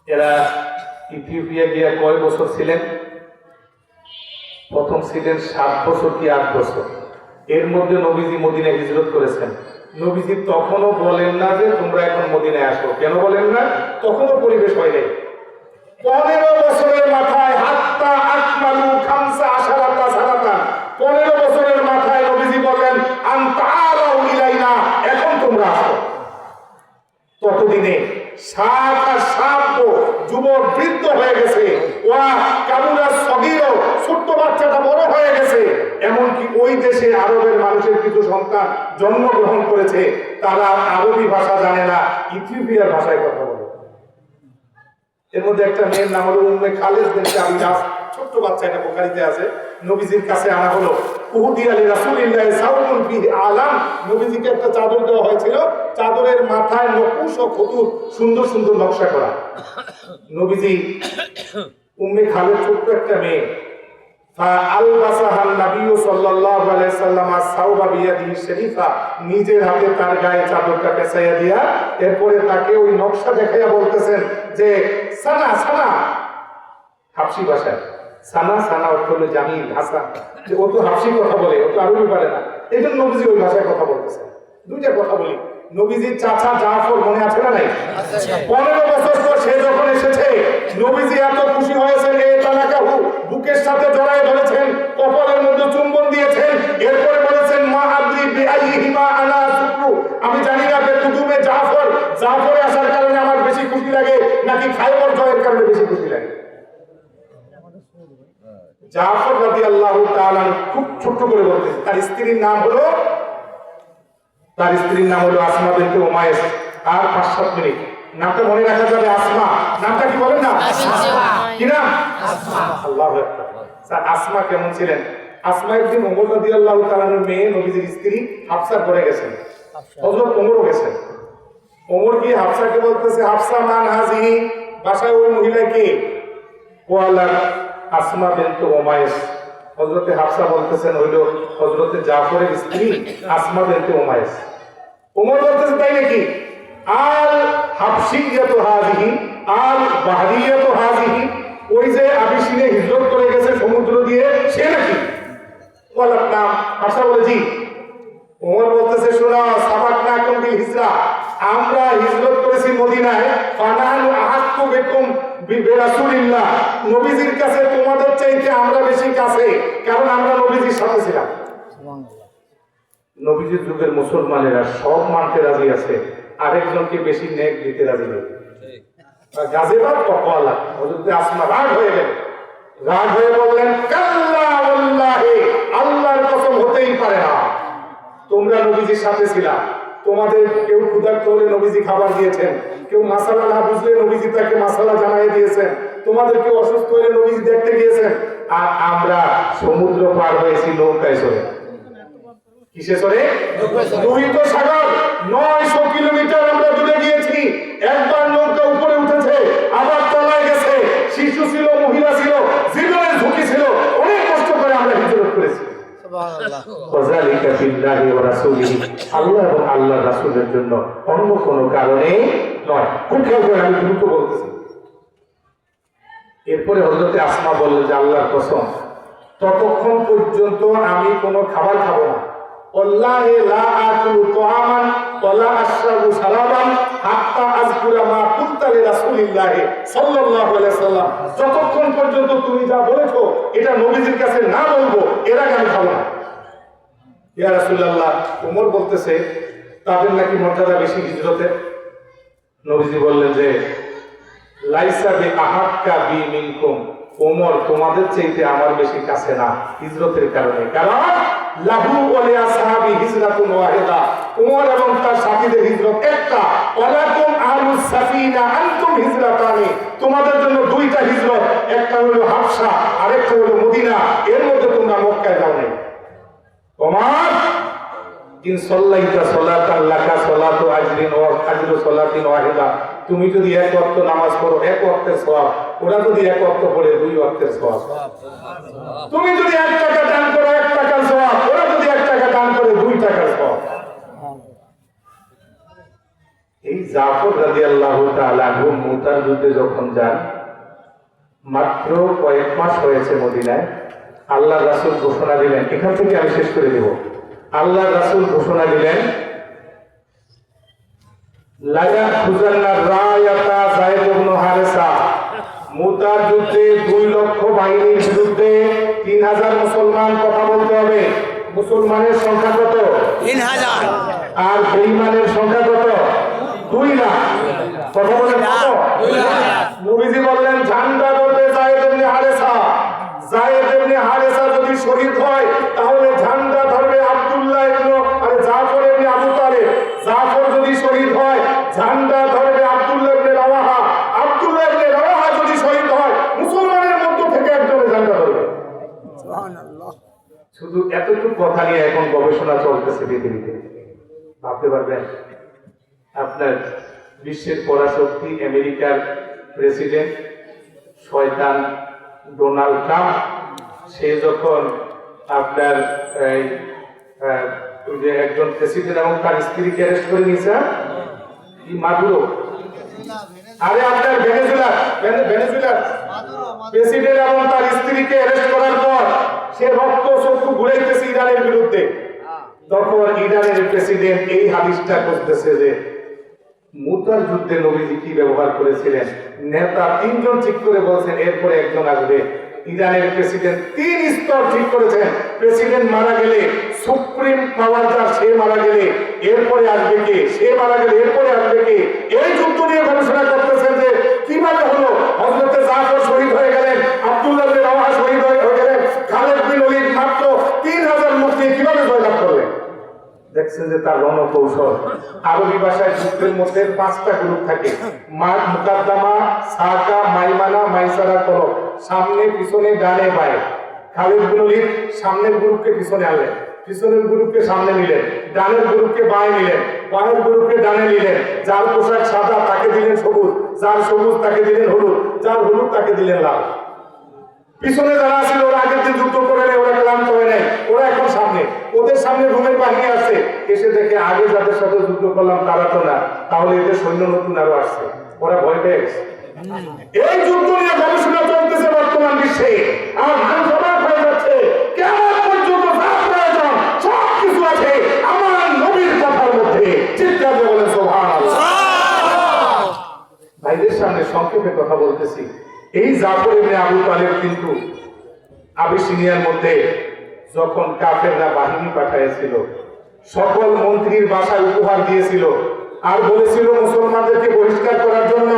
এরা ইথিওপিয়া গিয়ে কয় বছর ছিলেন? প্রথম ছিলেন 7 বছর কি 8 বছর। এর মধ্যে নবীজি মদিনায় হিজরত করেছেন। নবীজি তখনও বলেন না যে তোমরা এখন মদিনায় আসো। কেন বলেন না? তখনও পরিবেশ হয় নাই। 15 বছরের মাথায় হাত্তা আকমালু খামসা আশারাতা সানাতান, 15 বছরের মাথায় নবীজি বলেন আনতা আলাউ ইলাইনা, এখন তোমরা আসো। ততদিনে সাত আর সাত যুবক বৃদ্ধ হয়ে গেছে, ওয়া কাবুলা সগীর, ছোট্ট বাচ্চাটা বড় হয়ে গেছে। এমনকি ওই দেশে আরবের মানুষের কিছু সন্তান জন্মগ্রহণ করেছে, তারা আরবি ভাষা জানে না, ইথিওপিয়ার ভাষায় কথা বলে। এর মধ্যে একটা মেয়ের নাম হলো উম্মে খালিদ বিনতে আবি নাস, ছোট্ট বাচ্চা, এটা বুখারীতে আছে। নবীজির কাছে আনা হলো। উহুদি আলী রাসূলিল্লাহ সাউমুন ফিহি আলাম, নবীজিকে একটা চাদর দেওয়া হয়েছিল, চাদরের মাথায় নকুশ ও খুতুত সুন্দর সুন্দর নকশা করা। নবীজি উম্মে খালিদ ছোট্ট একটা মেয়ে, ফাআলবাসাহান নবী সাল্লাল্লাহু আলাইহি ওয়াসাল্লাম সাওবা বিয়াদিহি শরীফা, নিজের হাতে তার গায়ে চাদরটা পেঁচাইয়া দিয়া এরপরে তাকে ওই নকশা দেখাইয়া বলতেছেন যে সানা সানা, হাবশি ভাষায় সানা, সানা অর্থ হলো জামিল, হাসান। যে ও তো হাবশি কথা বলে, ও তো আরবি পারে না, এই জন্য নবীজি ওই ভাষায় কথা বলতেছেন। দুইটা কথা বলি, নবীজির চাচা জাফর মনে আছে না নাই? 15 বছর পর সে যখন এসেছে, নবীজি এত খুশি হয়েছেন, সাথে জড়ায় ধরেছেন, কপালের মধ্যে চুম্বন দিয়েছেন, এরপরে বলেছেন মা আদ্রি বিআইহিমা আনা শুকরু, আমি জানি না যে কুতুবে জাফরে আসার কারণে আমার বেশি খুশি লাগে নাকি খায়বর জয়ের কারণে বেশি খুশি লাগে। জাফর রাদিয়াল্লাহু তাআলা খুব ছোট করে বলতেন, তার স্ত্রীর নাম হলো আসমা বিনতে উমাইস। আর 5-7 মিনিট নামটা মনে রাখা যাবে, আসমা। নামটা কি বলেন না? কি নাম? আল্লাহু আকবার। স্যার আসমা কেমন ছিলেন? আসমা একদিন ওমর রাদিয়াল্লাহু তাআলার মেয়ে নবীজির স্ত্রী হাফসার ঘরে গেছেন, হযরত ওমরও গেছেন। ওমর গিয়ে হাফসাকে বলতেছে, হাফসা মান হাজিহি, বাসায় ওই মহিলা কে? ওয়ালা আসমা বিনতে উমাইস। হযরতে হাফসা বলতেছেন হইল হযরতে জাফরের স্ত্রী আসমা বিনতে উমাইস। ওমর বলতেছে তাই নাকি? আল হাবশিয়াতু হাযিহি আল বাহরিয়াতু হাযিহি, ওই যে আবিসিনে হিজরত করে গেছে সমুদ্র দিয়ে, সে নাকি? বলার নাম হাফসা বলে জি। ওমর বলতেছে শোনো, সাবাকনাকুম বিল হিজরা, আমরা হিজরত করেছি মদিনায়, ফানানু আহাক্কু বিকুম বিরাসূলিল্লাহ, নবীজির কাছে তোমাদের চাইতে আমরা বেশি কাছে, কারণ আমরা নবীজির সাথে ছিলাম। নবীজির যুগের মুসলমানেরা সব মানতে রাজি আছে, আরেকজনকে বেশি নেক দিতে রাজি নেই। গাজেবাত কপালা, হযরত আসমা রাগ হয়ে বললেন, কাল্লা ওয়াল্লাহি, আল্লাহর কসম হতেই পারে না, তোমরা নবীজির সাথে ছিলা, তোমাদের কেউ ক্ষুধার্ত হলে নবীজি খাবার দিয়েছেন, কেউ মাসালা না বুঝলে নবীজি তাকে মাসালা জানাই দিয়েছেন, তোমাদের কেউ অসুস্থ হলে নবীজি দেখতে গিয়েছেন, আর আমরা সমুদ্র পার হয়েছি নৌকায় চড়ে। কিসে চড়ে? দুই তো সাগর, 900 কিলোমিটার আমরা দূরে গিয়েছি, একবার নৌকা উপরে উঠেছে, আবার তলায় গেছে, শিশু ছিল, মহিলা ছিল, জীবনের ঝুঁকি ছিল, অনেক কষ্ট করে আমরা হিজরত করেছি। ওয়াযালিকা ফিল্লাহি ওয়া রাসূলিহি, আল্লাহ এবং আল্লাহর রাসূলের জন্য, অন্য কোনো কারণে নয়। খুব খেয়াল করে, আমি দ্রুত বলতেছি। এরপরে হযরতে আসমা বললেন যে আল্লাহর কসম, ততক্ষণ পর্যন্ত আমি কোনো খাবার খাবো না, ওয়াল্লাহি লা আকুলু তুআমান ওয়ালা আশরাবু শারাবান হাত্তা আযকুরা মা কুনতা লিরাসূলিল্লাহি সাল্লাল্লাহু আলাইহি সাল্লাম, যতক্ষণ পর্যন্ত তুমি যা বলেছো এটা নবীজির কাছে না বলবো, এর আগে আমি খাবো না। ইয়া রাসূলুল্লাহ, ওমর বলতেছে তাদের নাকি মর্যাদা বেশি হিজরতের। নবীজি বললেন যে লাইসা বি আহাক্কা বি মিনকুম, ওমর তোমাদের চাইতে আমার বেশি কাছে না হিজরতের কারণে, কারণ লাহু ওয়া লি আসহাবি হিজরাতুন ওয়াহিদা, ওমর এবং তার সাথীদের হিজরত একটা, ওয়ালাকুম আহলুস সাফিনা আনতুম হিজরাতানি, তোমাদের জন্য দুইটা হিজরত, একটা হলো হাবশা আরেকটা হলো মদিনা, এর মধ্যে তোমরা মক্কায় যাও নাই। ওমর ইন সাল্লাইতা সালাতান লাকা সালাতু আজরিন ওয়া আজরু সালাতিন ওয়াহিদা, তুমি যদি এক ওয়াক্ত নামাজ পড়ো 1 ওয়াক্তের সওয়াব, ওরা যদি 1 ওয়াক্ত পড়ে 2 ওয়াক্তের সওয়াব। তুমি যদি 1 টাকা দান করো 1 টাকার সওয়াব, ওরা যদি 1 টাকা দান করে 2 টাকার সওয়াব। এই জাফর রাদিয়াল্লাহু তাআলা আনহু মুতার যুদ্ধে যখন যান, মাত্র কয়েক মাস হয়েছে মদিনায়, আল্লাহ রাসূল ঘোষণা দিলেন, এখান থেকে আমি শেষ করে দেব। আল্লাহ রাসূল ঘোষণা দিলেন, লায়া খুজান্না রায়াতা যায়েদ ইবনে হারেসা, মুতার যুদ্ধে 2 লক্ষ বাহিনীর বিরুদ্ধে 3000 মুসলমান, কথা বলতে হবে, মুসলমানের সংখ্যা কত? 3000। আর বেঈমানের সংখ্যা কত? 2 লাখ। কথা বলেন কত? 2 লাখ। নবীজি বললেন ঝান্ডা ধরবে যায়েদ ইবনে হারেসা, যায়েদ ইবনে হারেসা যদি শহীদ হয় তাহলে ঝান্ডা ধরবে আব্দুল্লাহ ইবনে জাফর ইবনে আবু তালেব, জাফর যদি শহীদ হয় ঝান্ডা ধরবে আব্দুল্লাহ ইবনে রাওয়াহা, আব্দুল্লাহ ইবনে রাওয়াহা যদি শহীদ হয় মুসলমানের মধ্য থেকে একজনে ঝান্ডা ধরবে। সুবহানাল্লাহ। শুধু এতটুকু কথা নিয়ে এখন গবেষণা চলতেছে পৃথিবীতে, ভাবতে পারবেন আপনার বিশ্বের পরাশক্তি আমেরিকার প্রেসিডেন্ট শয়তান ডোনাল্ড ট্রাম্প, সে যখন আপনার ওই যে একজন প্রেসিডেন্ট এবং তার স্ত্রীকে অ্যারেস্ট করে নিয়েছে, মাদুরো, আরে আপনার ভেনেজুয়েলার প্রেসিডেন্ট এবং তার স্ত্রীকে অ্যারেস্ট করার পর সে রক্ত চক্ষু ঘুরাইতেছে ইরানের বিরুদ্ধে, তখন ইরানের প্রেসিডেন্ট এই হাদিসটা করতেছে যে মুতার যুদ্ধে নবীজি কি ব্যবহার করেছিলেন। নেতা 3 জন ঠিক করে বলছেন এরপরে একজন আসবে, ইরানের প্রেসিডেন্ট 3 স্তর ঠিক করেছেন। প্রেসিডেন্ট মারা গেলে সুপ্রিম পাওয়ার যার সে মারা গেলে এরপরে আসবে কে, সে মারা গেলে এরপরে আসবে কে। এই যুদ্ধ নিয়ে গবেষণা করতেছেন যে কিভাবে হলো। হযরতে জাফর শহীদ হয়ে গেলেন, আব্দুল্লাহ বিন রাওয়াহা শহীদ হয়ে গেলেন, খালিদ বিন ওলীদ মাত্র 3000 লোক নিয়ে কিভাবে জয়লাভ করলেন। দেখছেন যে তার রণকৌশল। আরবি ভাষায় যুদ্ধের মধ্যে 5টা গ্রুপ থাকে, মুকাদ্দামা, সাকা, মাইমানা, মাইসারা, তলব। সামনে পিছনে ডানে বায়ে। খালিদ বিন ওলীদ সামনের গ্রুপকে পিছনে আনলেন, পিছনের গ্রুপকে সামনে নিলেন, ডানের গ্রুপকে বায়ে নিলেন, বায়ের গ্রুপকে ডানে নিলেন। যার পোশাক সাদা তাকে দিলেন সবুজ, যার সবুজ তাকে দিলেন হলুদ, যার হলুদ তাকে দিলেন লাল। পিছনে যারা ছিল ওরা আগের দিন যুদ্ধ করে নেয়, ওরা ক্লান্ত হয়ে নেয়, ওরা এখন সামনে। ওদের সামনে রোমের বাহিনী আসছে, এসে দেখে আগে যাদের সাথে যুদ্ধ করলাম তারা তো না, তাহলে এদের সৈন্য নতুন আরো আসছে, ওরা ভয় পেয়ে গেছে। এই যুদ্ধ নিয়ে গবেষণা চলতেছে বর্তমান বিশ্বে। আর মানুষ অবাক হয়ে যাচ্ছে, কেমন পর্যন্ত যা প্রয়োজন সব কিছু আছে আমার নবীর কথার মধ্যে। চিৎকার দিয়ে বলেন সুবহানাল্লাহ। ভাইদের সামনে সংক্ষেপে কথা বলতেছি। এই জাফর ইবনে আবু তালেব কিন্তু আবিসিনিয়ার মধ্যে যখন কাফেররা বাহিনী পাঠিয়েছিল, সকল মন্ত্রীর বাসায় উপহার দিয়েছিল আর বলেছিল মুসলমানদেরকে বহিষ্কার করার জন্য।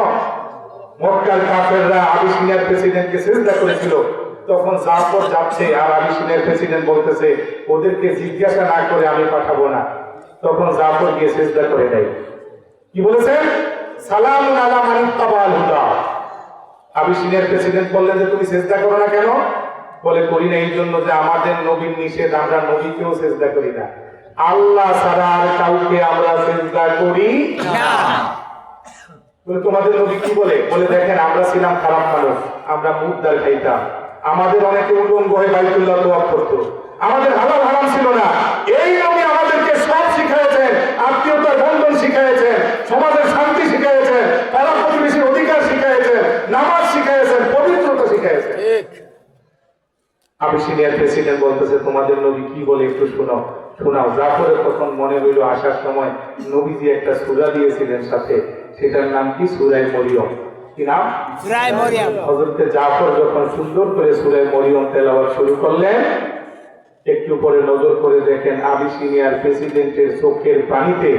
মক্কার কাফেররা আবিসিনিয়ার প্রেসিডেন্টকে সিজদা করেছিল। তখন জাফর যাচ্ছে আর আবিসিনিয়ার প্রেসিডেন্ট বলতেছে ওদেরকে জিজ্ঞাসা না করে আমি পাঠাবো না। তখন জাফর গিয়ে সিজদা করে দেয়। কি বলেছেন? সালামুন আলা মান ইত্তাবাল হুদা। আবিসিনিয়ার প্রেসিডেন্ট বললেন যে তুমি সিজদা করো না কেন? বলে করি না এই জন্য যে আমাদের নবীর নিষেধ, আমরা নবীকেও সিজদা করি না, আল্লাহ ছাড়া আর কাউকে আমরা সিজদা করি না। বলে তোমাদের নবী কি বলে? বলে দেখেন আমরা ছিলাম খারাপ মানুষ, আমরা মুদ্দার খাইতাম, আমাদের অনেকে উলঙ্গ হয়ে বাইতুল্লাহ তওয়াফ করতো, আমাদের হালাল হারাম ছিল না। এই নবী আমাদেরকে সব শিখিয়েছেন, আত্মীয়তার বন্ধন শিখিয়েছেন, সমাজের শান্তি শিখিয়েছেন, পাড়া প্রতিবেশীর অধিকার শিখিয়েছেন, নামাজ শিখিয়েছেন, পবিত্রতা শিখিয়েছেন। আবিসিনিয়ার প্রেসিডেন্ট বলতেছে তোমাদের নবী কি বলে একটু শোনাও। জাফরের তখন মনে হইল আসার সময় নবীজি একটা সূরা দিয়েছিলেন সাথে, সেটার নাম কি? সূরা মরিয়ম। কি নাম? সূরা মরিয়ম। হযরতে জাফর যখন সুন্দর করে সূরা মরিয়ম তেলাওয়াত শুরু করলেন, একটু পরে নজর করে দেখেন আবিসিনিয়ার প্রেসিডেন্টের চোখের পানিতে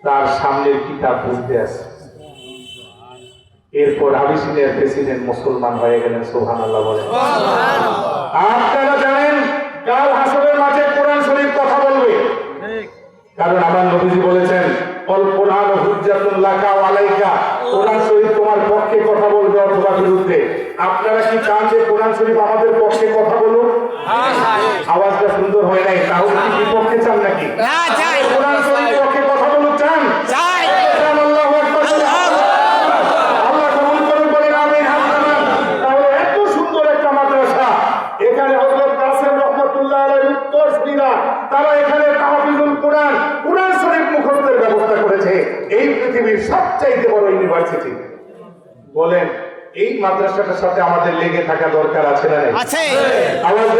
তার সামনের কিতাব বুঝতে আছে। এরপর আবিসিনিয়ার প্রেসিডেন্ট মুসলমান হয়ে গেলেন। সুবহানাল্লাহ বলেন। আপনারা জানেন কাল হাসরের মাঠে কোরআন শরীফ কথা বলবে, কারণ আমার নবীজি বলেছেন অল কোরআন হুজ্জাতুল লাকা ওয়া আলাইকা, কোরআন শরীফ তোমার পক্ষে কথা বলবে অথবা বিরুদ্ধে। আপনারা কি চান যে কোরআন শরীফ আমাদের পক্ষে কথা বলুক? আওয়াজটা সুন্দর হয় নাই, তাহলে কি বিপক্ষে চান নাকি? না, চাই। কোরআন শরীফ পক্ষে কথা বলুক চান? চাই। আল্লাহু আকবার। আল্লাহ কবুল করুন, বলেন আমিন। তাহলে এত সুন্দর একটা মাদ্রাসা, এখানে হযরত কাসেম রাহমাতুল্লাহ আলাইহি উত্তরসূরিরা তারা এখানে তাহফিজুল কোরআন, কোরআন শরীফ মুখস্থের ব্যবস্থা করেছে। এই পৃথিবীর সবচাইতে বড় ইউনিভার্সিটি। বলেন এই মাদ্রাসাটার সাথে আমাদের লেগে থাকা দরকার আছে না? আছে। আওয়াজ